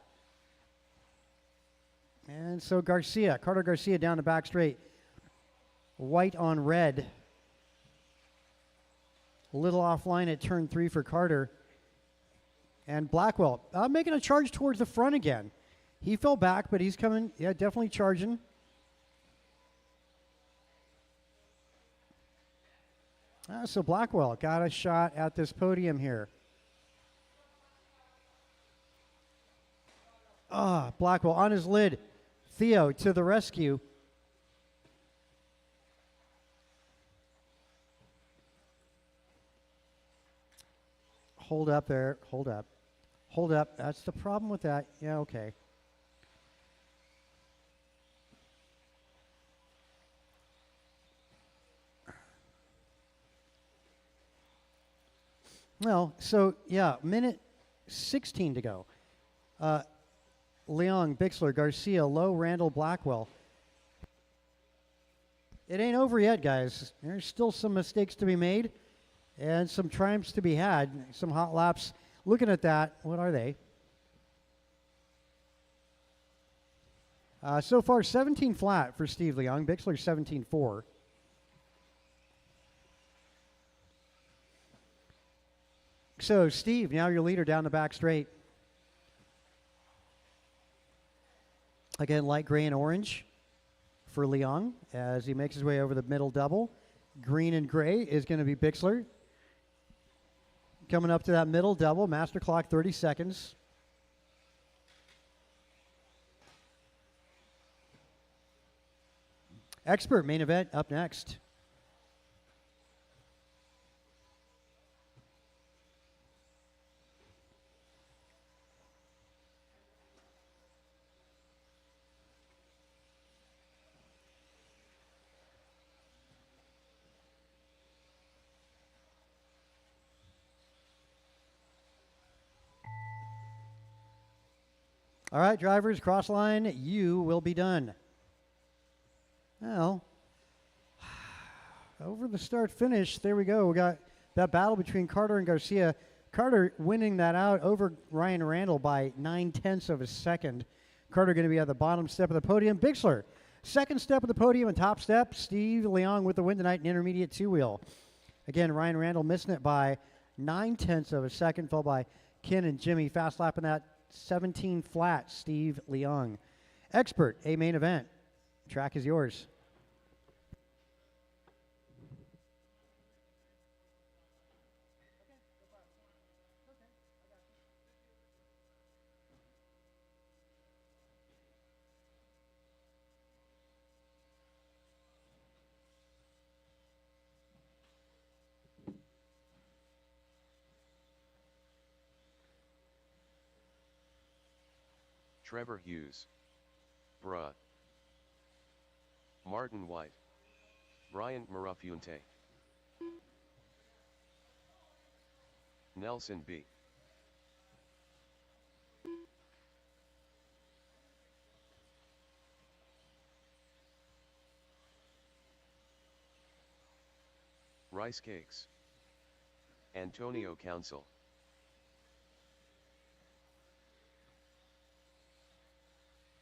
And so Carter Garcia down the back straight. White on red. A little offline at turn 3 for Carter. And Blackwell making a charge towards the front again. He fell back, but he's coming, yeah, definitely charging. So Blackwell got a shot at this podium here. Blackwell on his lid. Theo to the rescue. Hold up there. Hold up. Hold up. That's the problem with that. Yeah, okay. Well, so yeah, minute 16 to go. Leong, Bixler, Garcia, Lowe, Randall, Blackwell. It ain't over yet, guys. There's still some mistakes to be made and some triumphs to be had. Some hot laps. Looking at that, what are they? So far, 17 flat for Steve Leong. Bixler, 17.4. So, Steve, now your leader down the back straight. Again, light gray and orange for Leong as he makes his way over the middle double. Green and gray is going to be Bixler. Coming up to that middle double, master clock 30 seconds. Expert main event up next. All right, drivers, cross line, you will be done. Well, over the start finish, there we go. We got that battle between Carter and Garcia. Carter winning that out over Ryan Randall by 9/10 of a second. Carter going to be at the bottom step of the podium. Bixler, second step of the podium and top step. Steve Leong with the win tonight in intermediate two-wheel. Again, Ryan Randall missing it by 9/10 of a second, followed by Ken and Jimmy fast lapping that 17 flat, Steve Leong. Expert, a main event. Track is yours. Trevor Hughes. Bruh. Martin White. Bryant Marafunte. Nelson B. Rice Cakes. Antonio Council.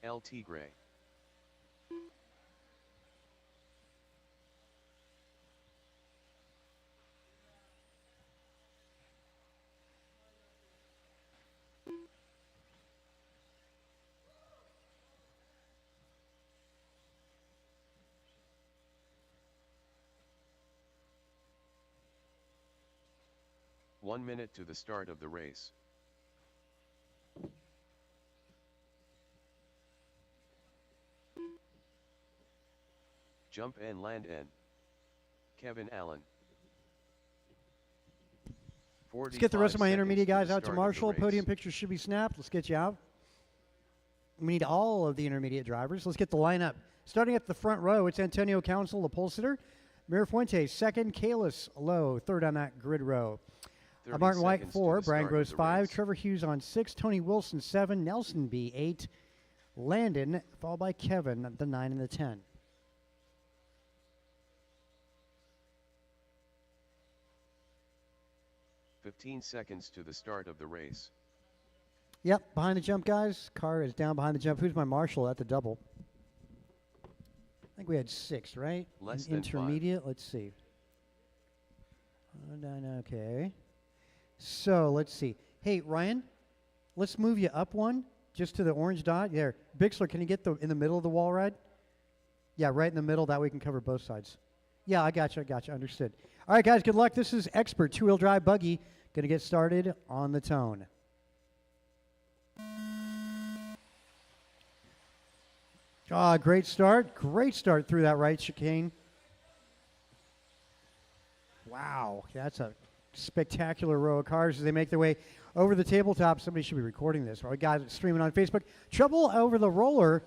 El Tigre. One minute to the start of the race. Jump and land N. Kevin Allen. Let's get the rest of my 45 intermediate seconds guys the out to start of the Marshall. race. Podium pictures should be snapped. Let's get you out. We need all of the intermediate drivers. Let's get the lineup. Starting at the front row, it's Antonio Council, the pole sitter. Mirafuente, second. Kalis Lowe, third on that grid row. 30 Martin White, seconds to 4. the Brian start of Gross, the 5. race. Trevor Hughes on 6. Tony Wilson, 7. Nelson B, 8. Landon, followed by Kevin, the 9 and the 10. "15 seconds to the start of the race. Yep, behind the jump, guys. Car is down behind the jump. Who's my marshal at the double? I think we had 6, right? Less than 5. Intermediate, let's see. Okay. So, let's see. Hey, Ryan, let's move you up one, just to the orange dot. There. Bixler, can you get in the middle of the wall ride? Yeah, right in the middle. That way we can cover both sides. Yeah, I gotcha. Understood. All right, guys, good luck. This is Expert two-wheel drive buggy. Going to get started on the tone. Great start. Great start through that right chicane. Wow, that's a spectacular row of cars as they make their way over the tabletop. Somebody should be recording this. Right, guys, streaming on Facebook. Trouble over the roller.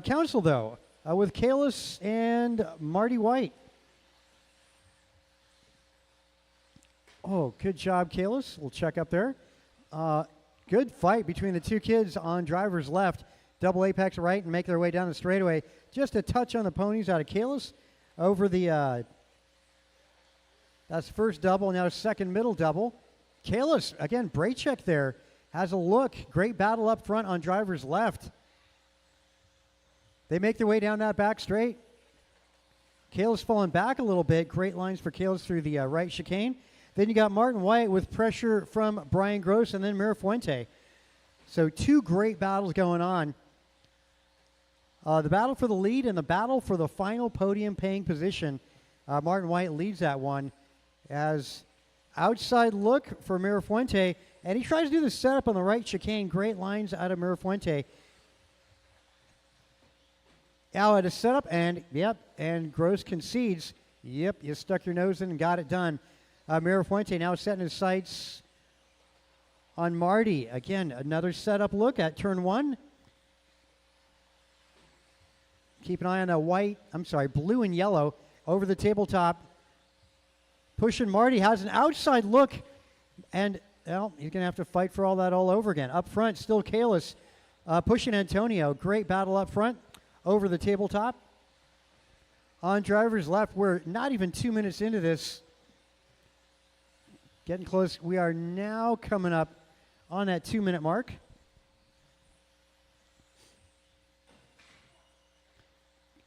Council, though, with Kalis and Marty White. Oh, good job, Kalis. We'll check up there. Good fight between the two kids on driver's left. Double apex right and make their way down the straightaway. Just a touch on the ponies out of Kalis over the, that's first double, now second middle double. Kalis, again, Braycheck there, has a look. Great battle up front on driver's left. They make their way down that back straight. Kalis falling back a little bit. Great lines for Kalis through the right chicane. Then you got Martin White with pressure from Brian Gross and then Mirafuente. So two great battles going on. The battle for the lead and the battle for the final podium paying position. Martin White leads that one as outside look for Mirafuente. And he tries to do the setup on the right chicane. Great lines out of Mirafuente. Now at a setup and, yep, and Gross concedes. Yep, you stuck your nose in and got it done. Mirafuente now setting his sights on Marty. Again, another setup look at turn one. Keep an eye on that blue and yellow over the tabletop. Pushing Marty, has an outside look. And, well, he's going to have to fight for all that all over again. Up front, still Kalis pushing Antonio. Great battle up front over the tabletop. On driver's left, we're not even 2 minutes into this. Getting close. We are now coming up on that 2-minute mark.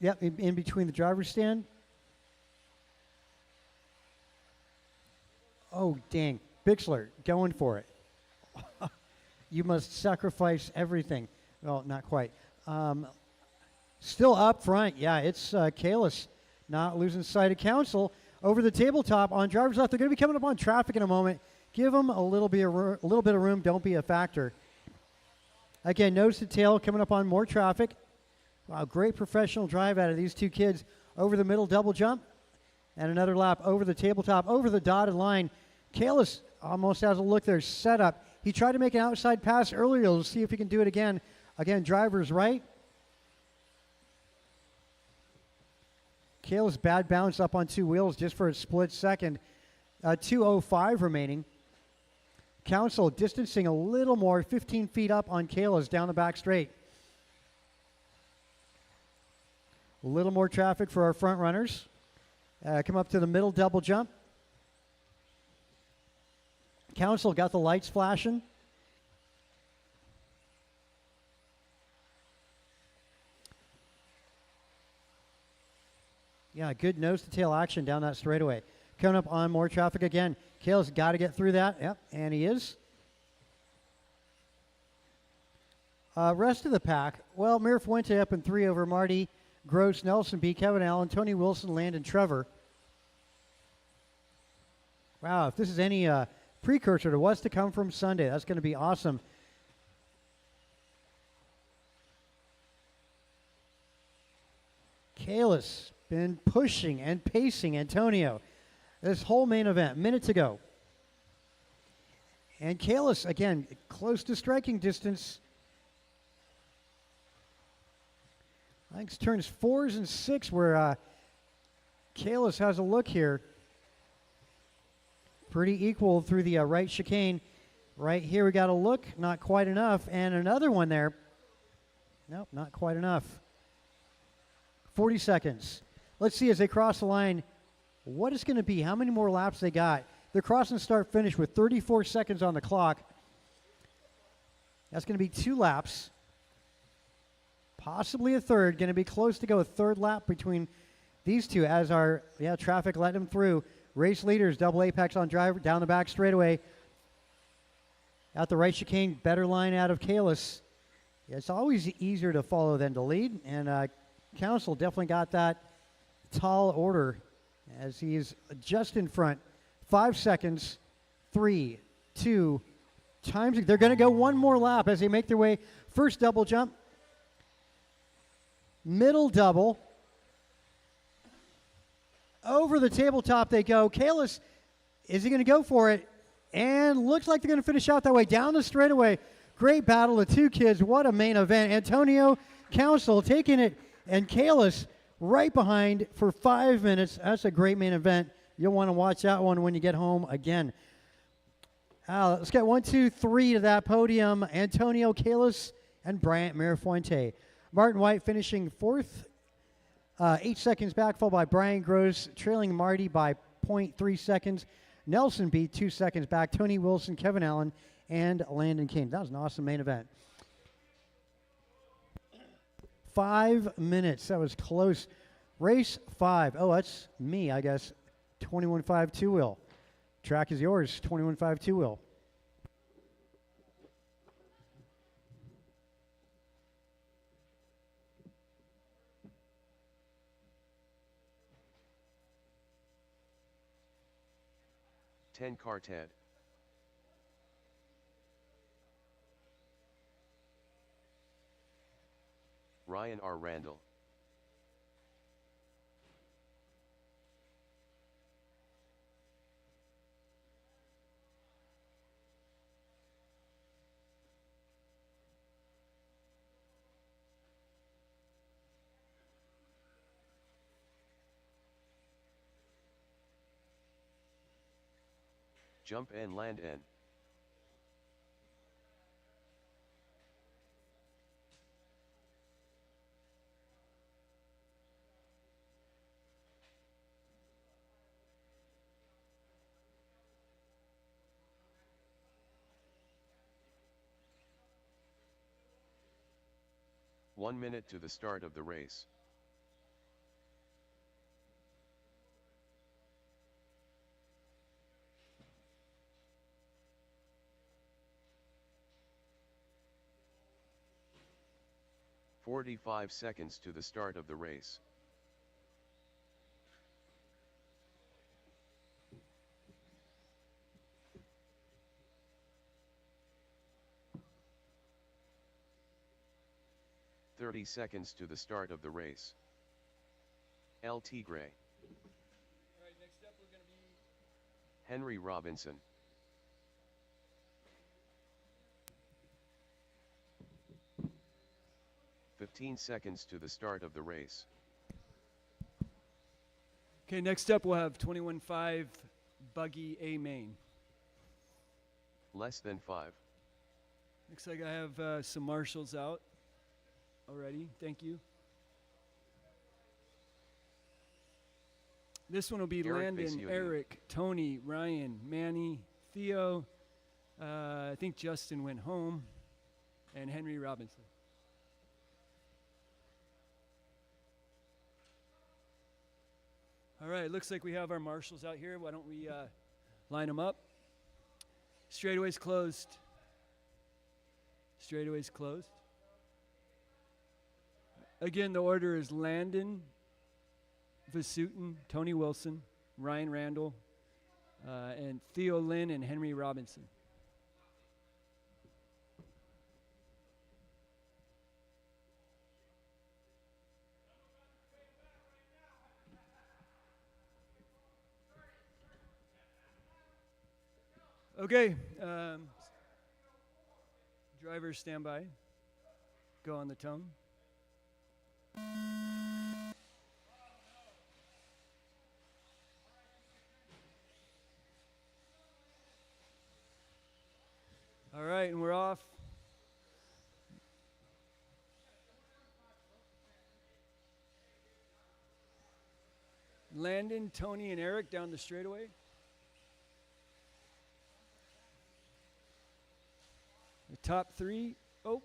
Yep, in between the driver's stand. Oh, dang. Bixler going for it. You must sacrifice everything. Well, not quite. Still up front. Yeah, it's Kalis not losing sight of Council. Over the tabletop on driver's left. They're going to be coming up on traffic in a moment. Give them a little bit of room. Don't be a factor. Again, nose to tail coming up on more traffic. Wow, great professional drive out of these two kids. Over the middle double jump. And another lap over the tabletop, over the dotted line. Kalis almost has a look there. Set up. He tried to make an outside pass earlier. We'll see if he can do it again. Again, driver's right. Kalis bad bounce up on two wheels just for a split second. 2:05 remaining. Council distancing a little more, 15 feet up on Kalis down the back straight. A little more traffic for our front runners. Come up to the middle double jump. Council got the lights flashing. Yeah, good nose-to-tail action down that straightaway. Coming up on more traffic again. Kalis got to get through that. Yep, and he is. Rest of the pack. Well, Mirafuente up in 3 over Marty, Gross, Nelson B, Kevin Allen, Tony Wilson, Landon Trevor. Wow, if this is any precursor to what's to come from Sunday, that's going to be awesome. Kalis been pushing and pacing Antonio this whole main event, minute to go. And Kalis, again, close to striking distance. I think it's turns 4s and 6 where Kalis has a look here. Pretty equal through the right chicane. Right here we got a look, not quite enough. And another one there. Nope, not quite enough. 40 seconds. Let's see as they cross the line what it's going to be, how many more laps they got. They're crossing start finish with 34 seconds on the clock. That's going to be 2 laps. Possibly a third. Going to be close to go a third lap between these two as our traffic let them through. Race leaders, double apex on driver, down the back straightaway. At the right chicane, better line out of Kalis. It's always easier to follow than to lead, and Council definitely got that tall order as he's just in front. 5 seconds. 3, 2, times. They're going to go one more lap as they make their way. First double jump. Middle double. Over the tabletop they go. Kalis, is he going to go for it? And looks like they're going to finish out that way. Down the straightaway. Great battle of two kids. What a main event. Antonio Council taking it, and Kalis right behind for 5 minutes. That's a great main event. You'll want to watch that one when you get home again. Let's get 1, 2, 3 to that podium. Antonio Kalis and Bryant Mirafuente. Martin White finishing fourth, 8 seconds back, followed by Brian Gross, trailing Marty by 0.3 seconds. Nelson beat 2 seconds back. Tony Wilson, Kevin Allen, and Landon Kane. That was an awesome main event. 5 minutes. That was close. Race 5. Oh, that's me, I guess. 21.5 two-wheel. Track is yours. 21.5 two-wheel. Car Ted. Ryan R. Randall. Jump and land N. One minute to the start of the race. "45 seconds to the start of the race. "30 seconds to the start of the race. El Tigre. All right, next up we're going to be Henry Robinson. "15 seconds to the start of the race. Okay, next up we'll have 21.5 Buggy A main. Less than 5. Looks like I have some marshals out already. Thank you. This one will be Eric Landon, Vecchioni. Eric, Tony, Ryan, Manny, Theo. I think Justin went home, and Henry Robinson. All right, looks like we have our marshals out here. Why don't we line them up? Straightaway's closed. Straightaway's closed. Again, the order is Landon, Vasutin, Tony Wilson, Ryan Randall, and Theo Lynn and Henry Robinson. Okay, drivers stand by. Go on the tongue. All right, and we're off. Landon, Tony, and Eric down the straightaway. The top three. Oh.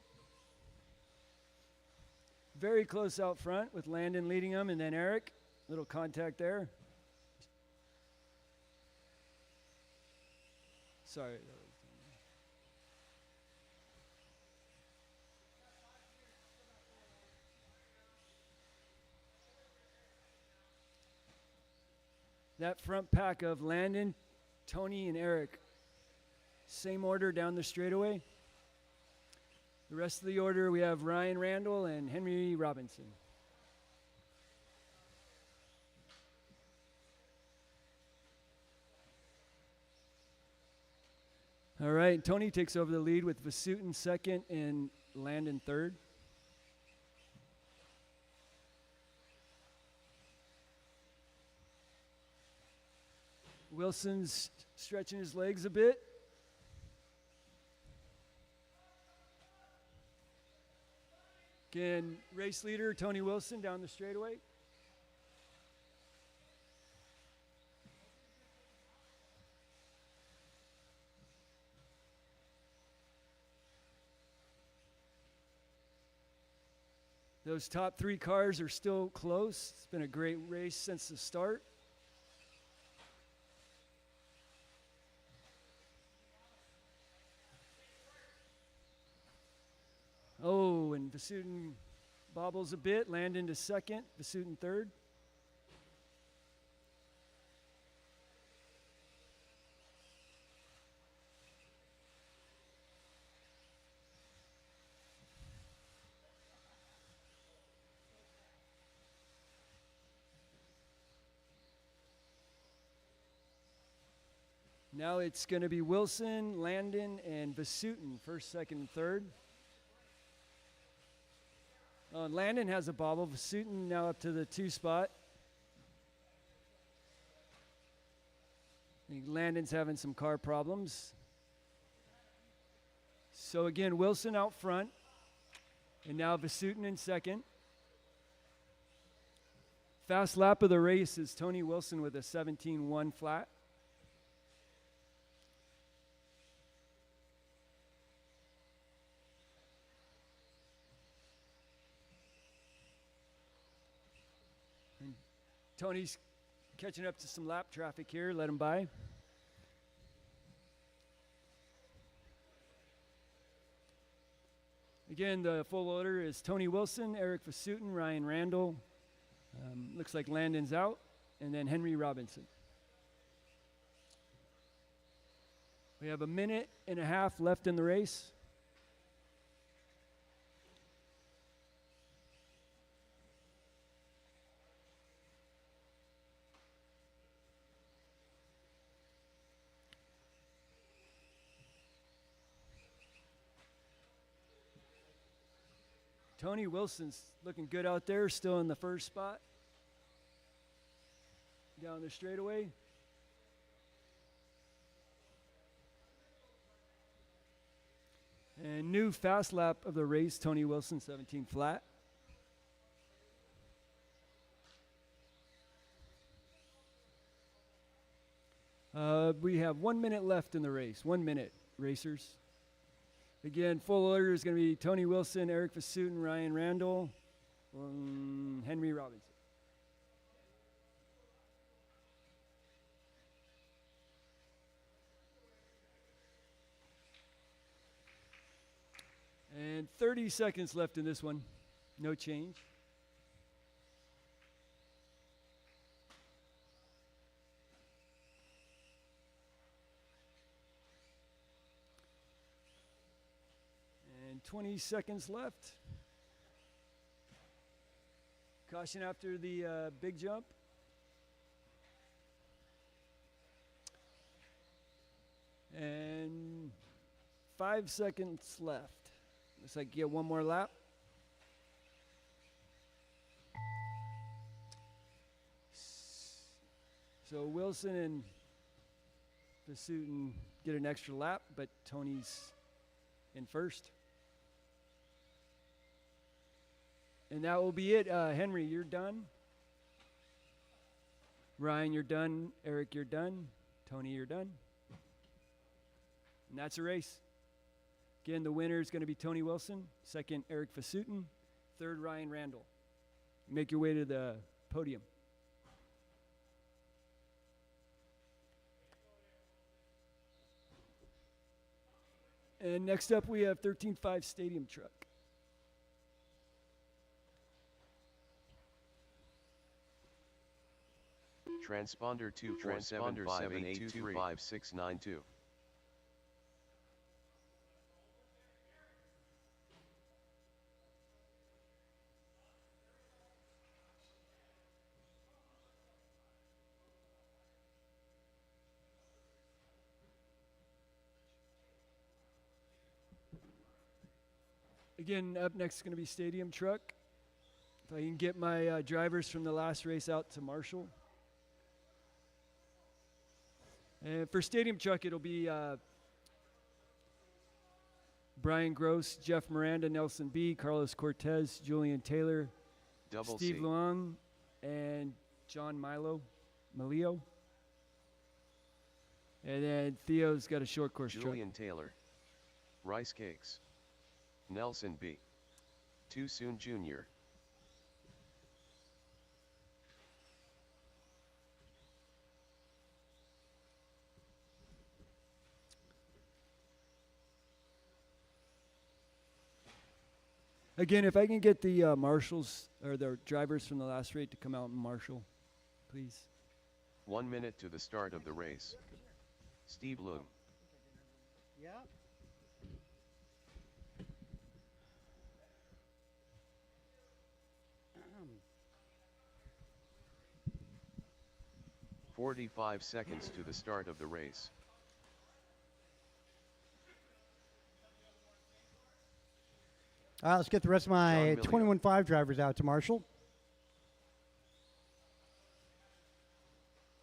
Very close out front with Landon leading them, and then Eric. Little contact there. Sorry. That front pack of Landon, Tony, and Eric. Same order down the straightaway. The rest of the order, we have Ryan Randall and Henry Robinson. All right, Tony takes over the lead with Vasutin second and Landon third. Wilson's stretching his legs a bit. Again, race leader Tony Wilson down the straightaway. Those top three cars are still close. It's been a great race since the start. Oh, and Vasutin bobbles a bit. Landon to second, Vasutin third. Now it's going to be Wilson, Landon, and Vasutin, first, second, and third. Landon has a bobble. Vasutin now up to the 2 spot. I think Landon's having some car problems. So again, Wilson out front. And now Vasutin in second. Fast lap of the race is Tony Wilson with a 17.1 flat. Tony's catching up to some lap traffic here. Let him by. Again, the full order is Tony Wilson, Eric Vasutin, Ryan Randall. Looks like Landon's out. And then Henry Robinson. We have a minute and a half left in the race. Tony Wilson's looking good out there, still in the first spot. Down the straightaway. And new fast lap of the race, Tony Wilson, 17 flat. We have 1 minute left in the race. 1 minute, racers. Again, full order is going to be Tony Wilson, Eric Vasutin, Ryan Randall, Henry Robinson. And 30 seconds left in this one. No change. And 20 seconds left. Caution after the big jump. And 5 seconds left. Looks like you get one more lap. So Wilson and Vasutin get an extra lap, but Tony's in first. And that will be it. Henry, you're done. Ryan, you're done. Eric, you're done. Tony, you're done. And that's a race. Again, the winner is going to be Tony Wilson. Second, Eric Vasutin. Third, Ryan Randall. Make your way to the podium. And next up, we have 13.5 Stadium Truck. Transponder 24758225692. Again, up next is going to be Stadium Truck. If I can get my drivers from the last race out to Marshall. And for Stadium Truck, it'll be Brian Gross, Jeff Miranda, Nelson B., Carlos Cortez, Julian Taylor, Double Steve C. Luong, and John Malio. And then Theo's got a short course Julian Taylor. Rice Cakes. Nelson B. Too Soon Jr. Again, if I can get the marshals or the drivers from the last race to come out and marshal, please. 1 minute to the start of the race. Steve Loom. Yeah. 45 seconds to the start of the race. All right, let's get the rest of my John Millio. 21.5 drivers out to Marshall.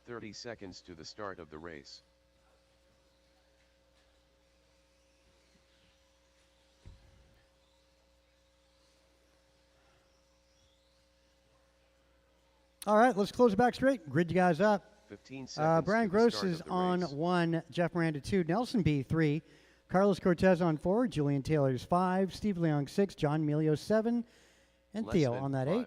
30 seconds to the start of the race. All right, let's close it back straight. Grid you guys up. 15 seconds Brian to the Gross start is of the on race. 1, Jeff Miranda 2, Nelson B 3, Carlos Cortez on 4, Julian Taylor's 5, Steve Leong 6, John Melio 7, and Less Theo than on that 5. 8.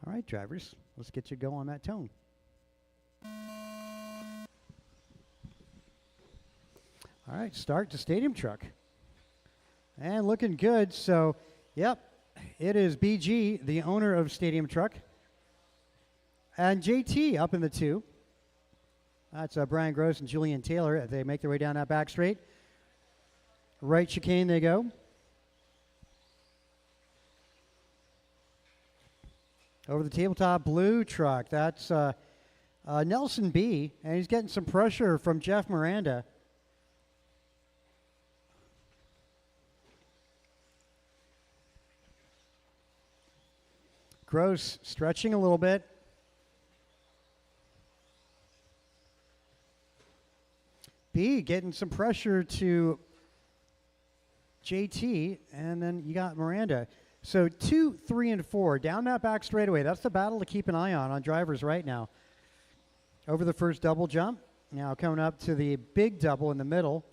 All right, drivers, let's get you going on that tone. All right, start to Stadium Truck. And looking good. So, yep, it is BG, the owner of Stadium Truck. And JT up in the 2. That's Brian Gross and Julian Taylor as they make their way down that back straight. Right chicane they go. Over the tabletop, blue truck. That's Nelson B. And he's getting some pressure from Jeff Miranda. Gross stretching a little bit. B getting some pressure to JT, and then you got Miranda. So 2, 3, and 4 down that back straightaway. That's the battle to keep an eye on drivers right now. Over the first double jump. Now coming up to the big double in the middle.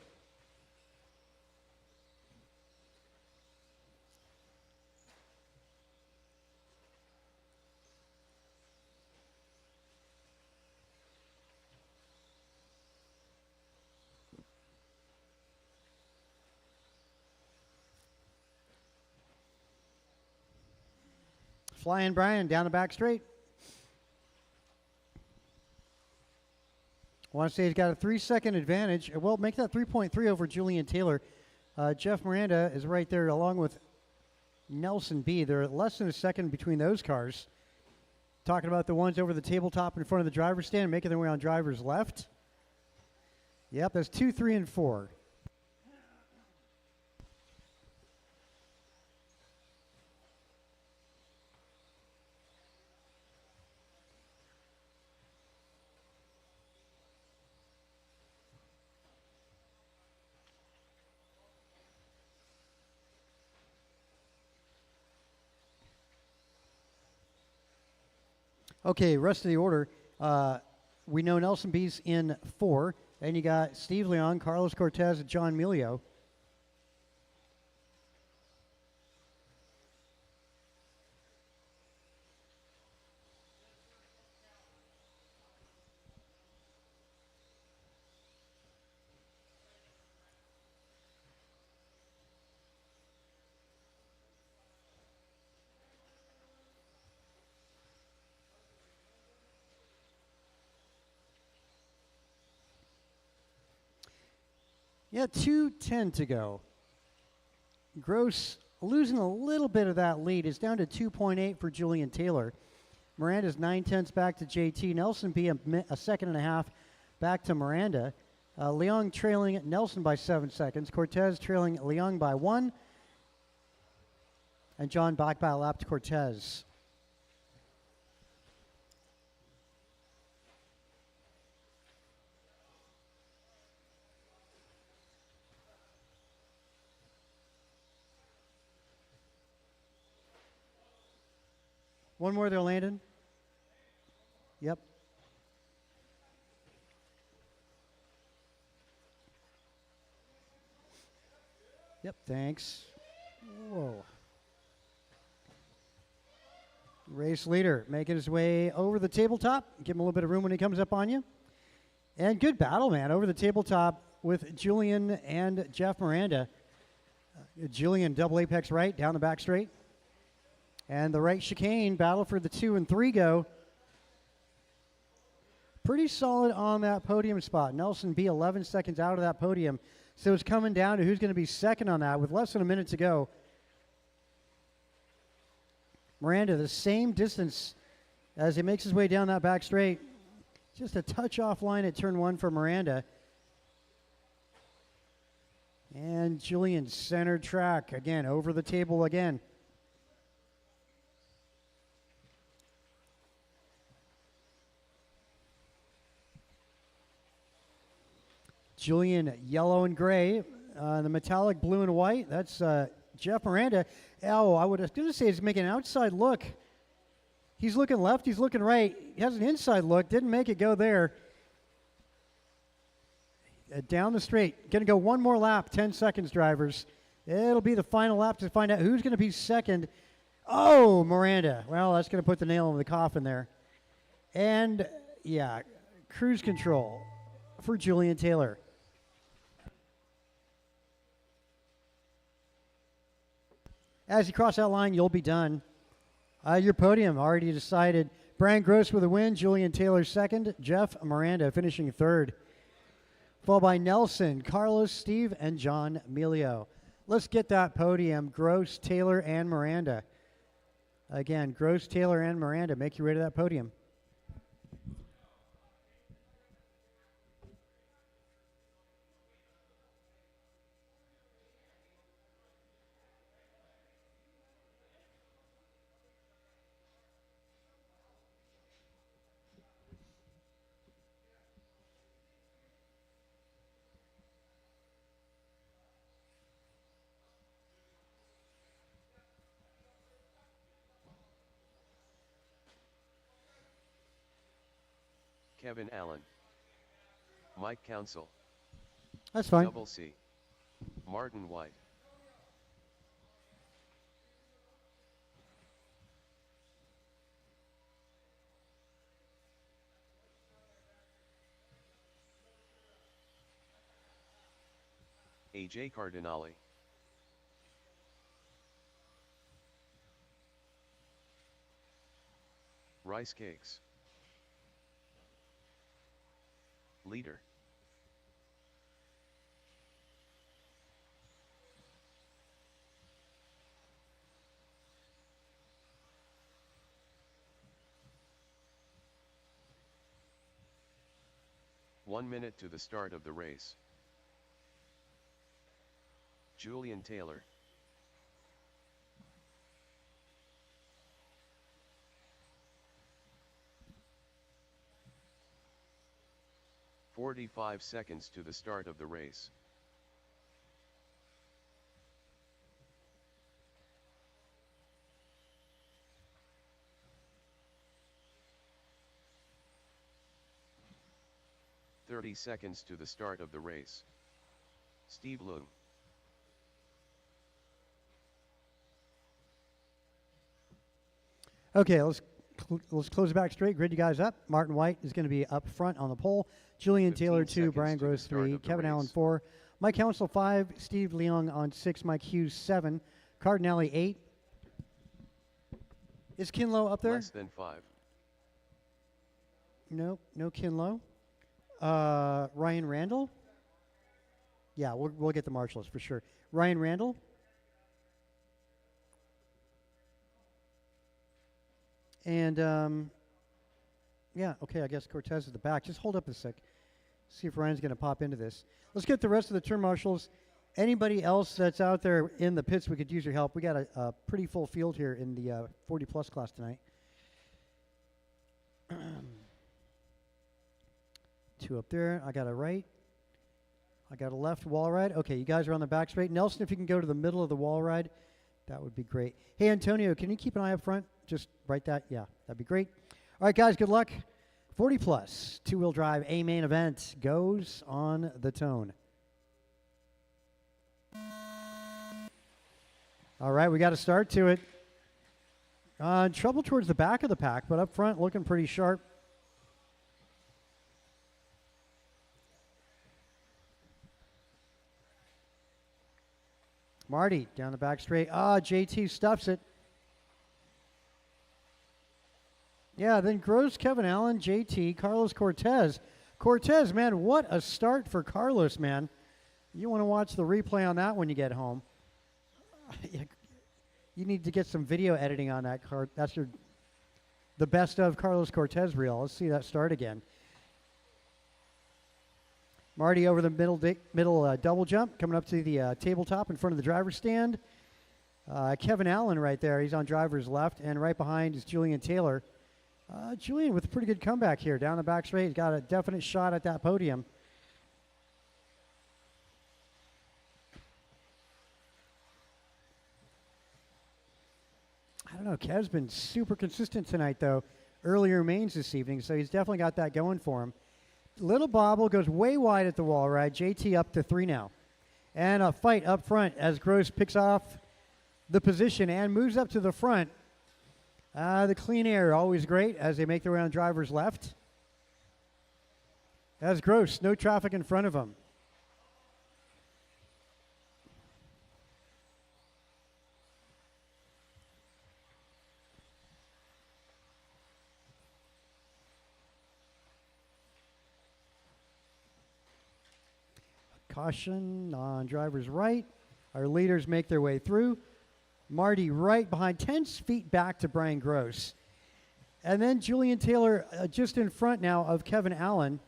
Flying Brian down the back straight. I want to say he's got a 3-second advantage. Well, make that 3.3 over Julian Taylor. Jeff Miranda is right there along with Nelson B. They're less than a second between those cars. Talking about the ones over the tabletop in front of the driver's stand, making their way on driver's left. Yep, that's 2, 3, and 4. Okay, rest of the order. We know Nelson B's in 4. And you got Steve Leong, Carlos Cortez, and John Melio. Yeah, 2:10 to go. Gross losing a little bit of that lead. It's down to 2.8 for Julian Taylor. Miranda's 9/10 back to JT. Nelson be a second and a half back to Miranda. Leong trailing Nelson by 7 seconds. Cortez trailing Leong by 1. And John back by a lap to Cortez. One more there, Landon. Yep. Yep, thanks. Whoa. Race leader making his way over the tabletop. Give him a little bit of room when he comes up on you. And good battle, man, over the tabletop with Julian and Jeff Miranda. Julian double apex right, down the back straight. And the right chicane battle for the 2 and 3 go. Pretty solid on that podium spot. Nelson B 11 seconds out of that podium. So it's coming down to who's going to be second on that with less than a minute to go. Miranda, the same distance as he makes his way down that back straight. Just a touch off line at turn 1 for Miranda. And Julian center track again, over the table again. Julian yellow and gray, the metallic blue and white. That's Jeff Miranda. Oh, I was going to say he's making an outside look. He's looking left, he's looking right. He has an inside look, didn't make it go there. Down the straight. Going to go one more lap, 10 seconds, drivers. It'll be the final lap to find out who's going to be second. Oh, Miranda. Well, that's going to put the nail in the coffin there. And, yeah, cruise control for Julian Taylor. As you cross that line, you'll be done. Your podium already decided. Brian Gross with a win. Julian Taylor second. Jeff Miranda finishing third. Followed by Nelson, Carlos, Steve, and John Melio. Let's get that podium. Gross, Taylor, and Miranda. Again, Gross, Taylor, and Miranda. Make your way to that podium. Kevin Allen, Mike Council, That's fine. Double C, Martin White, AJ Cardinale, Rice Cakes, Leader, One minute to the start of the race. Julian Taylor, "45 seconds to the start of the race. "30 seconds to the start of the race. Steve Loom, Okay, let's close it back straight. Grid you guys up. Martin White is going to be up front on the pole. Julian 15 Taylor 2, seconds Brian to the Gross start 3, of the Kevin Allen race. 4, Mike Council 5, Steve Leong on 6, Mike Hughes 7, Cardinale 8. Is Kinlow up there? Less than 5. No Kinlow. Ryan Randall? Yeah, we'll get the marshals for sure. Ryan Randall. And yeah, okay, I guess Cortez is the back. Just hold up a sec. See if Ryan's going to pop into this. Let's get the rest of the turn marshals. Anybody else that's out there in the pits, we could use your help. We got a pretty full field here in the 40-plus class tonight. 2 up there. I got a right. I got a left wall ride. Okay, you guys are on the back straight. Nelson, if you can go to the middle of the wall ride, that would be great. Hey, Antonio, can you keep an eye up front? Just write that. Yeah, that'd be great. All right, guys, good luck. 40-plus, two-wheel drive, A main event goes on the tone. All right, we got to start to it. Trouble towards the back of the pack, but up front looking pretty sharp. Marty down the back straight. JT stuffs it. Yeah, then Gross, Kevin Allen, JT, Carlos Cortez. Cortez, man, what a start for Carlos, man. You want to watch the replay on that when you get home. You need to get some video editing on that card. That's the best of Carlos Cortez reel. Let's see that start again. Marty over the middle double jump, coming up to the tabletop in front of the driver's stand. Kevin Allen right there. He's on driver's left, and right behind is Julian Taylor. Julian with a pretty good comeback here. Down the back straight. He's got a definite shot at that podium. I don't know. Kev's been super consistent tonight, though. Earlier mains this evening, so he's definitely got that going for him. Little Bobble goes way wide at the wall ride. JT up to 3 now. And a fight up front as Gross picks off the position and moves up to the front. The clean air, always great as they make their way on driver's left. As Gross, no traffic in front of him. Caution on driver's right. Our leaders make their way through. Marty right behind, 10 feet back to Brian Gross. And then Julian Taylor just in front now of Kevin Allen.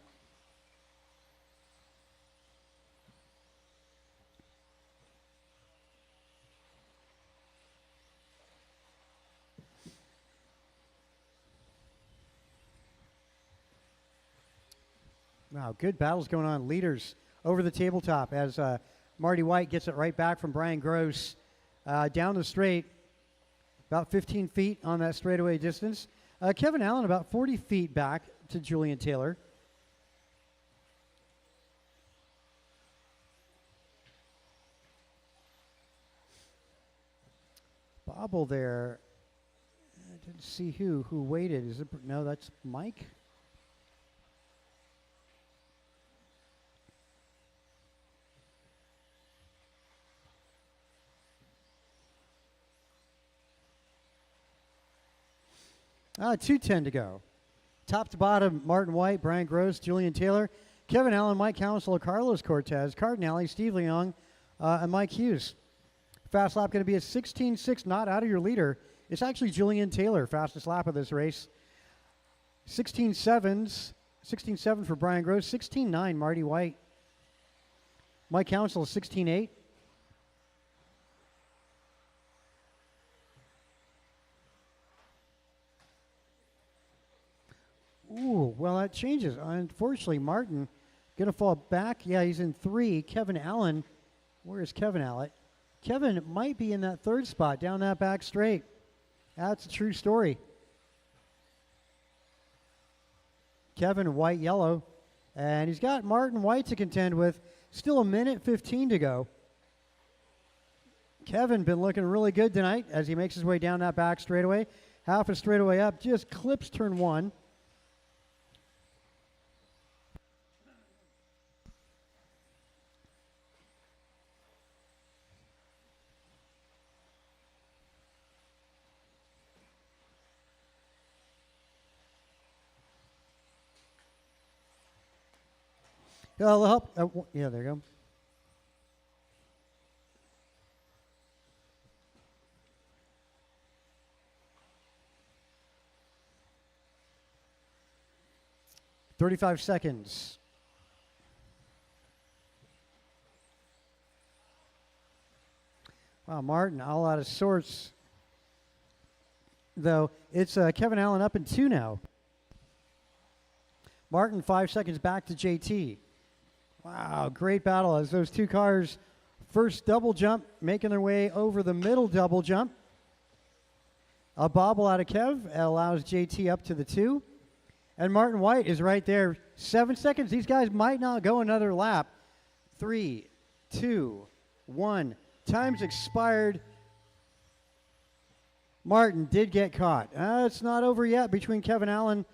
Wow, good battles going on. Leaders over the tabletop as Marty White gets it right back from Brian Gross down the straight, about 15 feet on that straightaway distance. Kevin Allen about 40 feet back to Julian Taylor. Bobble there. I didn't see who waited. Is it? No, that's Mike. Ah, 2:10 to go. Top to bottom, Martin White, Brian Gross, Julian Taylor, Kevin Allen, Mike Council, Carlos Cortez, Cardinale, Steve Leong, and Mike Hughes. Fast lap going to be a 16.6, not out of your leader. It's actually Julian Taylor, fastest lap of this race. 16.7 for Brian Gross, 16.9 Marty White. Mike Council, 16.8. Ooh, well, that changes. Unfortunately, Martin going to fall back. Yeah, he's in 3. Kevin Allen, where is Kevin Allen? Kevin might be in that 3rd spot down that back straight. That's a true story. Kevin White yellow. And he's got Martin White to contend with. Still a minute 15 to go. Kevin been looking really good tonight as he makes his way down that back straightaway. Half a straightaway up, just clips turn 1. Yeah, there you go. 35 seconds. Wow, Martin, all out of sorts. Though it's Kevin Allen up in 2 now. Martin 5 seconds back to JT. Wow, great battle as those two cars first double jump, making their way over the middle double jump. A bobble out of Kev allows JT up to the 2. And Martin White is right there. 7 seconds. These guys might not go another lap. 3, 2, 1. Time's expired. Martin did get caught. It's not over yet between Kevin Allen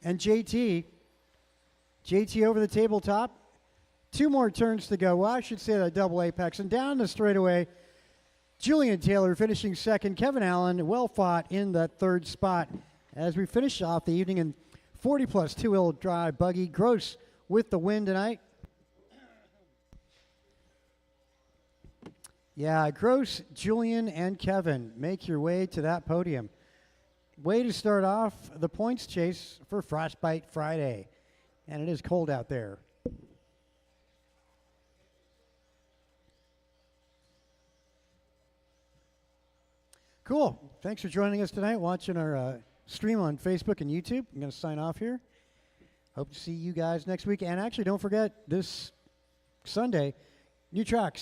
and JT. JT over the tabletop. 2 more turns to go. Well, I should say that double apex. And down the straightaway, Julian Taylor finishing second. Kevin Allen, well fought in that 3rd spot. As we finish off the evening in 40 plus 2-wheel drive buggy. Gross with the win tonight. Yeah, Gross, Julian, and Kevin make your way to that podium. Way to start off the points chase for Frostbite Friday. And it is cold out there. Cool. Thanks for joining us tonight, watching our stream on Facebook and YouTube. I'm going to sign off here. Hope to see you guys next week. And actually, don't forget, this Sunday, new tracks.